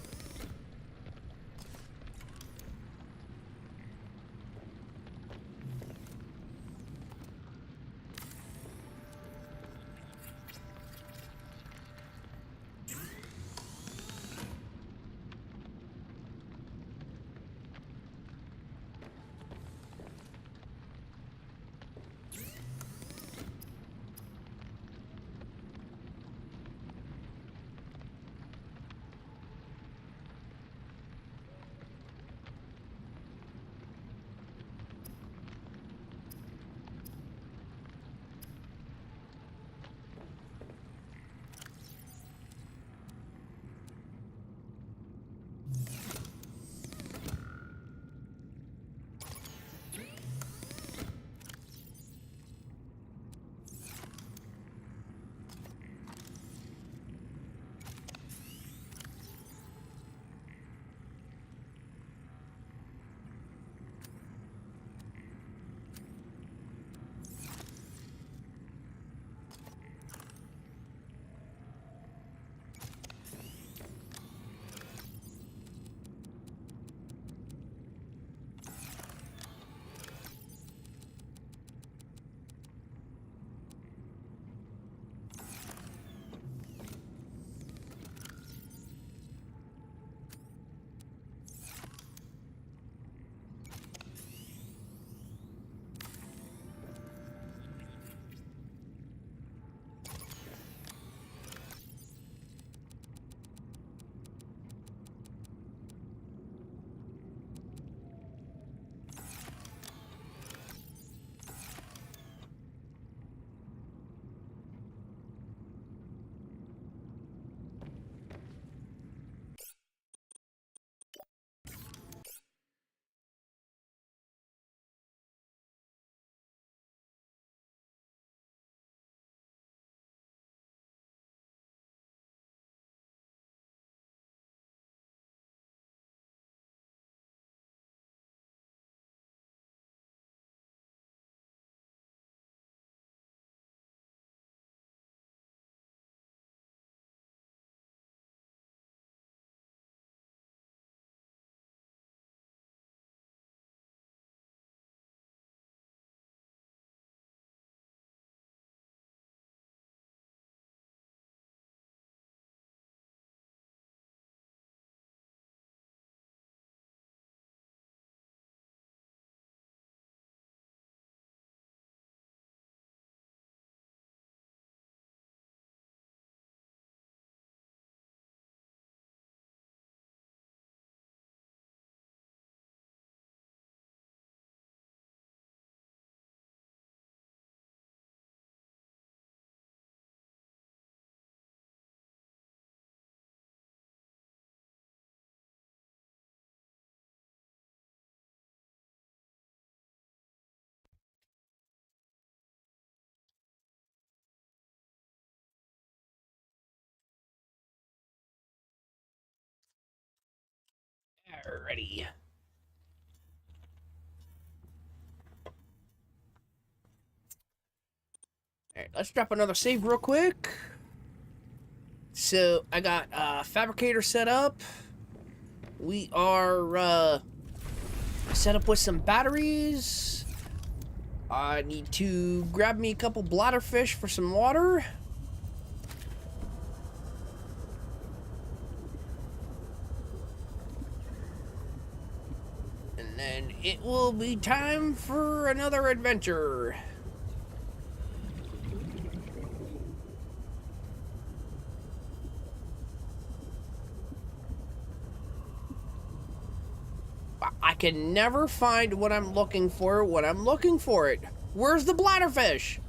Alrighty. Alright, let's drop another save real quick. So, I got Fabricator set up. We are set up with some batteries. I need to grab me a couple bladderfish for some water. And then it will be time for another adventure. I can never find what I'm looking for when I'm looking for it. Where's the bladderfish?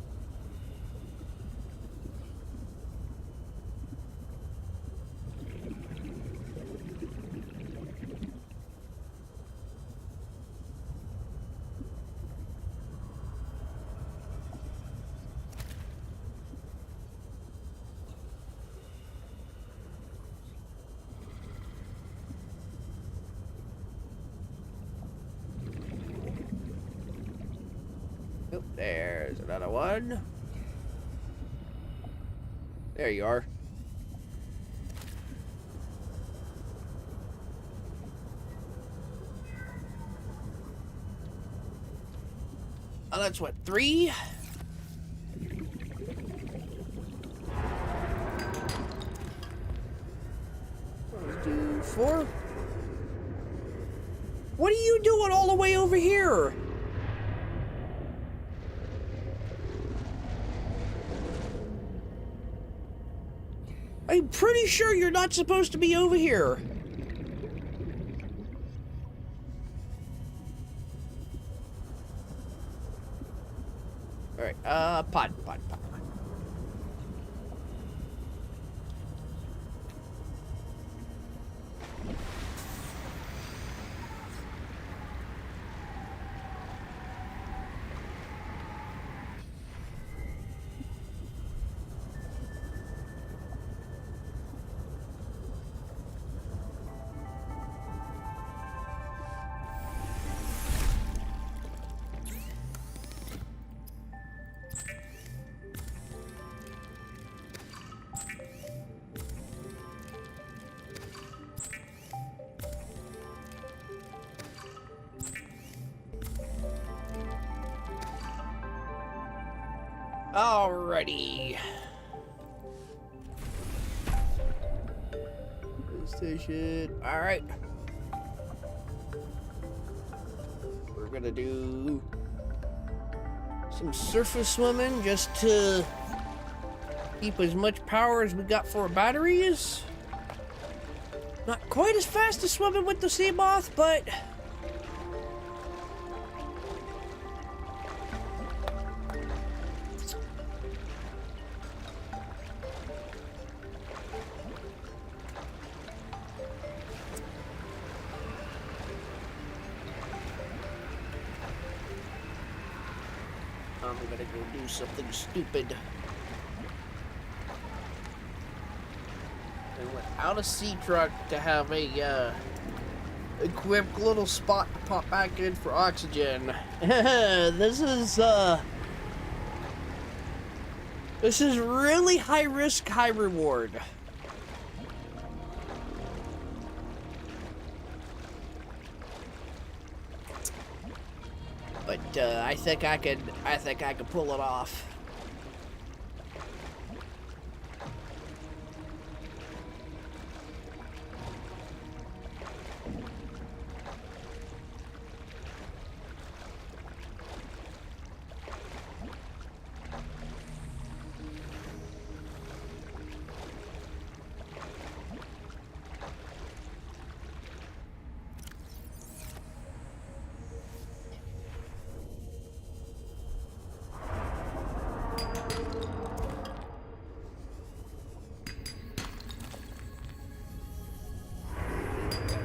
Oh, there's another one. There you are. Oh, that's what, 3? Let's do 4. What are you doing all the way over here? I'm pretty sure you're not supposed to be over here. Alright, pod. Alrighty. Station. Alright. We're gonna do some surface swimming just to keep as much power as we got for our batteries. Not quite as fast as swimming with the sea moth, but I'm gonna go do something stupid. I went out of sea truck to have a equipped little spot to pop back in for oxygen. This is really high risk, high reward. But I think I could pull it off.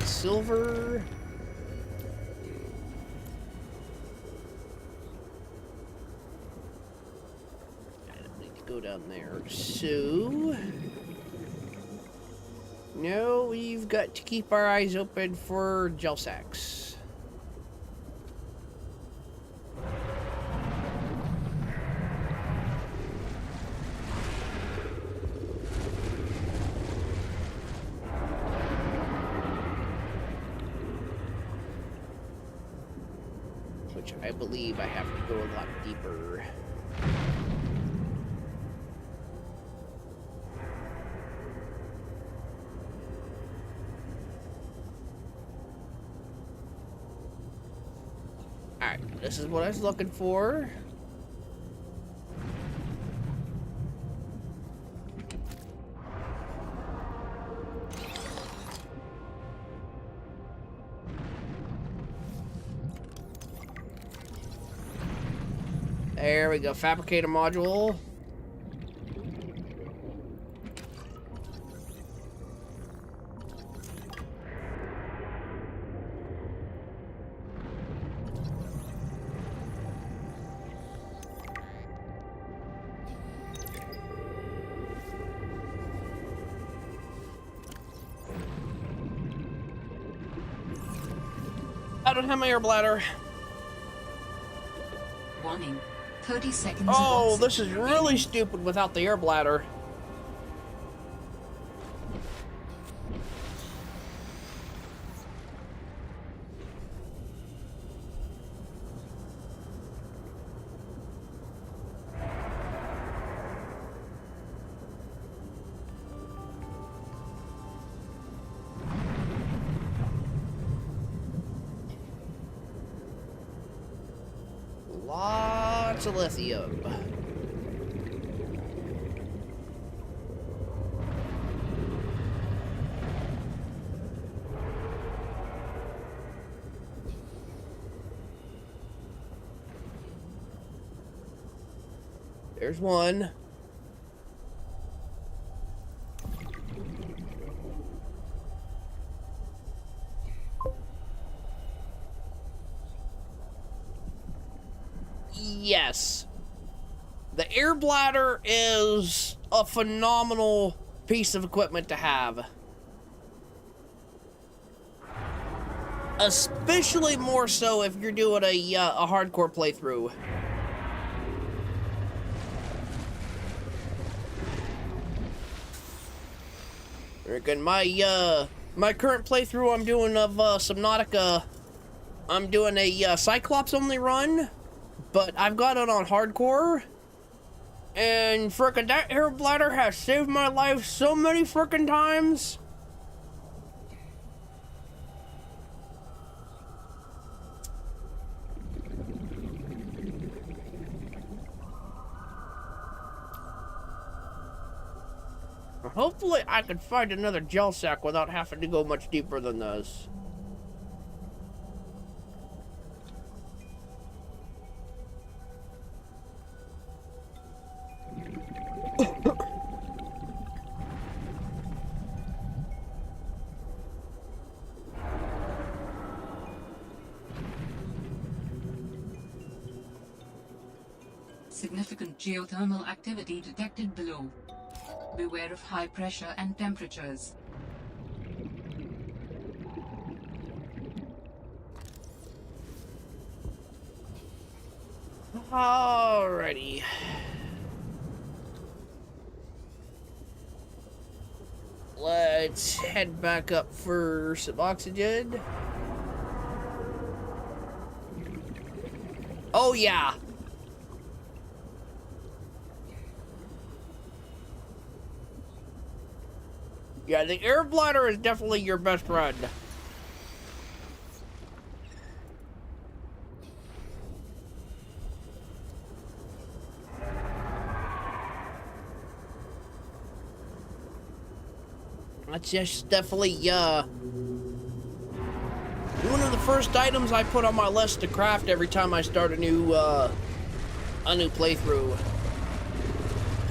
Silver. I don't need to go down there. So no, we've got to keep our eyes open for gel sacks. Which I believe I have to go a lot deeper. Alright, this is what I was looking for. There we go. Fabricate a module. I don't have my air bladder. Warning. 30 seconds. Oh, of this is oxygen really stupid without the air bladder. Lots of lithium. There's one. Yes. The air bladder is a phenomenal piece of equipment to have. Especially more so if you're doing a hardcore playthrough. Reckon my current playthrough I'm doing of Subnautica, I'm doing a Cyclops only run, but I've got it on hardcore, and frickin' that air bladder has saved my life so many frickin' times. Hopefully I can find another gel sack without having to go much deeper than this. Significant geothermal activity detected below. Beware of high pressure and temperatures. Alrighty. Let's head back up for some oxygen. Oh yeah. Yeah, the air bladder is definitely your best friend. That's just definitely, one of the first items I put on my list to craft every time I start a new playthrough.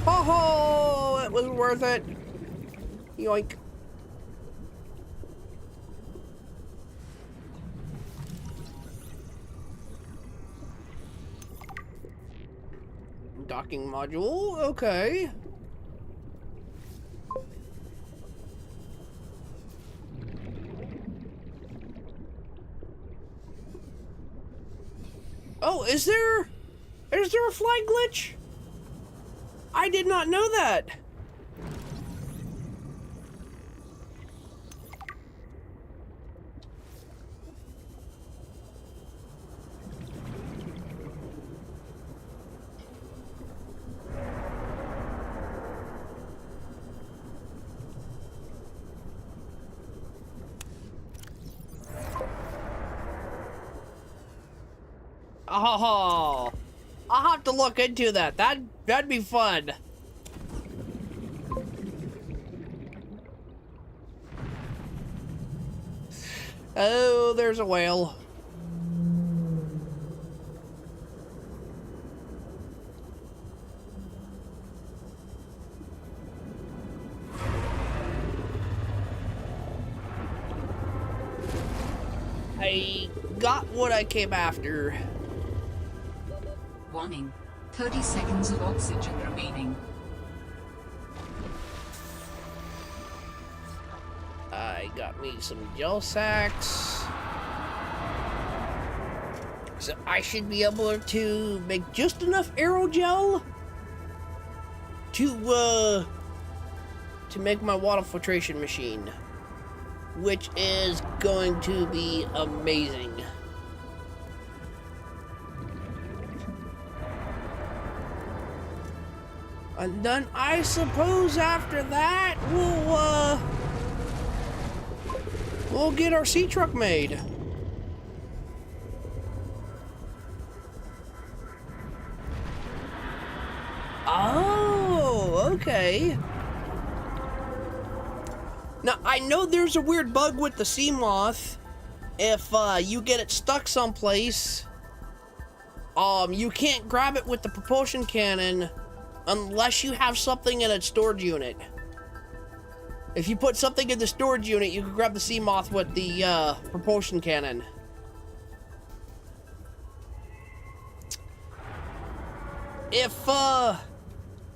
Ho ho! It was worth it. Yoink. Docking module, okay. Oh, is there a flight glitch? I did not know that. Oh, I'll have to look into that. That'd be fun. Oh, there's a whale. I got what I came after. Warning. 30 seconds of oxygen remaining. I got me some gel sacks. So I should be able to make just enough aerogel to make my water filtration machine, which is going to be amazing. And then I suppose after that we'll get our sea truck made. Oh, okay. Now, I know there's a weird bug with the sea moth. If you get it stuck someplace, you can't grab it with the propulsion cannon unless you have something in a storage unit. If you put something in the storage unit, you can grab the sea moth with the propulsion cannon.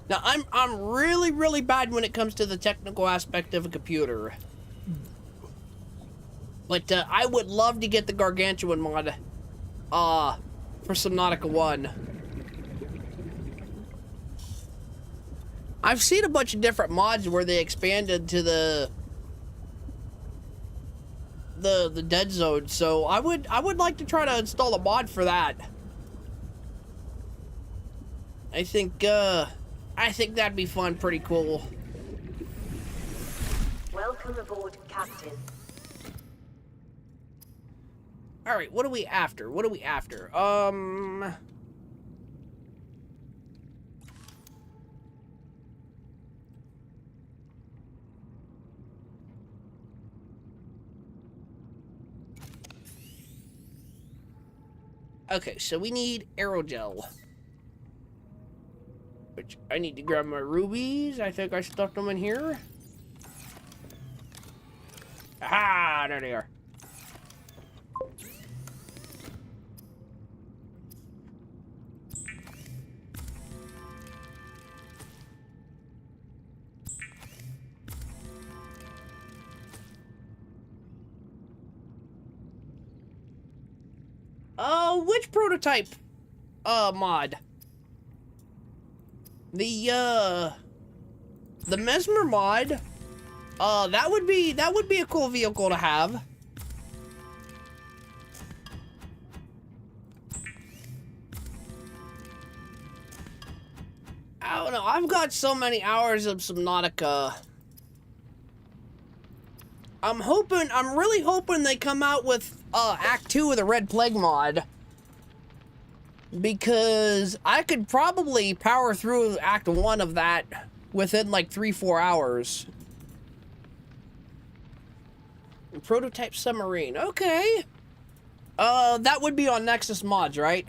Now I'm really bad when it comes to the technical aspect of a computer. But I would love to get the Gargantuan mod for Subnautica 1. I've seen a bunch of different mods where they expanded to the dead zone, so I would like to try to install a mod for that. I think that'd be fun, pretty cool. Welcome aboard, Captain. All right, what are we after? What are we after? Okay, so we need aerogel. Which I need to grab my rubies. I think I stuck them in here. Aha! There they are. Which prototype mod? The Mesmer mod. That would be a cool vehicle to have. I don't know. I've got so many hours of Subnautica. I'm really hoping they come out with Act 2 of the Red Plague mod. Because I could probably power through Act 1 of that within like 3-4 hours. Prototype submarine. Okay. That would be on Nexus Mods, right?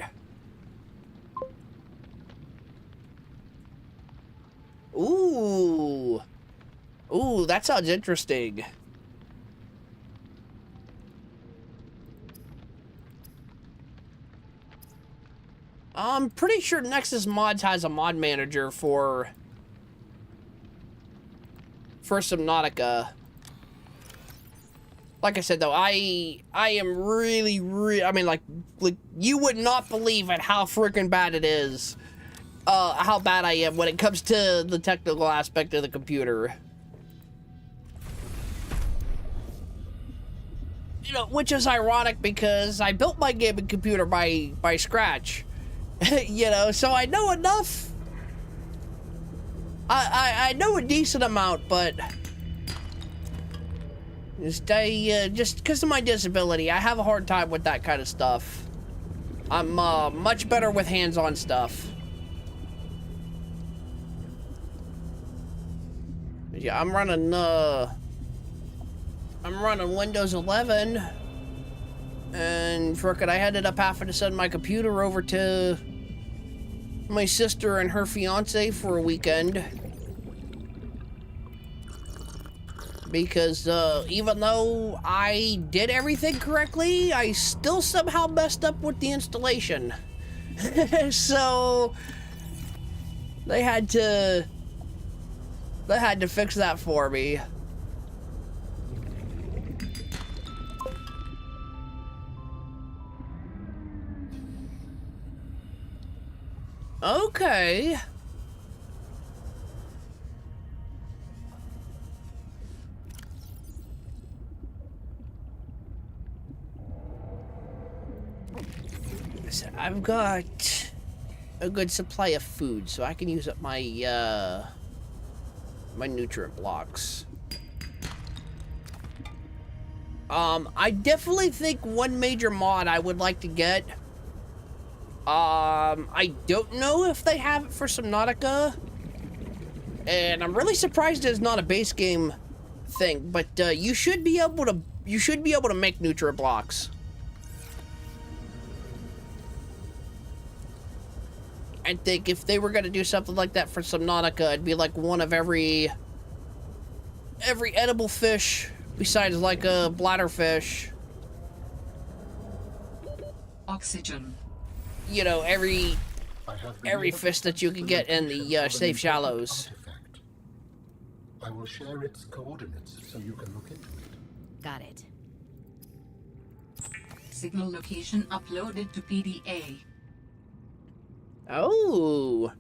Ooh. Ooh, that sounds interesting. I'm pretty sure Nexus Mods has a mod manager for Subnautica. Like I said, though, I am really, I mean, like you would not believe at how freaking bad it is. How bad I am when it comes to the technical aspect of the computer. You know, which is ironic because I built my gaming computer by scratch. You know, so I know enough. I know a decent amount, but just because of my disability, I have a hard time with that kind of stuff. I'm much better with hands-on stuff. Yeah, I'm running Windows 11, and frickin' I ended up having to send my computer over to my sister and her fiance for a weekend because even though I did everything correctly, I still somehow messed up with the installation. So they had to fix that for me. Okay. So I've got a good supply of food, so I can use up my my nutrient blocks. I definitely think one major mod I would like to get. I don't know if they have it for Subnautica, and I'm really surprised it's not a base game thing. But you should be able to make nutrient blocks. I think if they were gonna do something like that for Subnautica, it'd be like one of every edible fish besides like a bladderfish. Oxygen. You know, every Every fish that you can get in the safe shallows. I will share its coordinates so you can look into it. Got it. Signal location uploaded to PDA. Oh.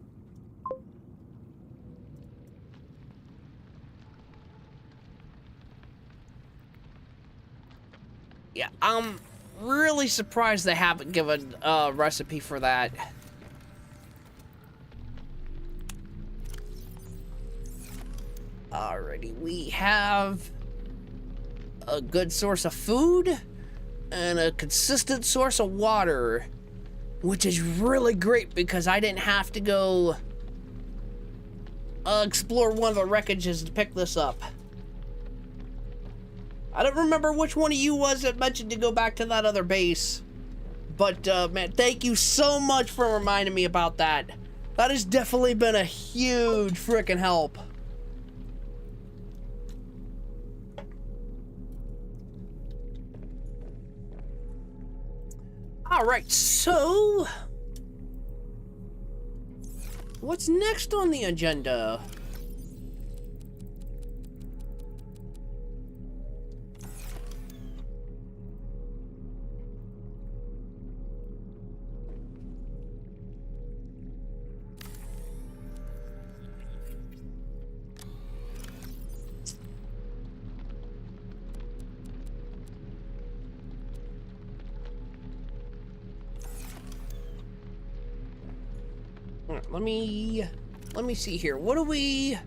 Yeah, I'm really surprised they haven't given a recipe for that. Alrighty, we have a good source of food and a consistent source of water, which is really great because I didn't have to go explore one of the wreckages to pick this up. I don't remember which one of you was that mentioned to go back to that other base, but man, thank you so much for reminding me about that. That has definitely been a huge freaking help. Alright, so what's next on the agenda? Let me see here. What do we...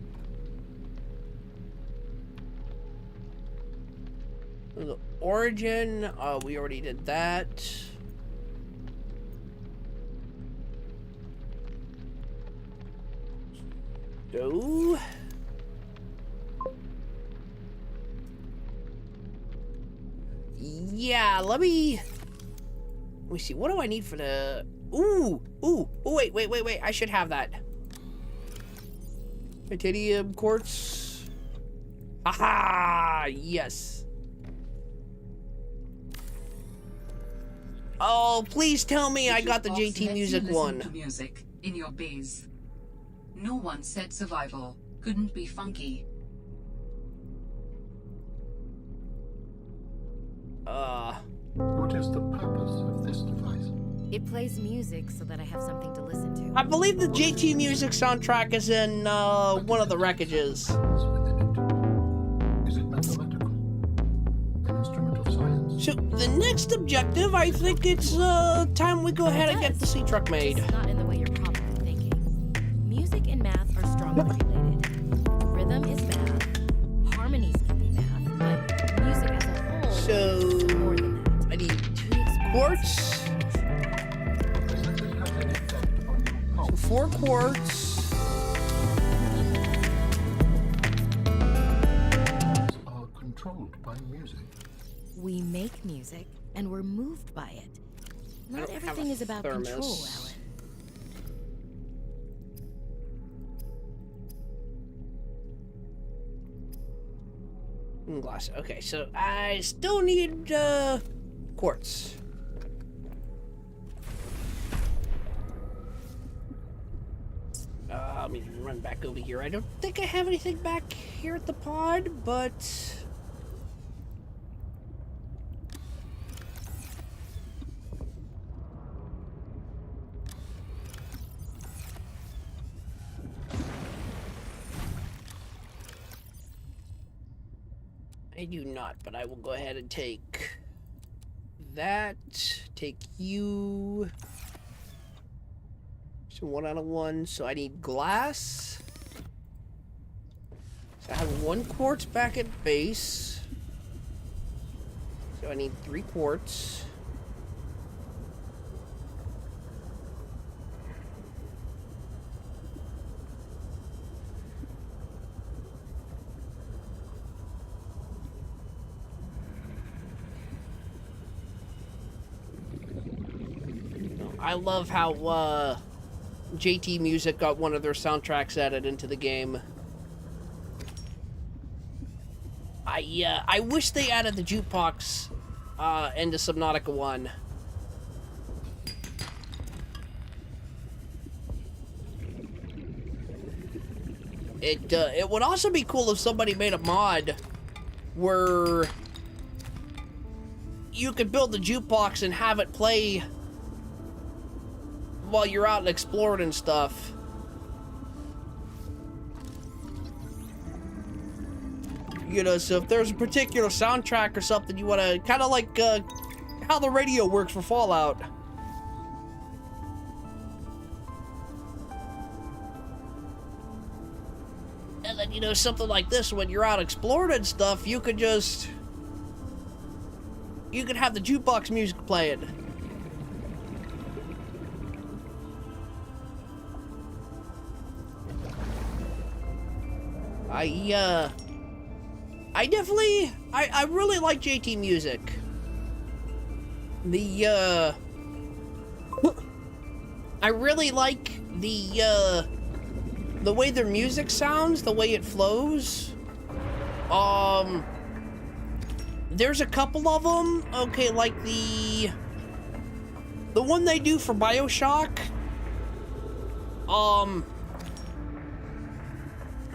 The origin, we already did that. So... Yeah, let me see. What do I need for the... Ooh, wait, I should have that. Titanium quartz. Aha, yes. Oh, please tell me I got the JT Music one. To music in your base. No one said survival couldn't be funky. What is the purpose of this device? It plays music so that I have something to listen to. I believe the JT Music soundtrack is in one of the wreckages. Is it mathematical? An instrument of science? So the next objective, I think it's time we go ahead and get the sea truck made. It's not in the way you're probably thinking. Music and math are strongly related. Rhythm is math. Harmonies can be math, but music as a whole So is more than that. I need quartz. So 4 quartz. Are controlled by music. We make music, and we're moved by it. I Not don't have everything a is about thermos. control, Alan. Glass. Okay, so I still need quartz. Let me run back over here. I don't think I have anything back here at the pod, but I do not, but I will go ahead and take that, take you. So 1 out of 1, so I need glass. So I have 1 quartz back at base. So I need 3 quartz. I love how JT Music got one of their soundtracks added into the game. I wish they added the jukebox into Subnautica 1. It would also be cool if somebody made a mod where you could build the jukebox and have it play while you're out and exploring and stuff. You know, so if there's a particular soundtrack or something you want to, kind of like how the radio works for Fallout. And then, you know, something like this, when you're out exploring and stuff, you could have the jukebox music playing. I really like JT Music. I really like the way their music sounds, the way it flows. There's a couple of them, okay, like the one they do for BioShock.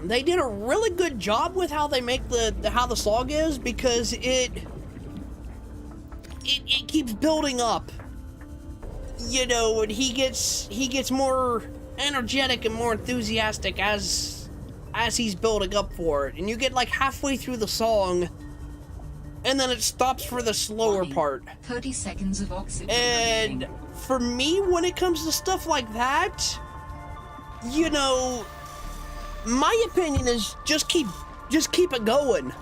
They did a really good job with how they make how the song is, because it keeps building up. You know, and he gets more energetic and more enthusiastic as he's building up for it. And you get like halfway through the song, and then it stops for the slower part. 30 seconds of oxygen. And for me, when it comes to stuff like that, you know, my opinion is just keep it going.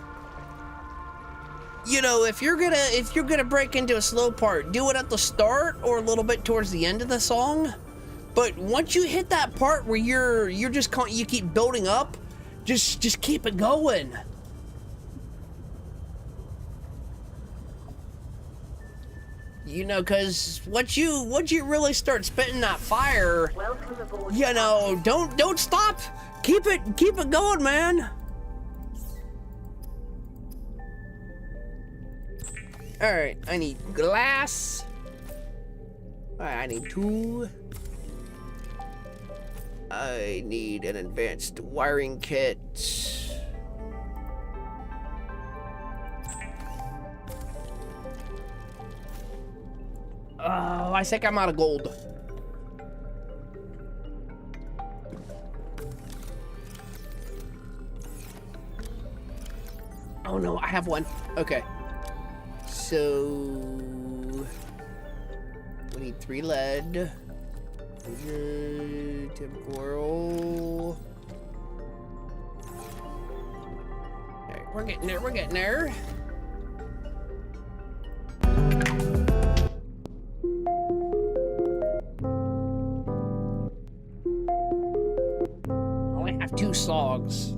You know, if you're gonna break into a slow part, do it at the start or a little bit towards the end of the song. But once you hit that part where you keep building up, just keep it going. You know, cause once you really start spitting that fire, you know, don't stop. Keep it going, man. All right, I need glass. All right, I need 2. I need an advanced wiring kit. Oh, I think I'm out of gold. Oh no, I have 1. Okay. So we need 3 lead. Temporal. Alright, we're getting there. I only have 2 songs.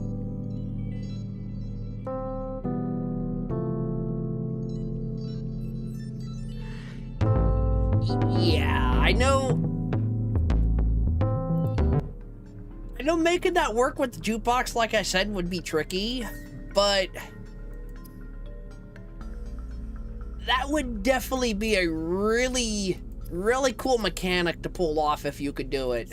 Yeah, I know making that work with the jukebox, like I said, would be tricky, but that would definitely be a really, really cool mechanic to pull off if you could do it.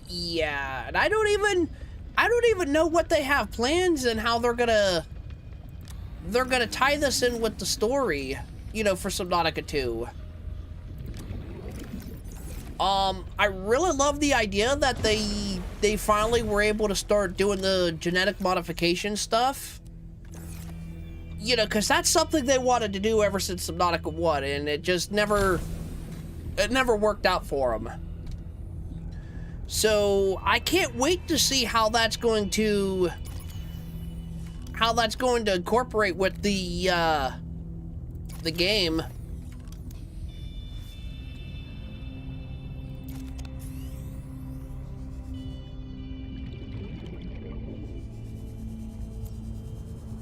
Yeah, and I don't even know what they have plans and how they're gonna tie this in with the story, you know, for Subnautica 2. I really love the idea that they finally were able to start doing the genetic modification stuff. You know, because that's something they wanted to do ever since Subnautica 1, and it just never worked out for them. So I can't wait to see how that's going to incorporate with the game.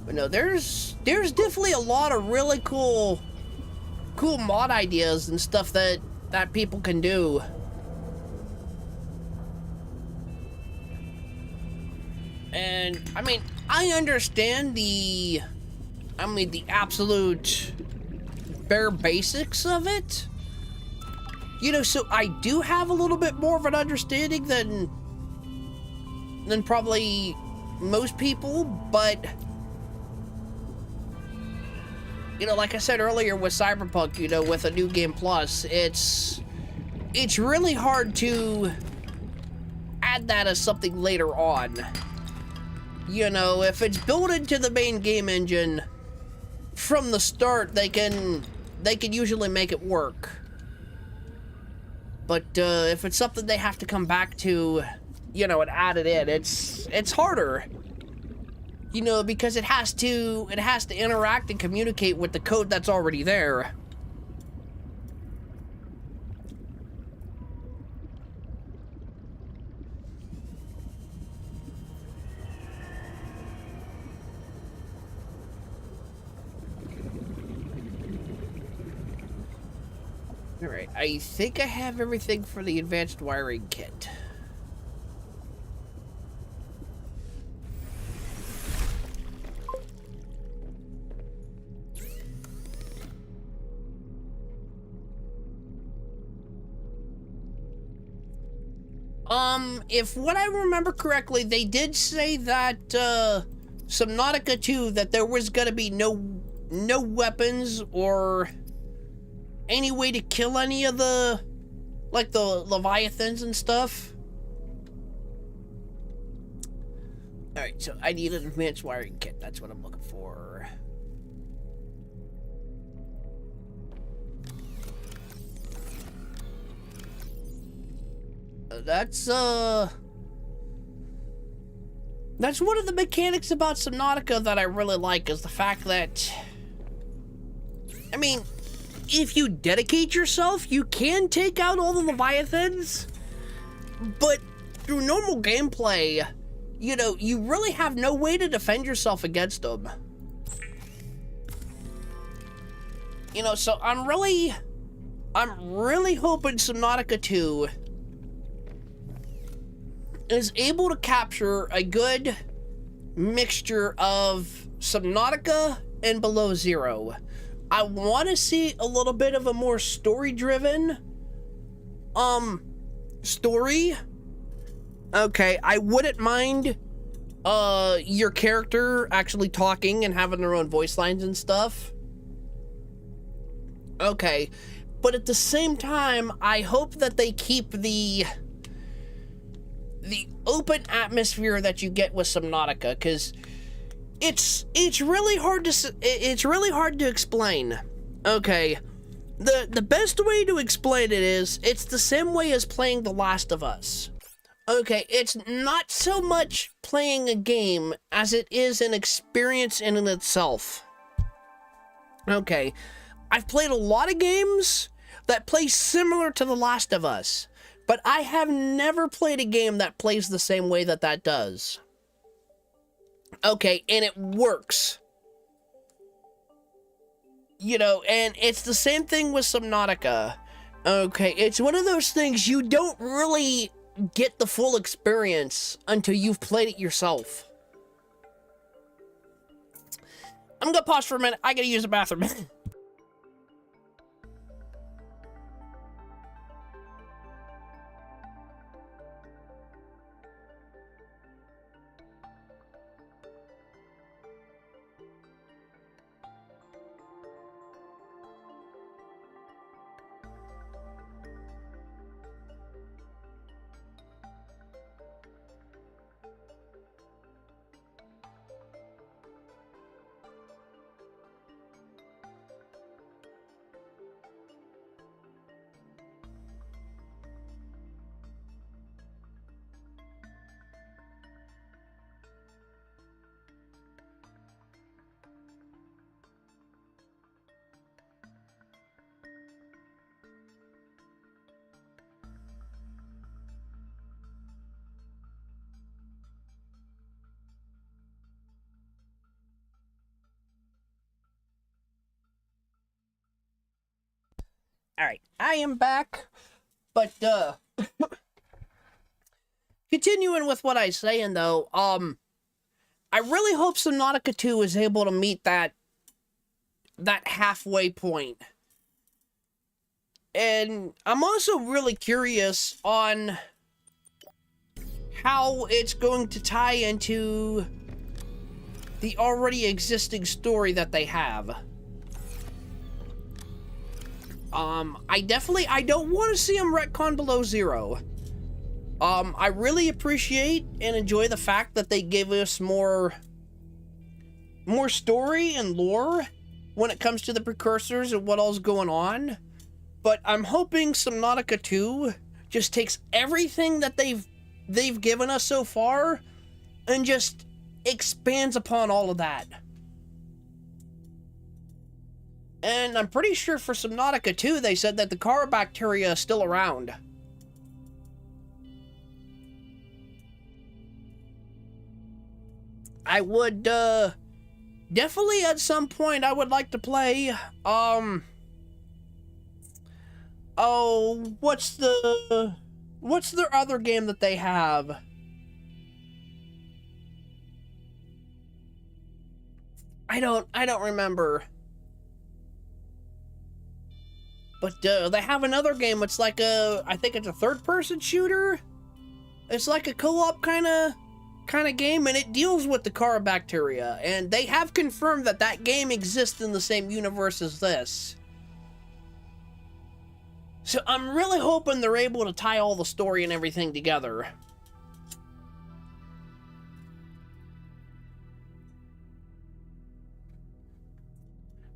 But no, there's definitely a lot of really cool mod ideas and stuff that people can do. And I mean, I understand the absolute bare basics of it. You know, so I do have a little bit more of an understanding than probably most people, but you know, like I said earlier with Cyberpunk, you know, with a New Game Plus, it's really hard to add that as something later on. You know, if it's built into the main game engine from the start, they can usually make it work. But if it's something they have to come back to, you know, and add it in, it's harder. You know, because it has to interact and communicate with the code that's already there. Alright, I think I have everything for the advanced wiring kit. If what I remember correctly, they did say that, Subnautica 2, that there was gonna be no weapons or any way to kill any of the, like, the Leviathans and stuff. Alright, so I need an advanced wiring kit. That's what I'm looking for. That's one of the mechanics about Subnautica that I really like, is the fact that, I mean, if you dedicate yourself, you can take out all the Leviathans, but through normal gameplay, you know, you really have no way to defend yourself against them. You know, so I'm really hoping Subnautica 2 is able to capture a good mixture of Subnautica and Below Zero. I want to see a little bit of a more story-driven story. Okay, I wouldn't mind your character actually talking and having their own voice lines and stuff. Okay, but at the same time, I hope that they keep the open atmosphere that you get with Subnautica, because it's really hard to explain. Okay, the best way to explain it is, it's the same way as playing The Last of Us. Okay, it's not so much playing a game as it is an experience in and itself. Okay, I've played a lot of games that play similar to The Last of Us, but I have never played a game that plays the same way that that does. Okay, and it works. You know, and it's the same thing with Subnautica. Okay, it's one of those things you don't really get the full experience until you've played it yourself. I'm gonna pause for a minute. I gotta use the bathroom. Alright, I am back, but, continuing with what I was saying, though, I really hope Subnautica 2 is able to meet that halfway point. And I'm also really curious on how it's going to tie into the already existing story that they have. I don't want to see them retcon below zero. I really appreciate and enjoy the fact that they give us more story and lore when it comes to the precursors and what all's going on. But I'm hoping Subnautica 2 just takes everything that they've given us so far and just expands upon all of that. And I'm pretty sure for Subnautica 2, they said that the Carabacteria is still around. I would, definitely at some point, I would like to play, oh, what's their other game that they have? I don't remember. But, they have another game. It's like I think it's a third-person shooter. It's like a co-op kind of game, and it deals with the Carabacteria. And they have confirmed that that game exists in the same universe as this. So I'm really hoping they're able to tie all the story and everything together.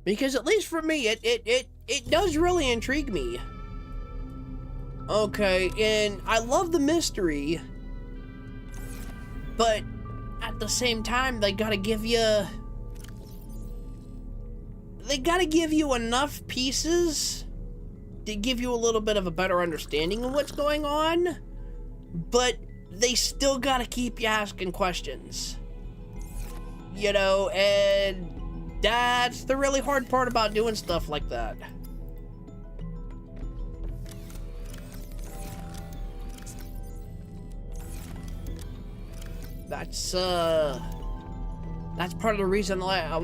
Because at least for me, it does really intrigue me. Okay, and I love the mystery, but at the same time, they gotta give you enough pieces to give you a little bit of a better understanding of what's going on, but they still gotta keep you asking questions. You know, and that's the really hard part about doing stuff like that. That's part of the reason why I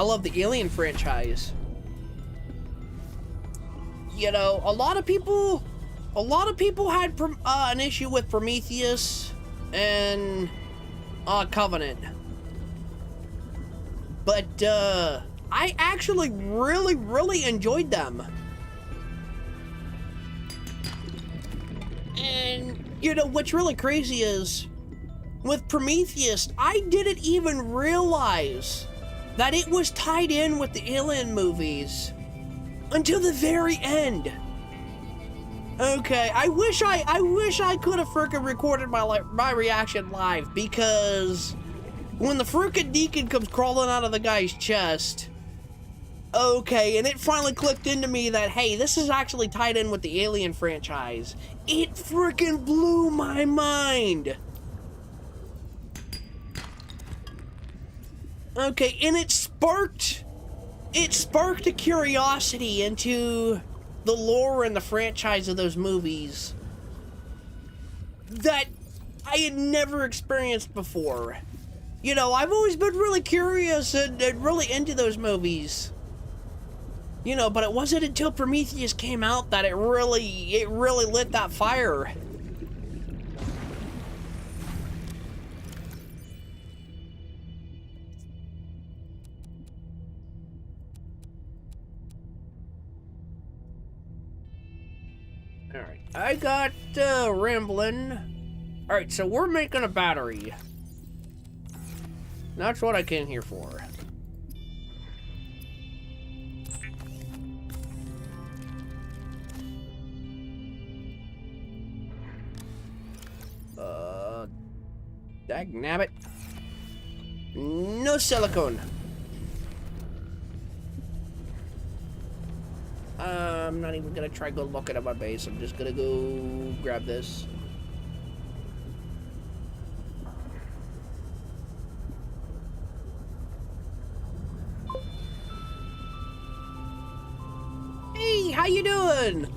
love the Alien franchise. You know, a lot of people had an issue with Prometheus and Covenant. But, I actually really enjoyed them. And, you know, what's really crazy is, with Prometheus, I didn't even realize that it was tied in with the Alien movies until the very end. Okay, I wish I could have frickin' recorded my reaction live, because when the frickin' deacon comes crawling out of the guy's chest, okay, and it finally clicked into me that, hey, this is actually tied in with the Alien franchise. It freaking blew my mind. Okay, and it sparked a curiosity into the lore and the franchise of those movies that I had never experienced before. You know, I've always been really curious and really into those movies. You know, but it wasn't until Prometheus came out that it really lit that fire. Alright, I got rambling. Alright, so we're making a battery. That's what I came here for. Dagnabbit. No silicone. I'm not even gonna try go looking at my base. I'm just gonna go grab this. Hey, how you doing?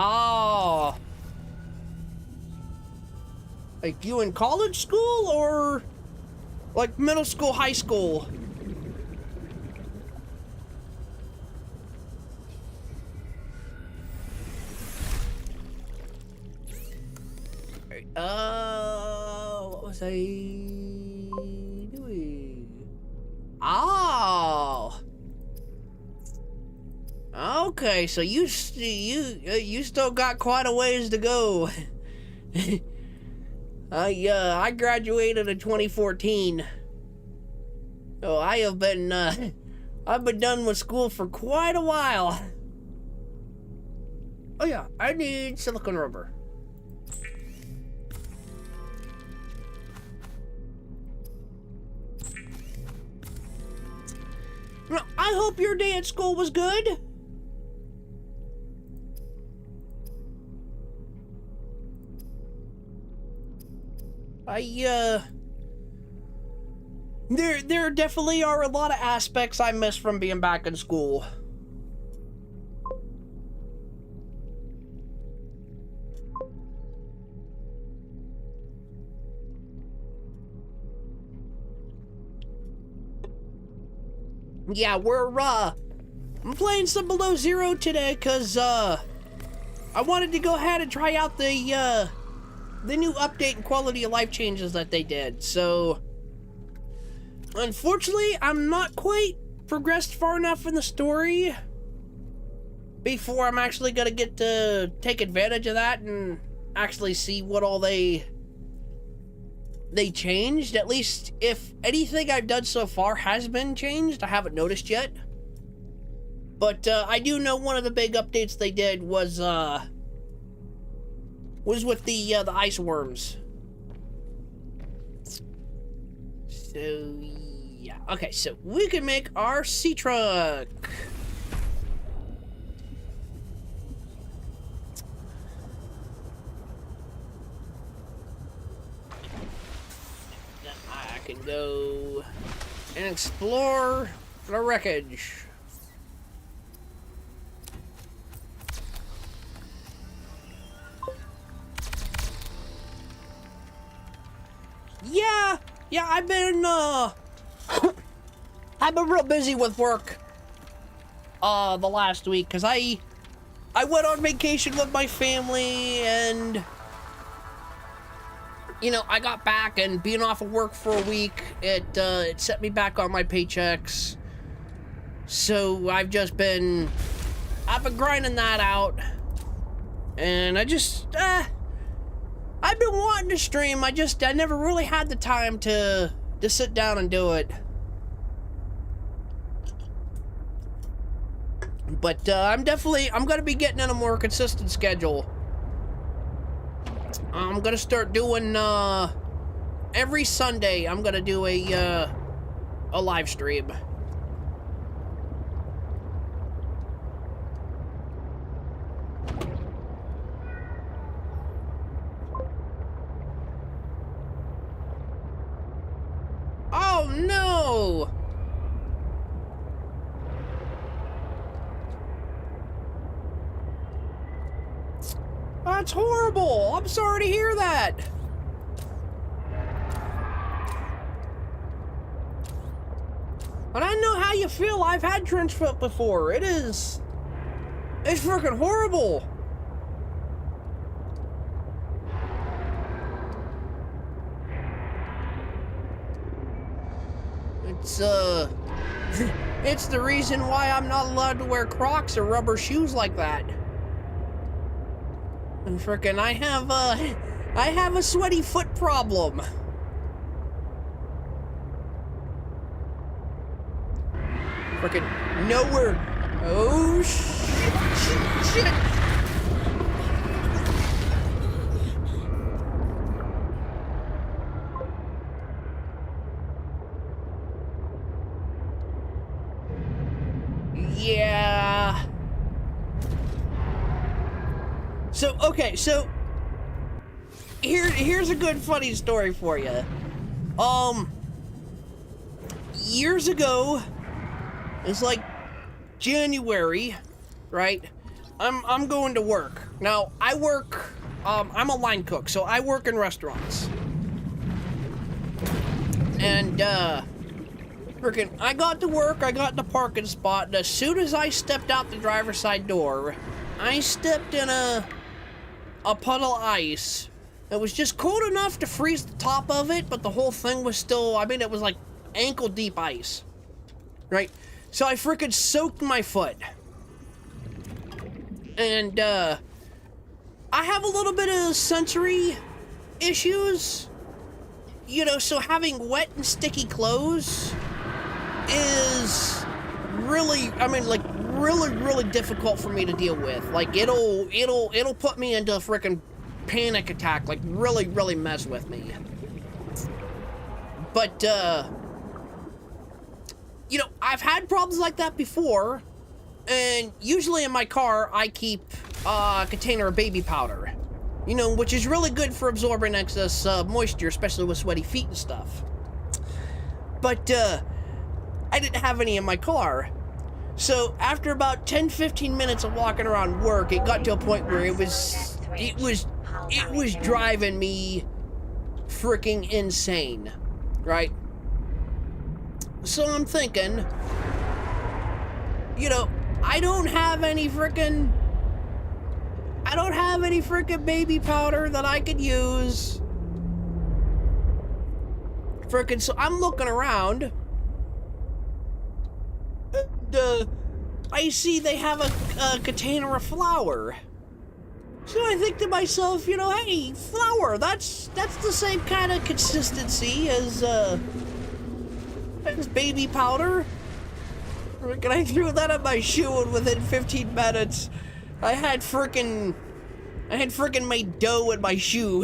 Oh. Like you in college school or like middle school, high school? What was I doing? Oh. Okay, so you still got quite a ways to go. I graduated in 2014. Oh, I've been done with school for quite a while. Oh yeah, I need silicone rubber. Well, I hope your day at school was good. There definitely are a lot of aspects I miss from being back in school. Yeah, I'm playing some Below Zero today because, I wanted to go ahead and try out the new update and quality of life changes that they did. So, unfortunately, I'm not quite progressed far enough in the story before I'm actually gonna get to take advantage of that and actually see what all they changed. At least if anything I've done so far has been changed, I haven't noticed yet. But I do know one of the big updates they did was with the ice worms. So yeah, okay, so we can make our sea truck. I can go and explore the wreckage. Yeah, I've been real busy with work the last week because I went on vacation with my family, and you know, I got back, and being off of work for a week, it set me back on my paychecks. So I've been grinding that out, and I've been wanting to stream. I never really had the time to sit down and do it. But I'm gonna be getting on a more consistent schedule. I'm gonna start doing every Sunday. I'm gonna do a live stream. Oh no! That's horrible! I'm sorry to hear that! And I know how you feel. I've had trench foot before. It's freaking horrible. It's it's the reason why I'm not allowed to wear Crocs or rubber shoes like that. And frickin' I have a sweaty foot problem. Frickin' nowhere. Oh shit. Yeah. So, okay, so here's a good funny story for you. Years ago, it's like January, right? I'm going to work. Now, I work, I'm a line cook, so I work in restaurants. And, frickin', I got to work, I got in the parking spot, and as soon as I stepped out the driver's side door, I stepped in a puddle of ice. It was just cold enough to freeze the top of it, but the whole thing was still, I mean, it was like ankle deep ice, right? So I frickin' soaked my foot. And, I have a little bit of sensory issues, you know, so having wet and sticky clothes is really, I mean, like, really difficult for me to deal with. Like, it'll put me into a frickin' panic attack, like, really mess with me. But, you know, I've had problems like that before, and usually in my car, I keep a container of baby powder, you know, which is really good for absorbing excess moisture, especially with sweaty feet and stuff. But, I didn't have any in my car. So after about 10-15 minutes of walking around work, it got to a point where it was driving me freaking insane, right? So I'm thinking, you know, I don't have any frickin' baby powder that I could use. Frickin', so I'm looking around. I see they have a container of flour. So I think to myself, you know, hey, flour, that's the same kind of consistency as baby powder. And I threw that on my shoe, and within 15 minutes, I had frickin' made dough in my shoe.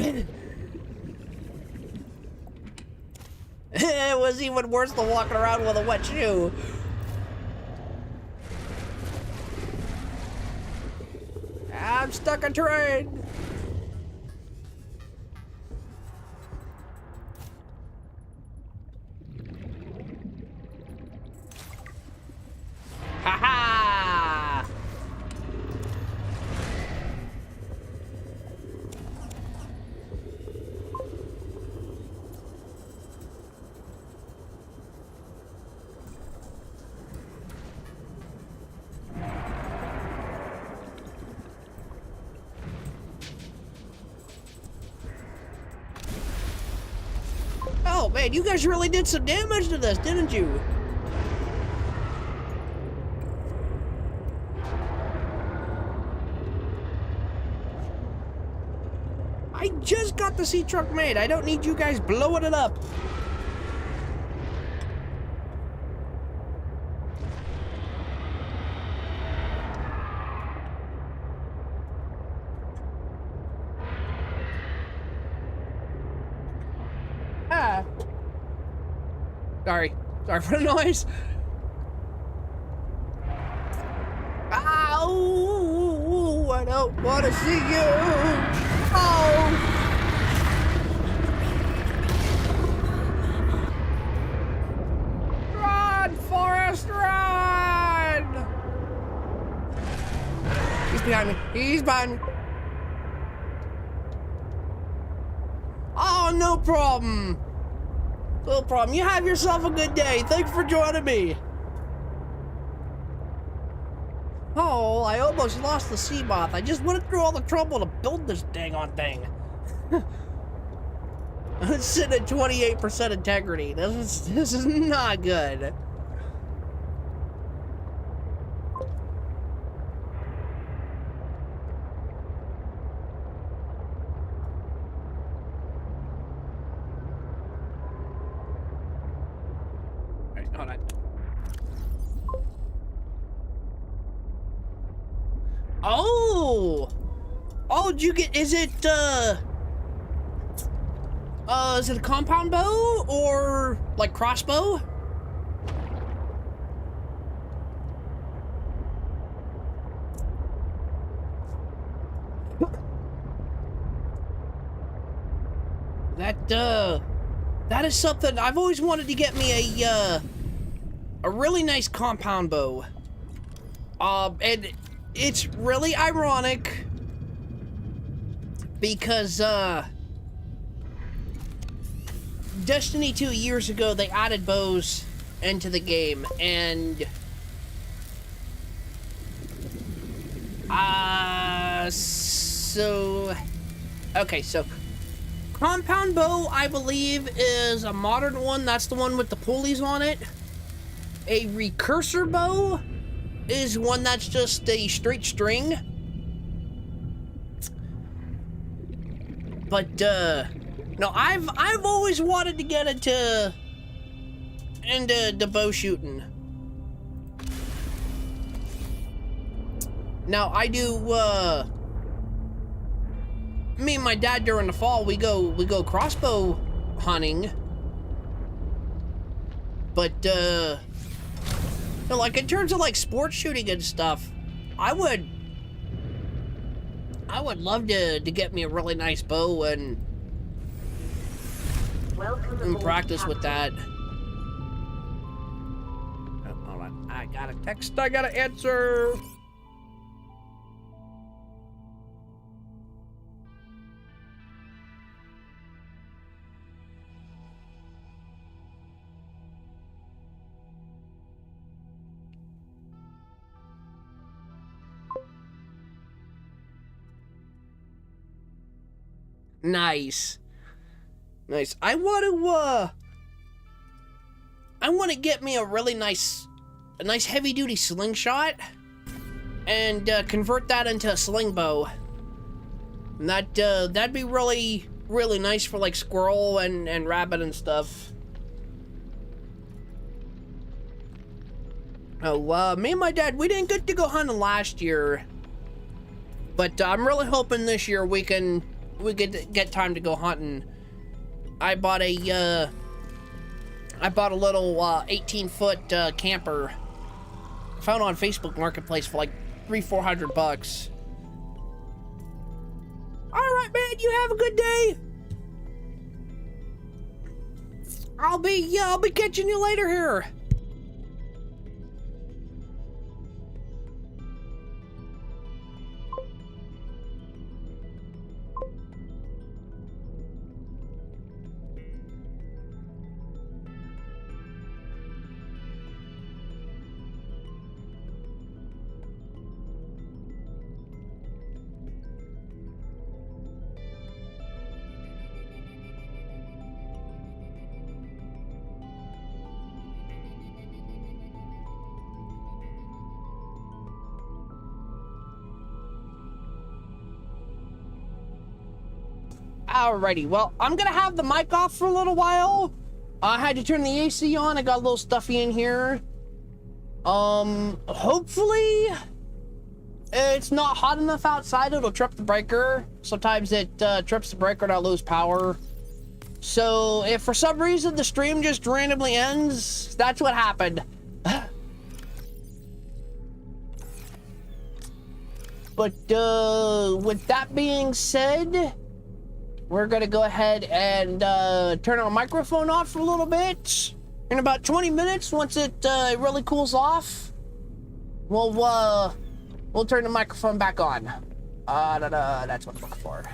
It was even worse than walking around with a wet shoe. I'm stuck in terrain. Ha ha! Oh man, you guys really did some damage to this, didn't you? I just got the sea truck made. I don't need you guys blowing it up. Sorry for the noise. Ow! I don't want to see you. Oh! Run, Forrest, run! He's behind me. He's behind me. Oh, no problem. No problem. You have yourself a good day. Thanks for joining me. Oh, I almost lost the sea moth. I just went through all the trouble to build this dang on thing. It's sitting at 28% integrity. This is not good. Alright, hold on. Oh, did you get, is it a compound bow or like crossbow? That is something I've always wanted to get me a really nice compound bow. And it's really ironic because Destiny 2 years ago they added bows into the game, and so compound bow, I believe, is a modern one. That's the one with the pulleys on it. A recursor bow is one that's just a straight string. But no, I've always wanted to get into the bow shooting. Now I do me and my dad during the fall we go crossbow hunting. But you know, like in terms of like sports shooting and stuff, I would love to get me a really nice bow and practice with that. Oh, hold on, I got a text I gotta answer. Nice. I want to get me a really nice heavy duty slingshot and convert that into a sling bow. And that'd be really nice for like squirrel and rabbit and stuff. Oh, me and my dad, we didn't get to go hunting last year, but I'm really hoping this year we could get time to go hunting. I bought a little 18-foot camper. Found on Facebook Marketplace for like $300-400. All right, man. You have a good day. I'll be catching you later here. Alrighty, well, I'm gonna have the mic off for a little while. I had to turn the AC on. I got a little stuffy in here. Hopefully it's not hot enough outside. It'll trip the breaker. Sometimes it trips the breaker and I lose power. So if for some reason the stream just randomly ends, that's what happened. But with that being said, we're gonna go ahead and turn our microphone off for a little bit. In about 20 minutes, once it really cools off, we'll turn the microphone back on. That's what I'm looking for.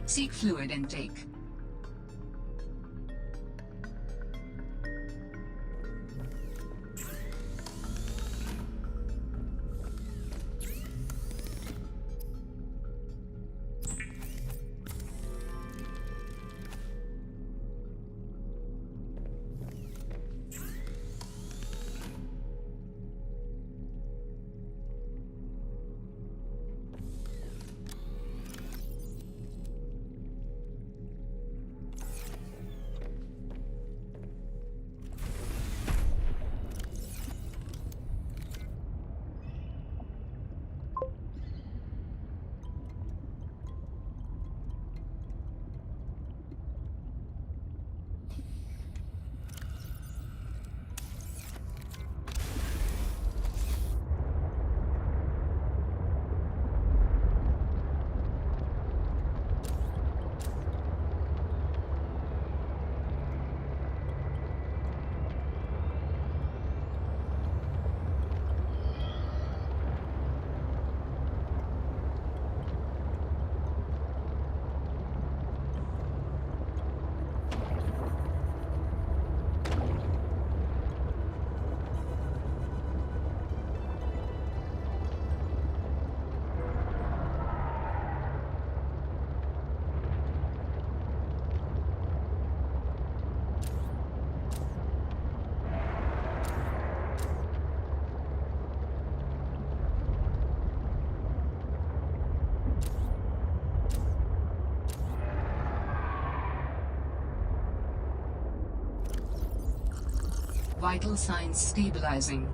Seek fluid intake. Vital signs stabilizing.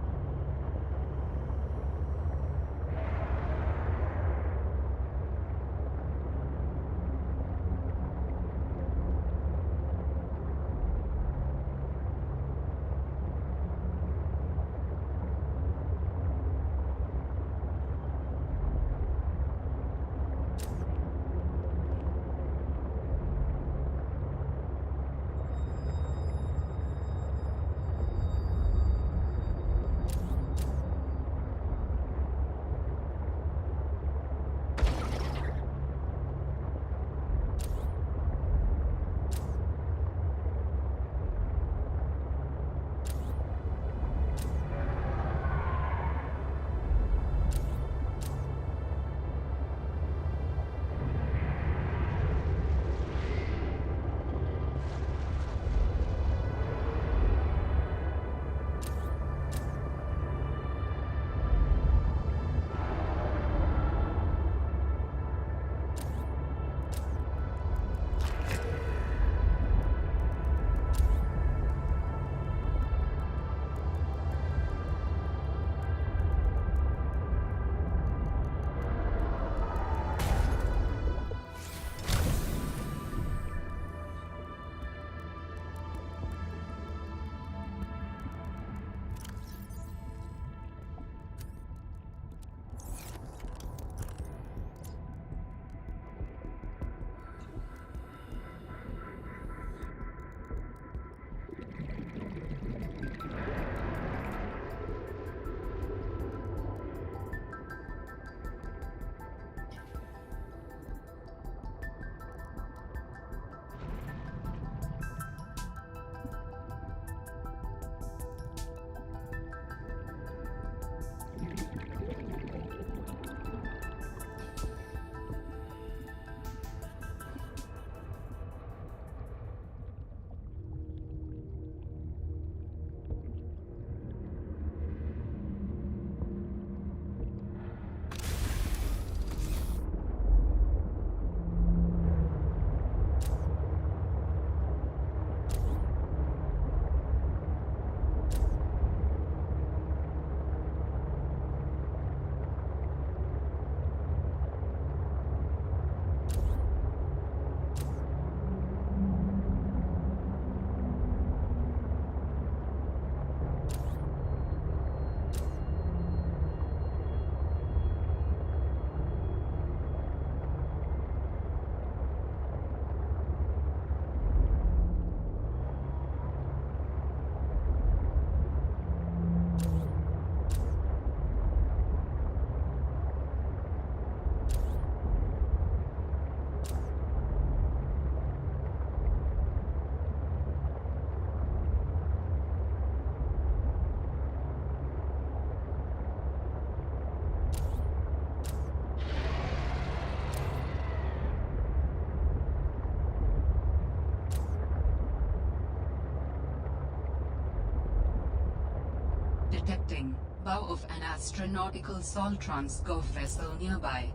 Detecting bow of an astronautical Soltrans Gov vessel nearby.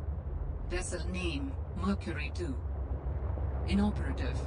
Vessel name Mercury 2. Inoperative.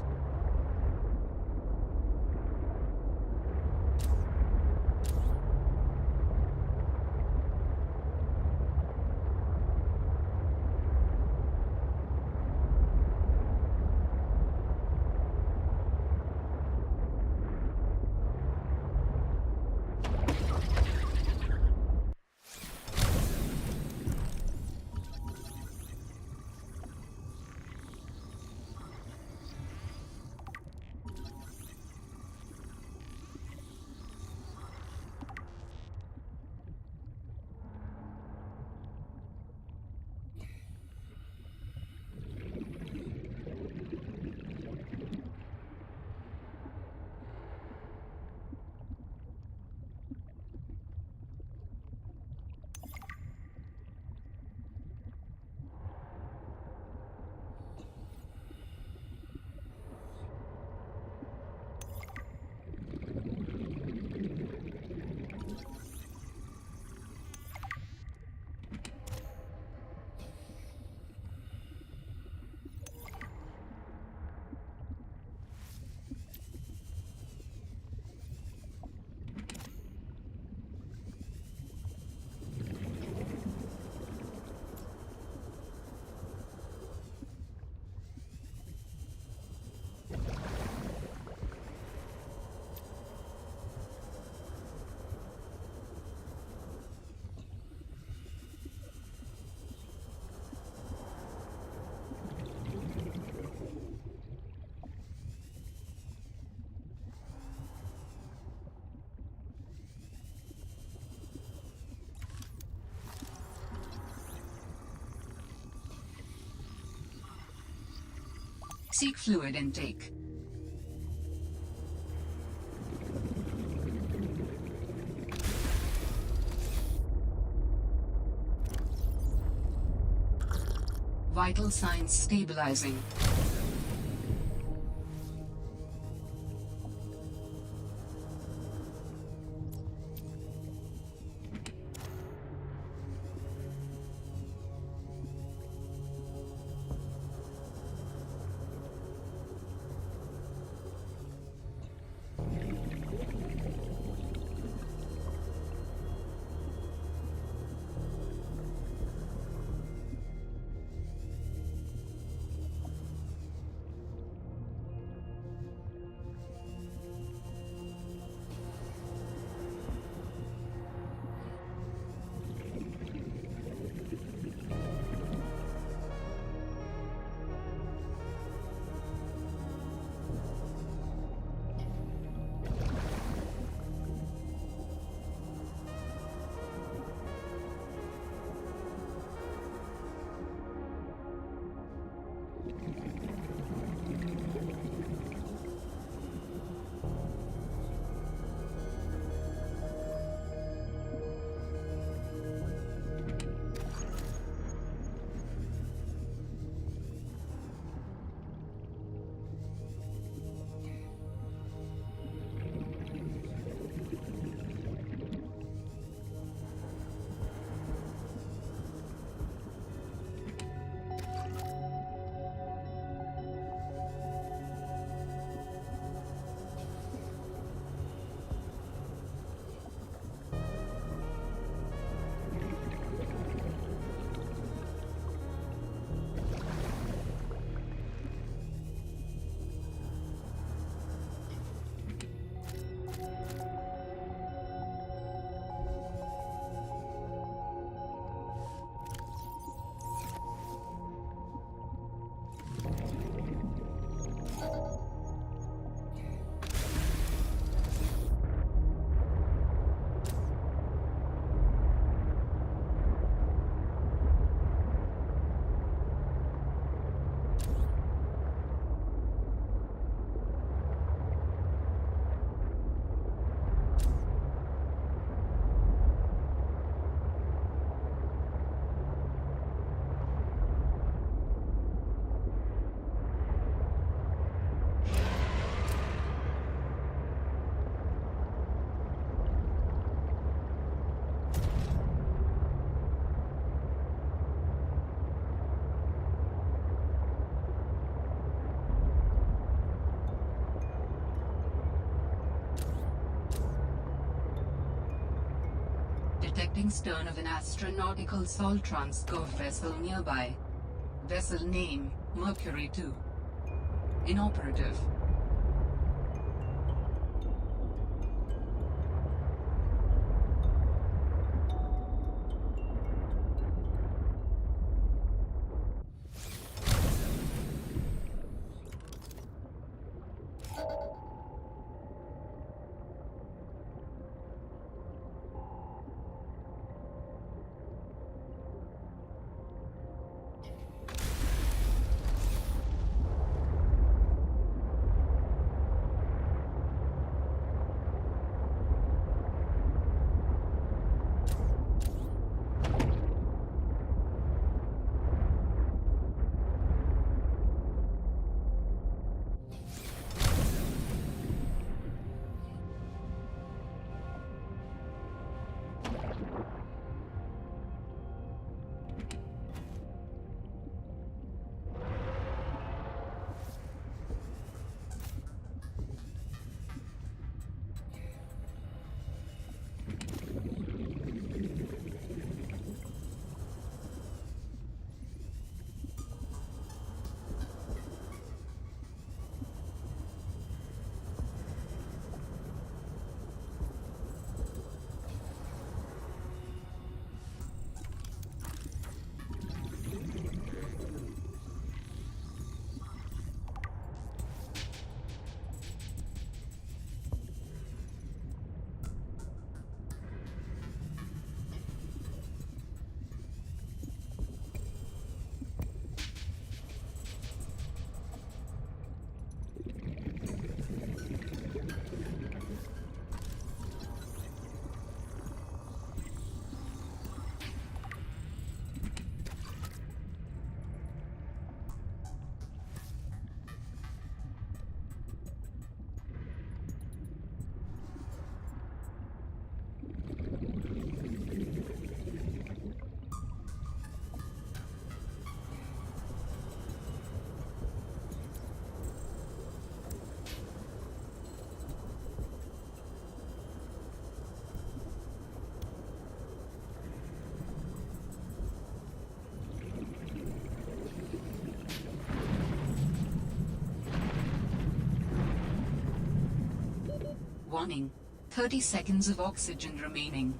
Seek fluid intake. Vital signs stabilizing. Detecting stern of an astronautical salt transport vessel nearby. Vessel name, Mercury 2. Inoperative. Warning. 30 seconds of oxygen remaining.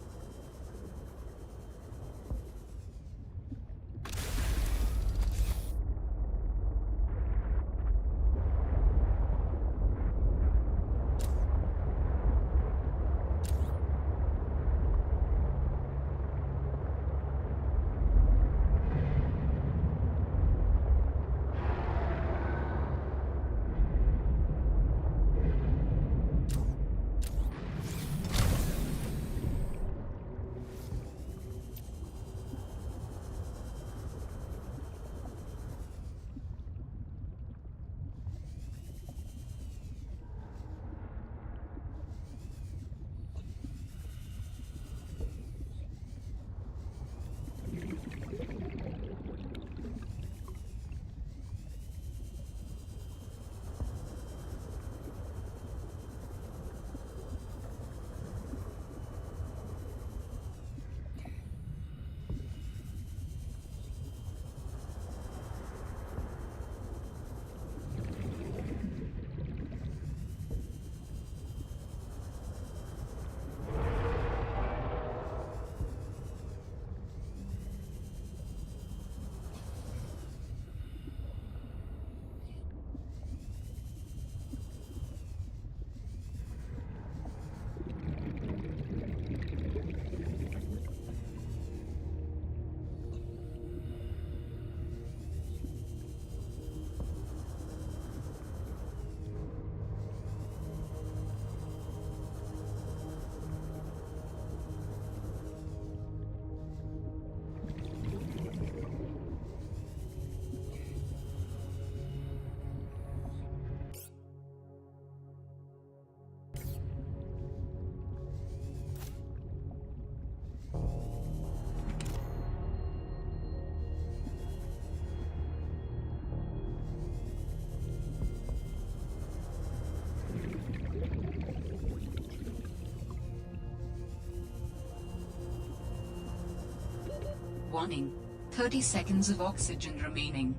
Warning. 30 seconds of oxygen remaining.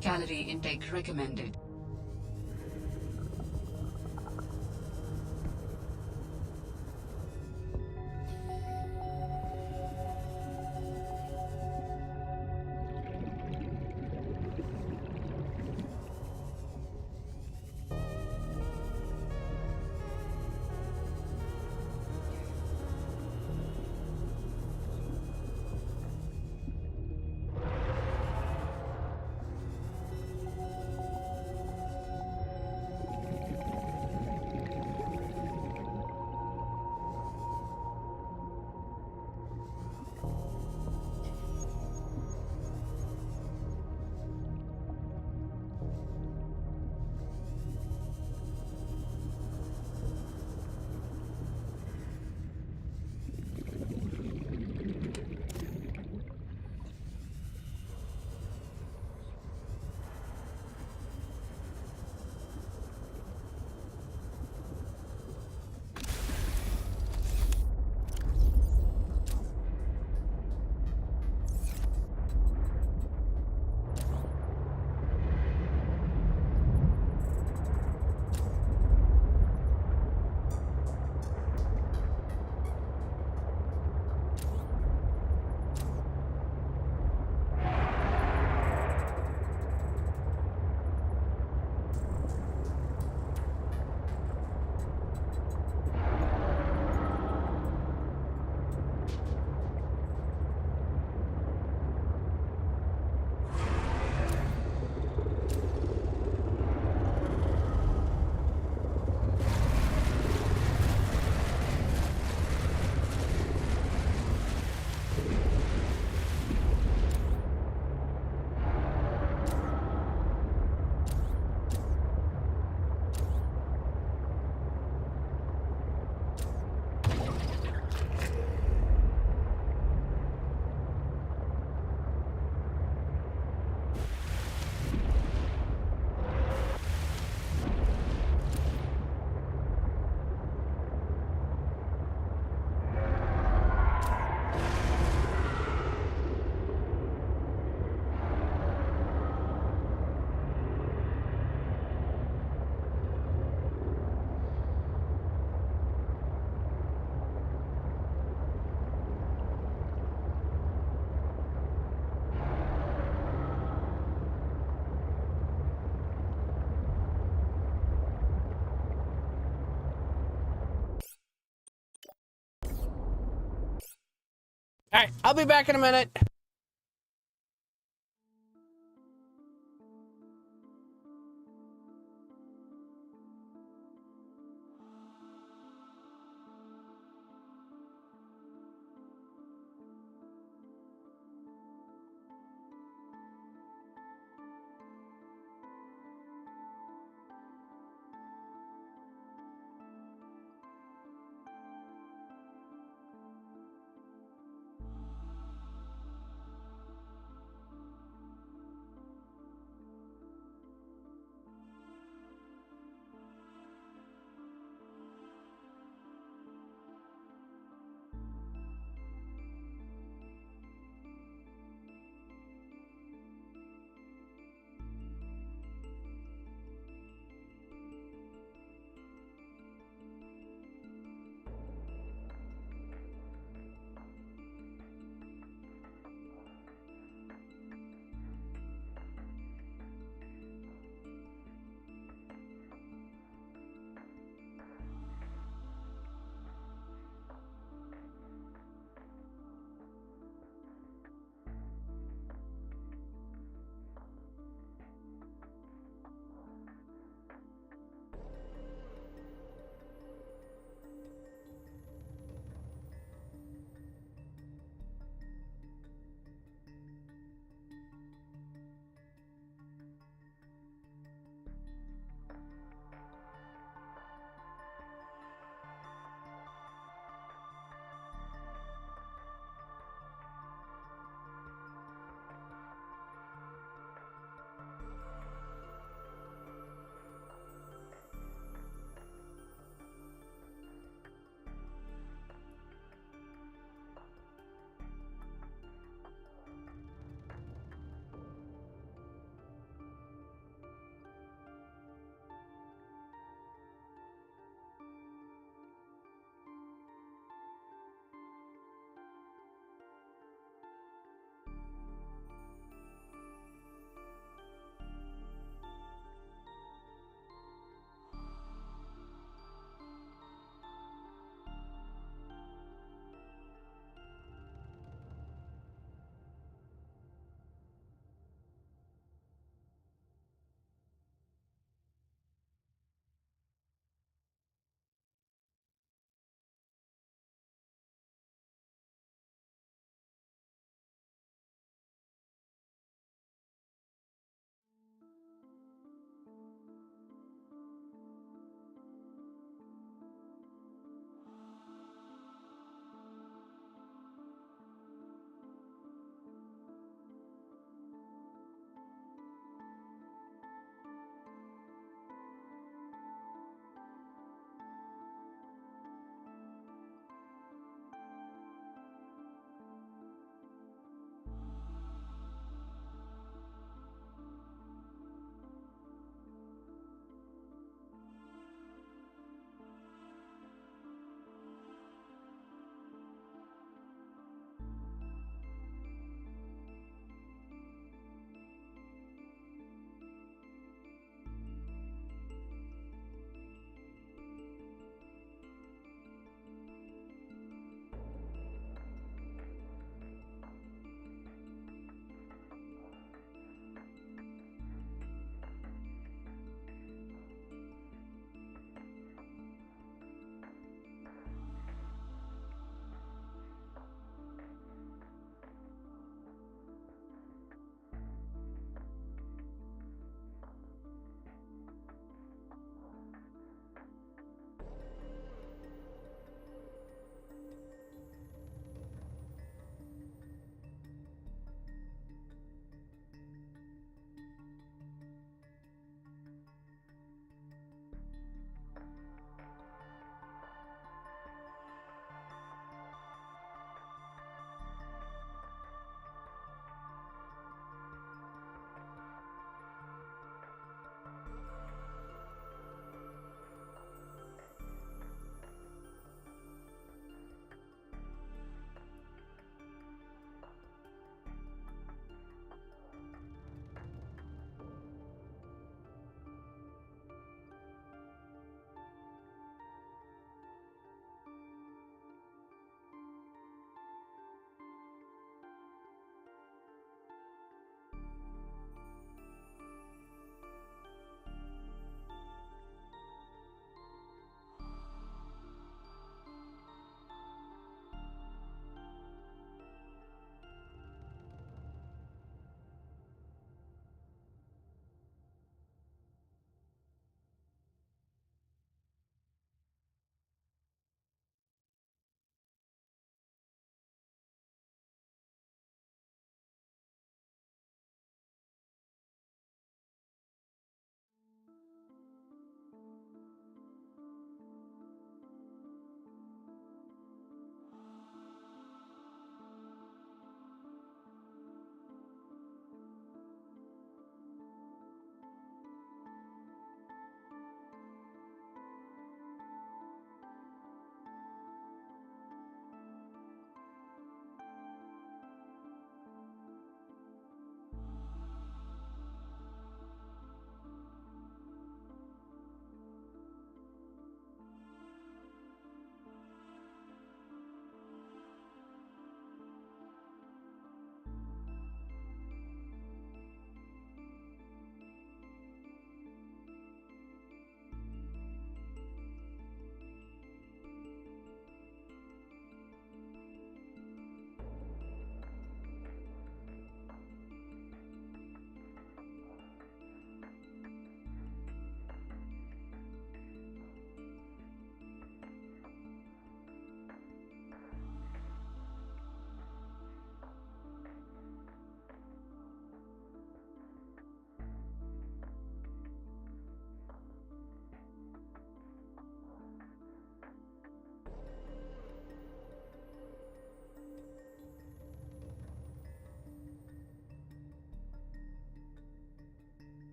Calorie intake recommended. All right, I'll be back in a minute.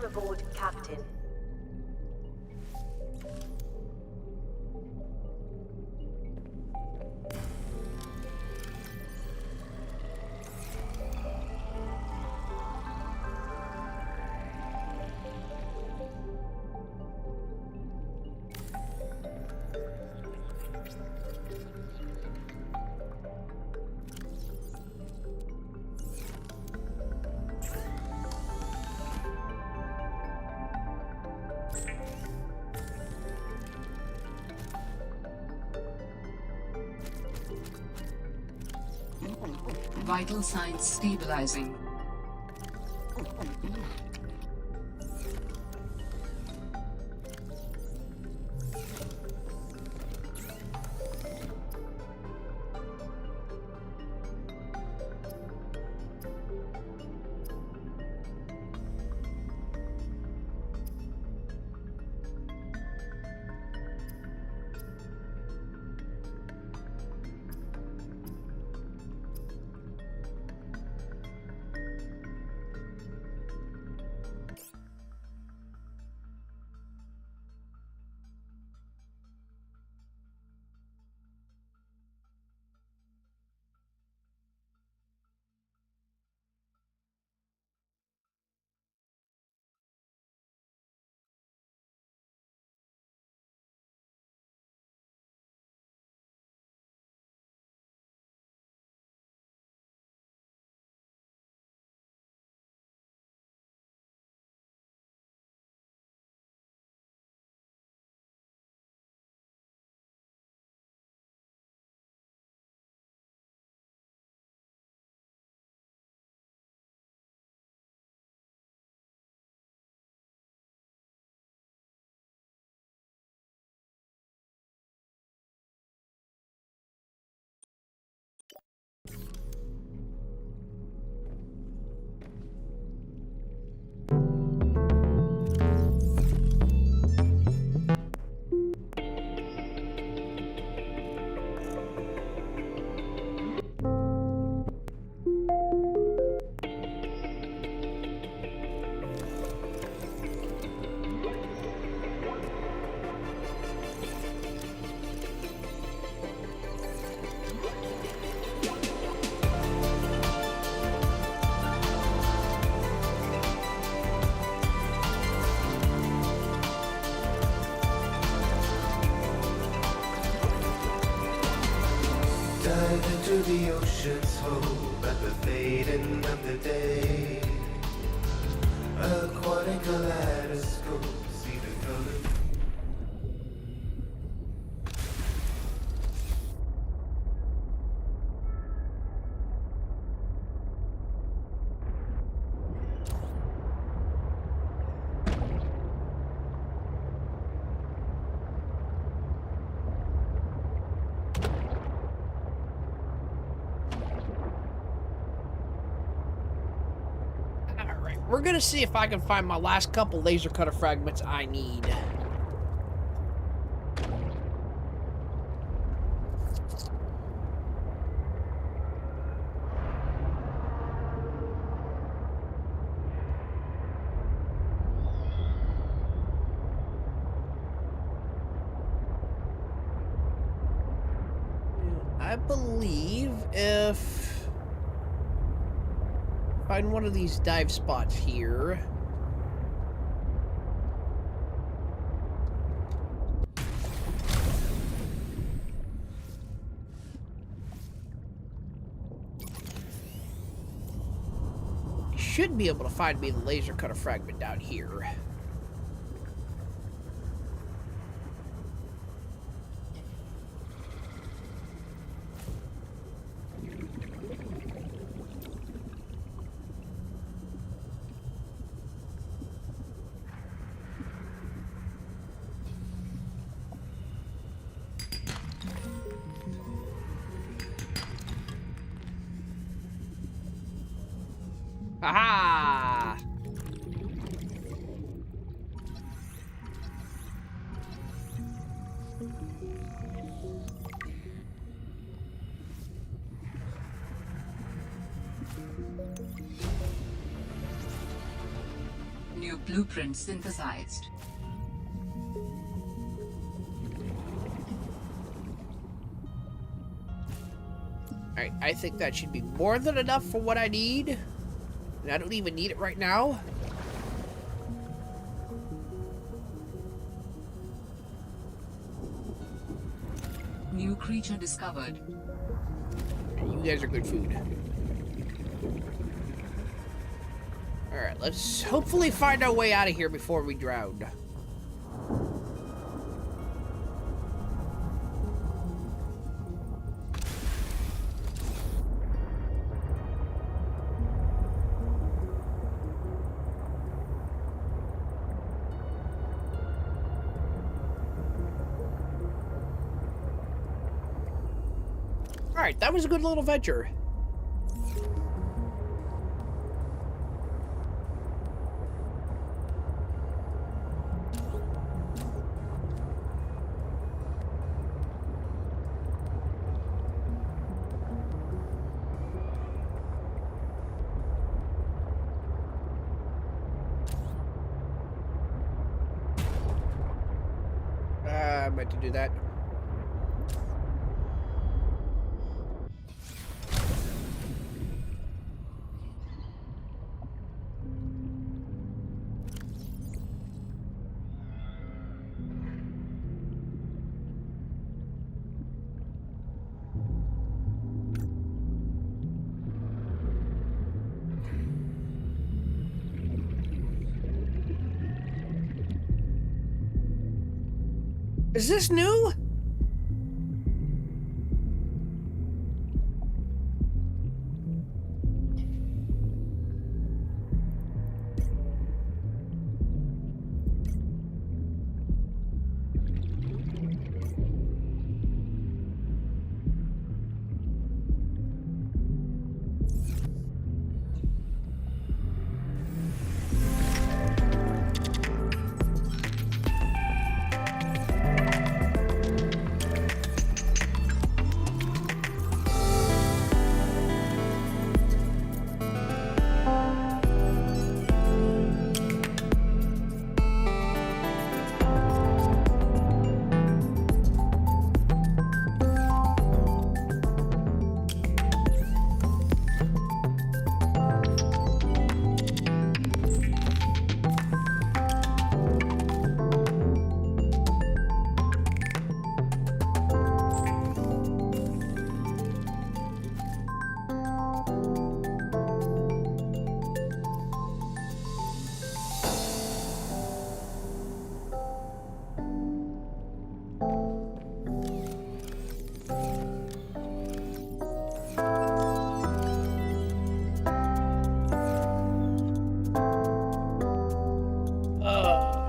Welcome aboard, Captain. Vital signs stabilizing. Dive into the ocean's hope at the fading of the day. Aquatic kaleidoscope, see the colors. Alright, we're gonna see if I can find my last couple laser cutter fragments I need. I believe if find one of these dive spots here. Should be able to find me the laser cutter fragment down here. Aha! New blueprint synthesized. Alright, I think that should be more than enough for what I need. And I don't even need it right now. New creature discovered. You guys are good food. Alright, let's hopefully find our way out of here before we drown. Alright, that was a good little venture. I meant to do that. Is this new?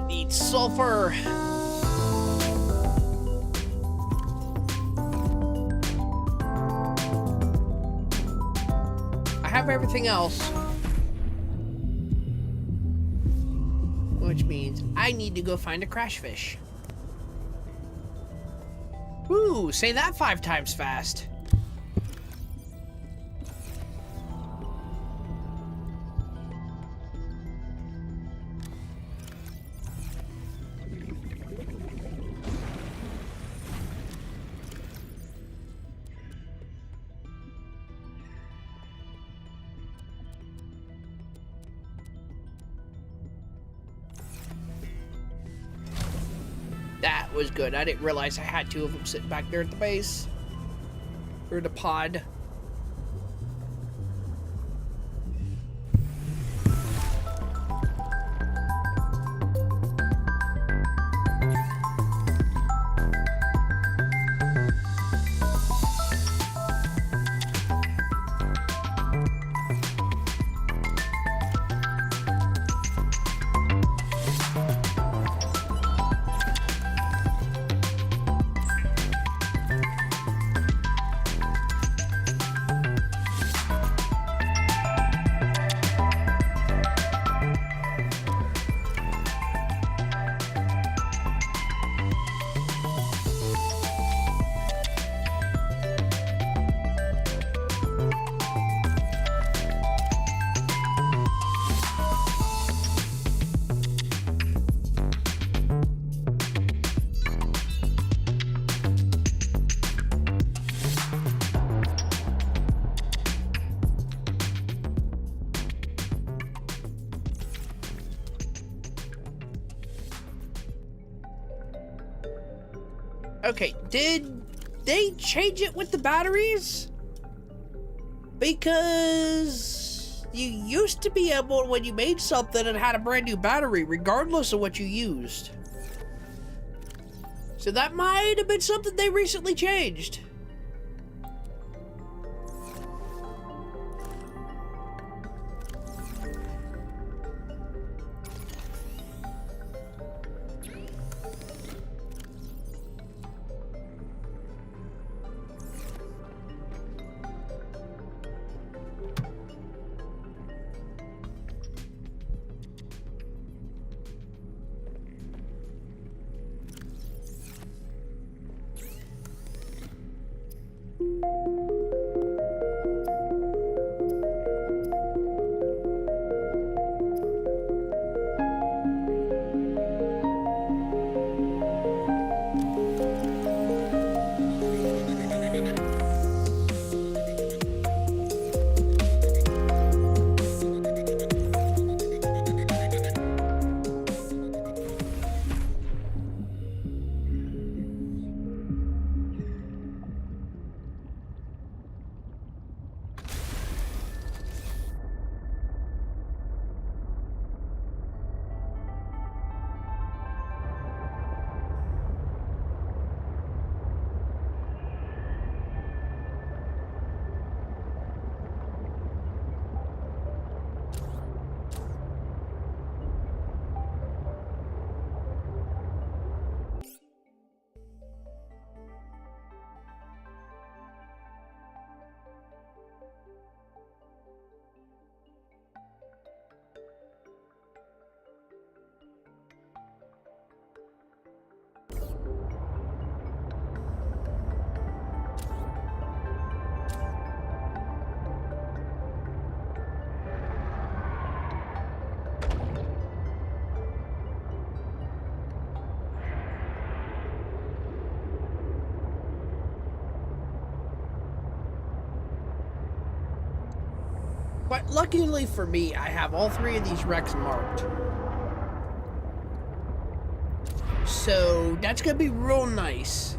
Need sulfur. I have everything else. Which means I need to go find a crash fish. Ooh, say that 5 times fast. That was good. I didn't realize I had 2 of them sitting back there at the base. Or the pod. Okay, did they change it with the batteries? Because you used to be able, when you made something, it had a brand new battery, regardless of what you used. So that might have been something they recently changed. But luckily for me, I have all three of these wrecks marked. So that's gonna be real nice.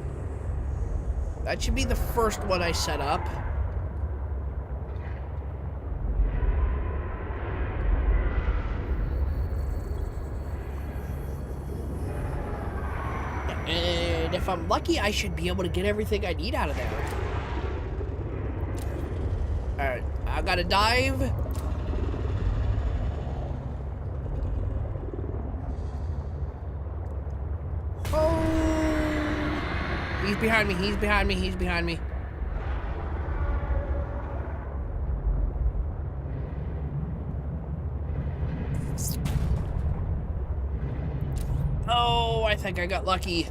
That should be the first one I set up. And if I'm lucky, I should be able to get everything I need out of there. Alright, I gotta dive. Oh! He's behind me, he's behind me, he's behind me. Oh, I think I got lucky.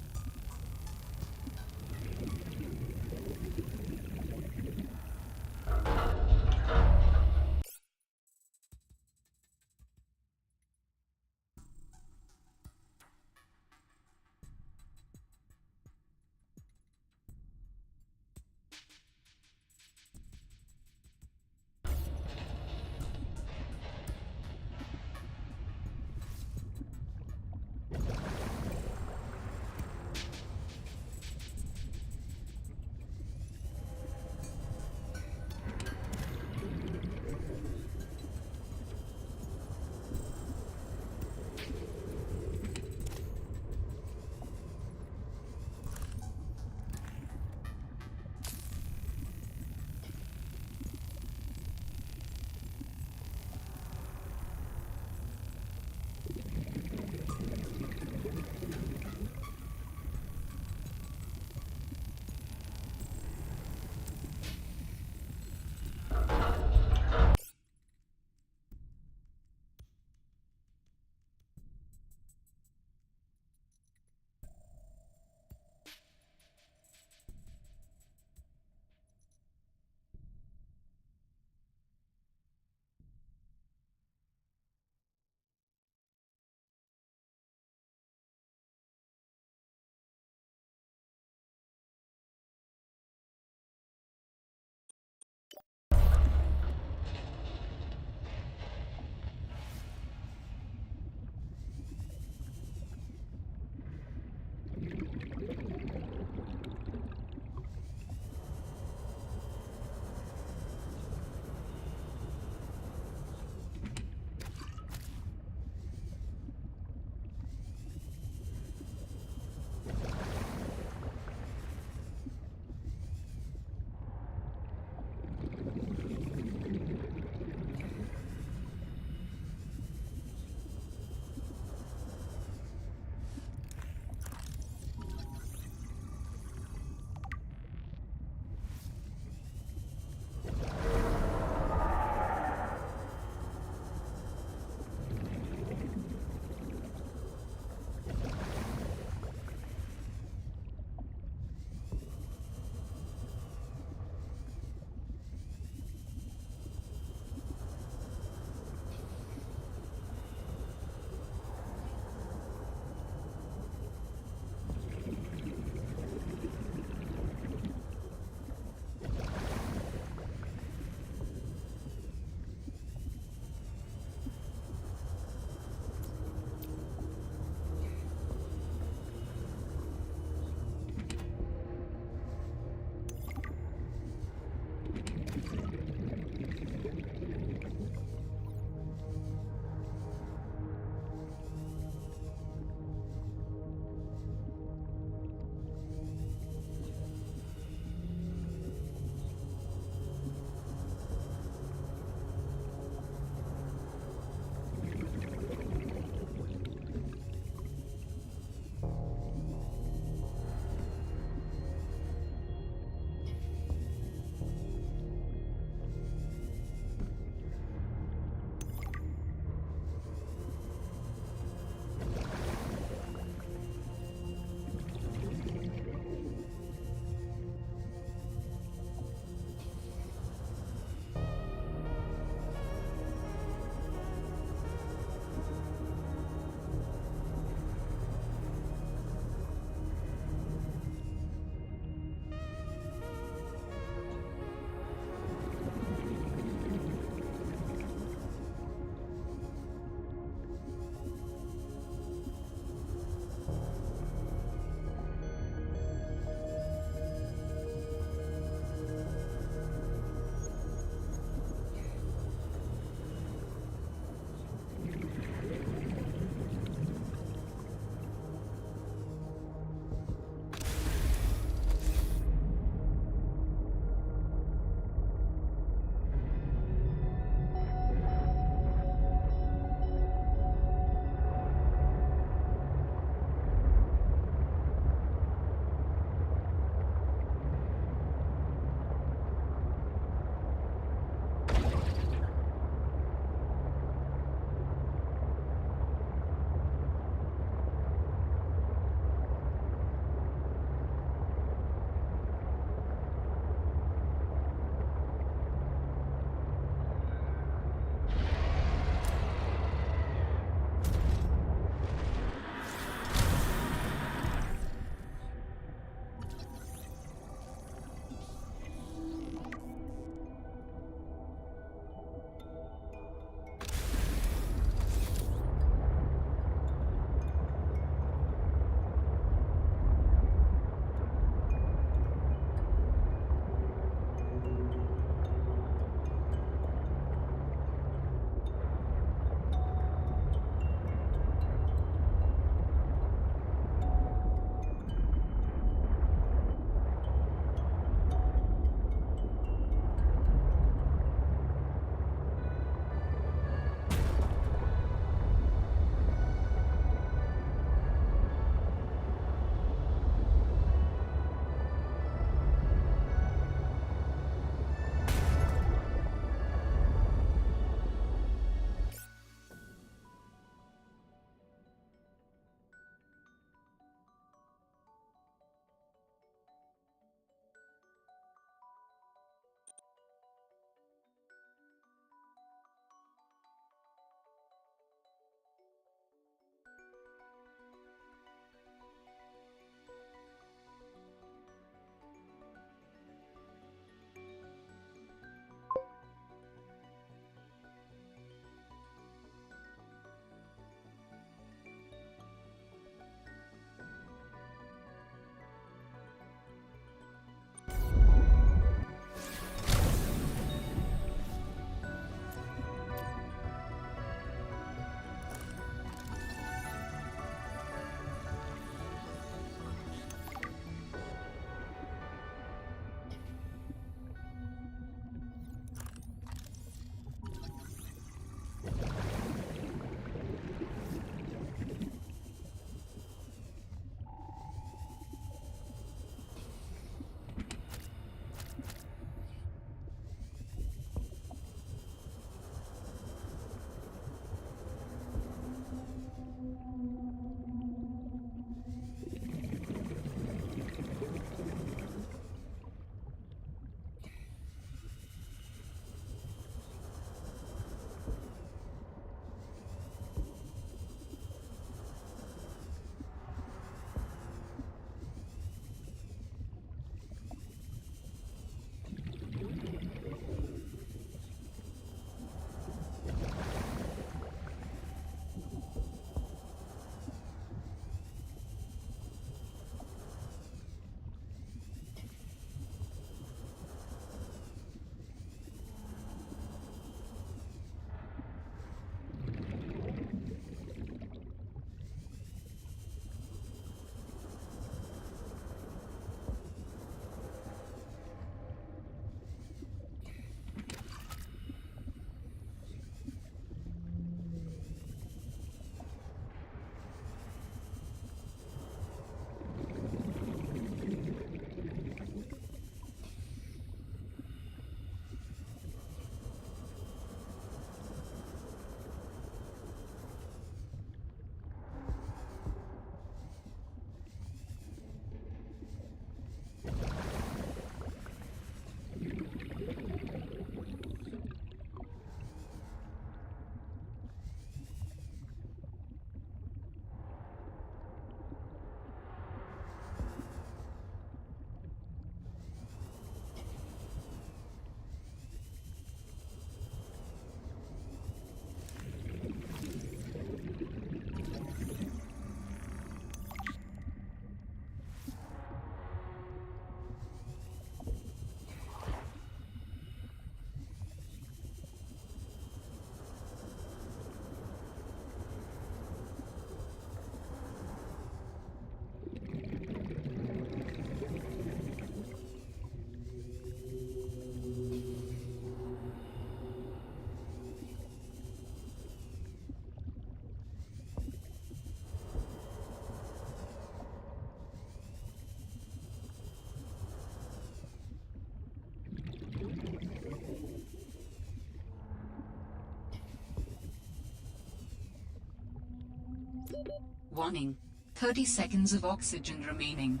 Warning. 30 seconds of oxygen remaining.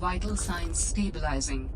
Vital signs stabilizing.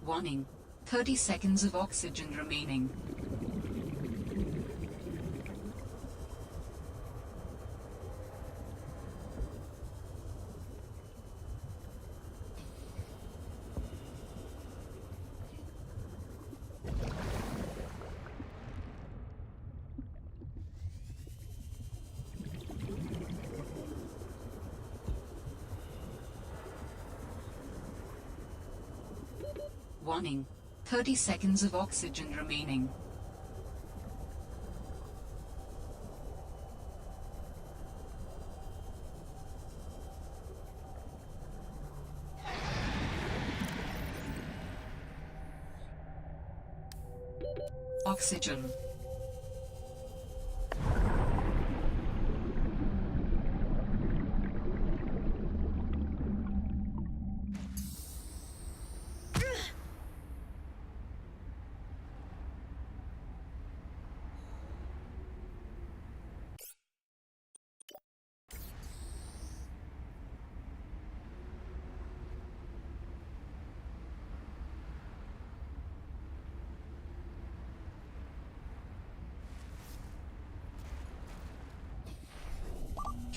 Warning. 30 seconds of oxygen remaining. Warning. 30 seconds of oxygen remaining. Oxygen.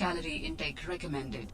Calorie intake recommended.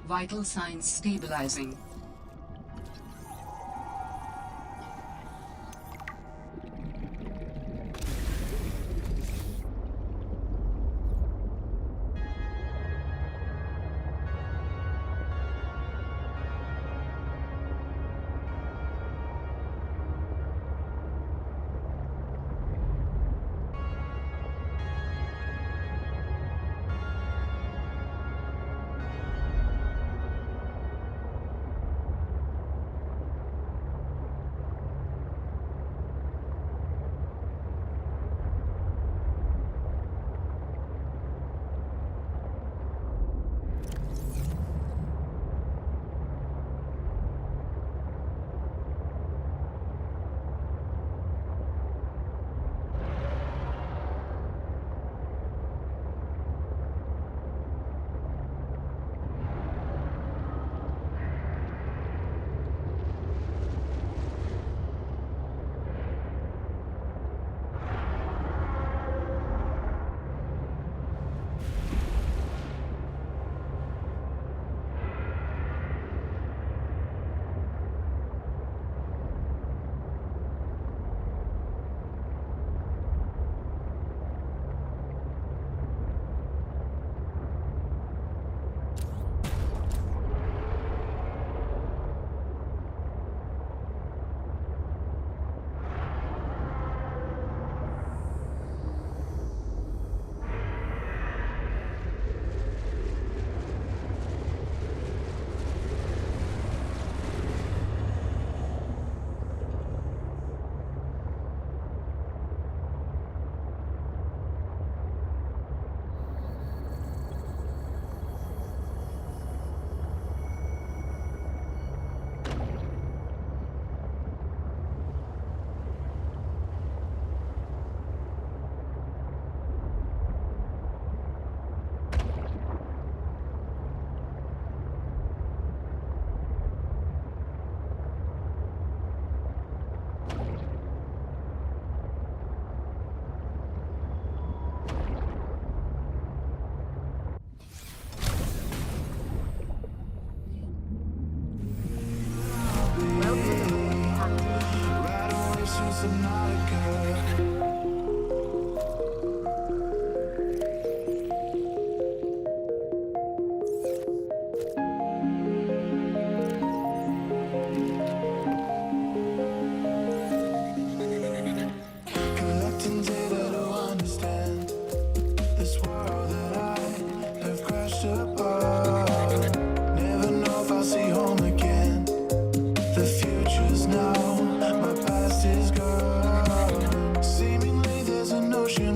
Vital signs stabilizing.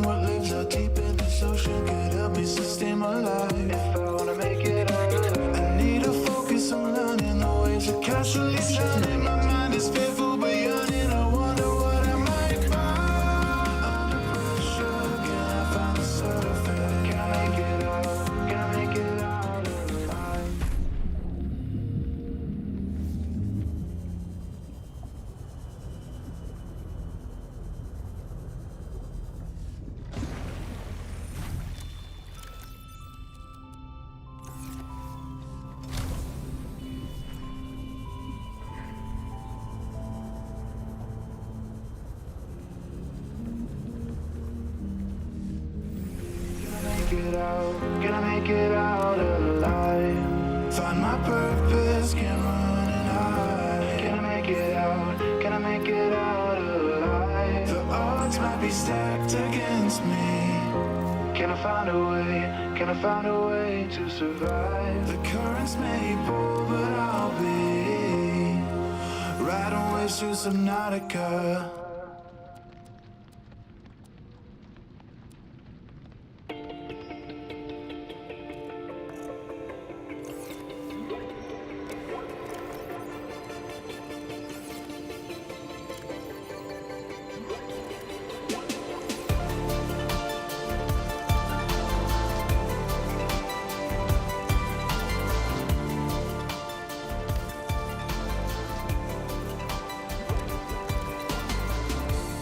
what lives out deep in this ocean could help me sustain my life. If I wanna make it out alive, I need to focus on learning the ways that casually sounding. My mind is fearful but yearning. I wonder what I might find. Under pressure, can I find the surface? Can I make it out? Can I make it out alive? Gonna make it out alive. Find my purpose, can't run and hide. Can I make it out? Can I make it out alive? The odds might be stacked against me. Can I find a way? Can I find a way to survive? The currents may pull, but I'll be riding waves through Subnautica.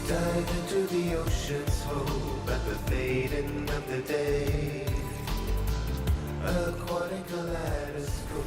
Dive into the ocean's hope at the fading of the day. Aquatic kaleidoscope.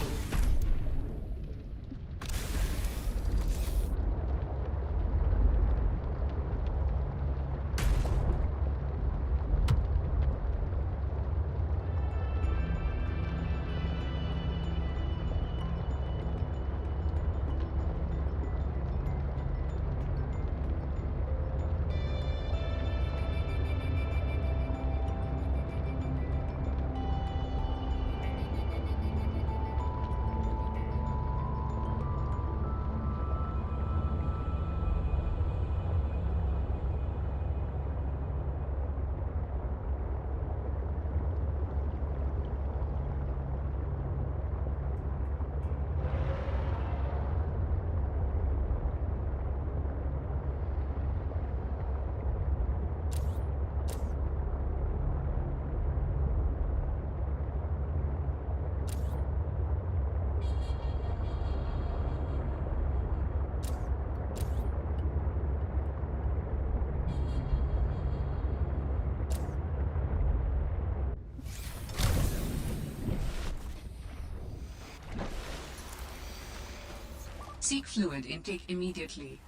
Seek fluid intake immediately.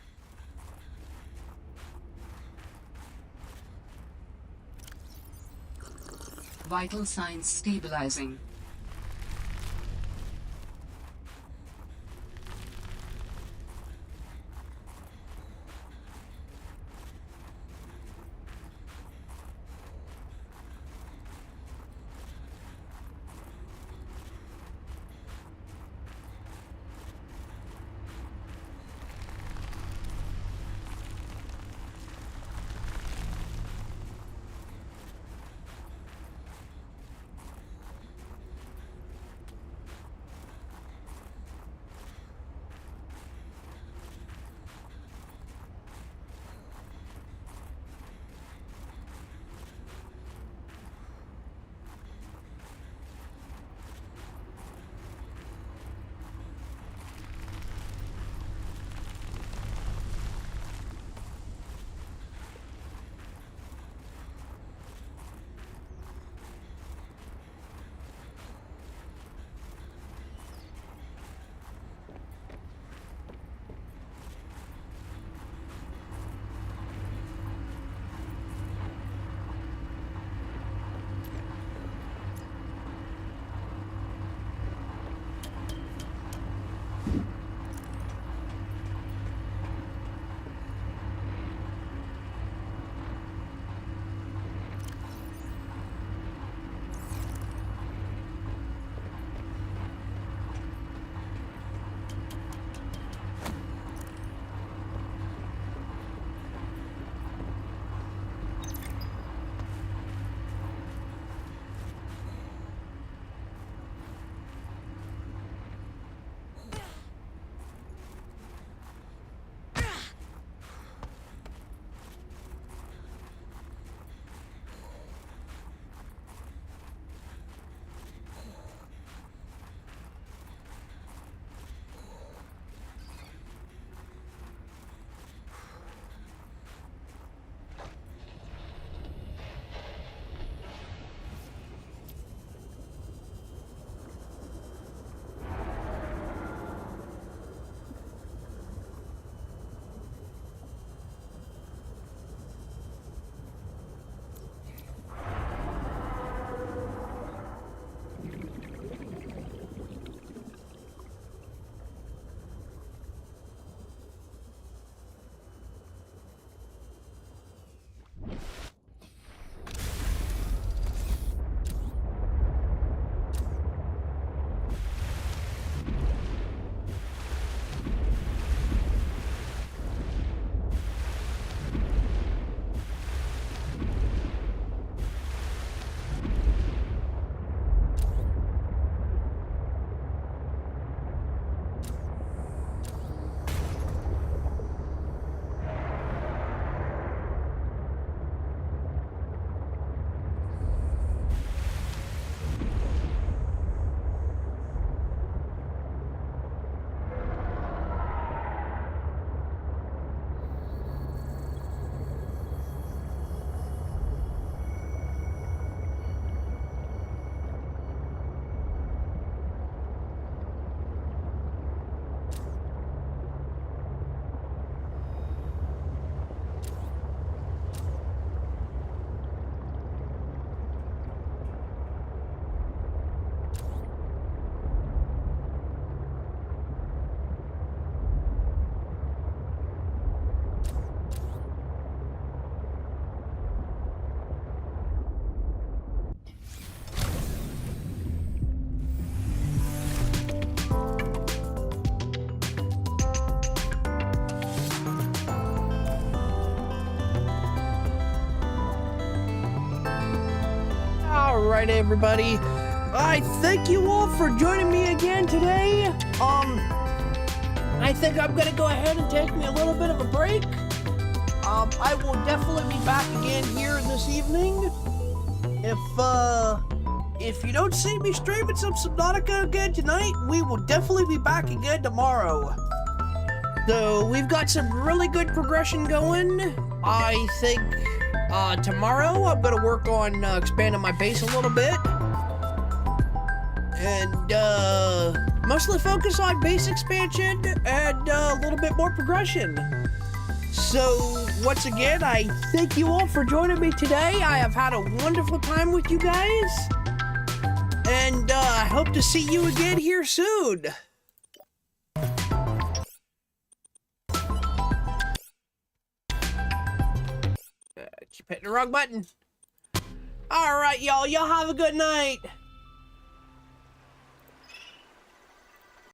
Vital signs stabilizing. right, everybody. I thank you all for joining me again today. I think I'm gonna go ahead and take me a little bit of a break. I will definitely be back again here this evening. If you don't see me streaming some Subnautica again tonight, we will definitely be back again tomorrow. So we've got some really good progression going. I think tomorrow I'm gonna work on expanding my base a little bit. And mostly focus on base expansion and a little bit more progression. So once again, I thank you all for joining me today. I have had a wonderful time with you guys. And I hope to see you again here soon. Keep hitting the wrong button. All right, y'all. Y'all have a good night.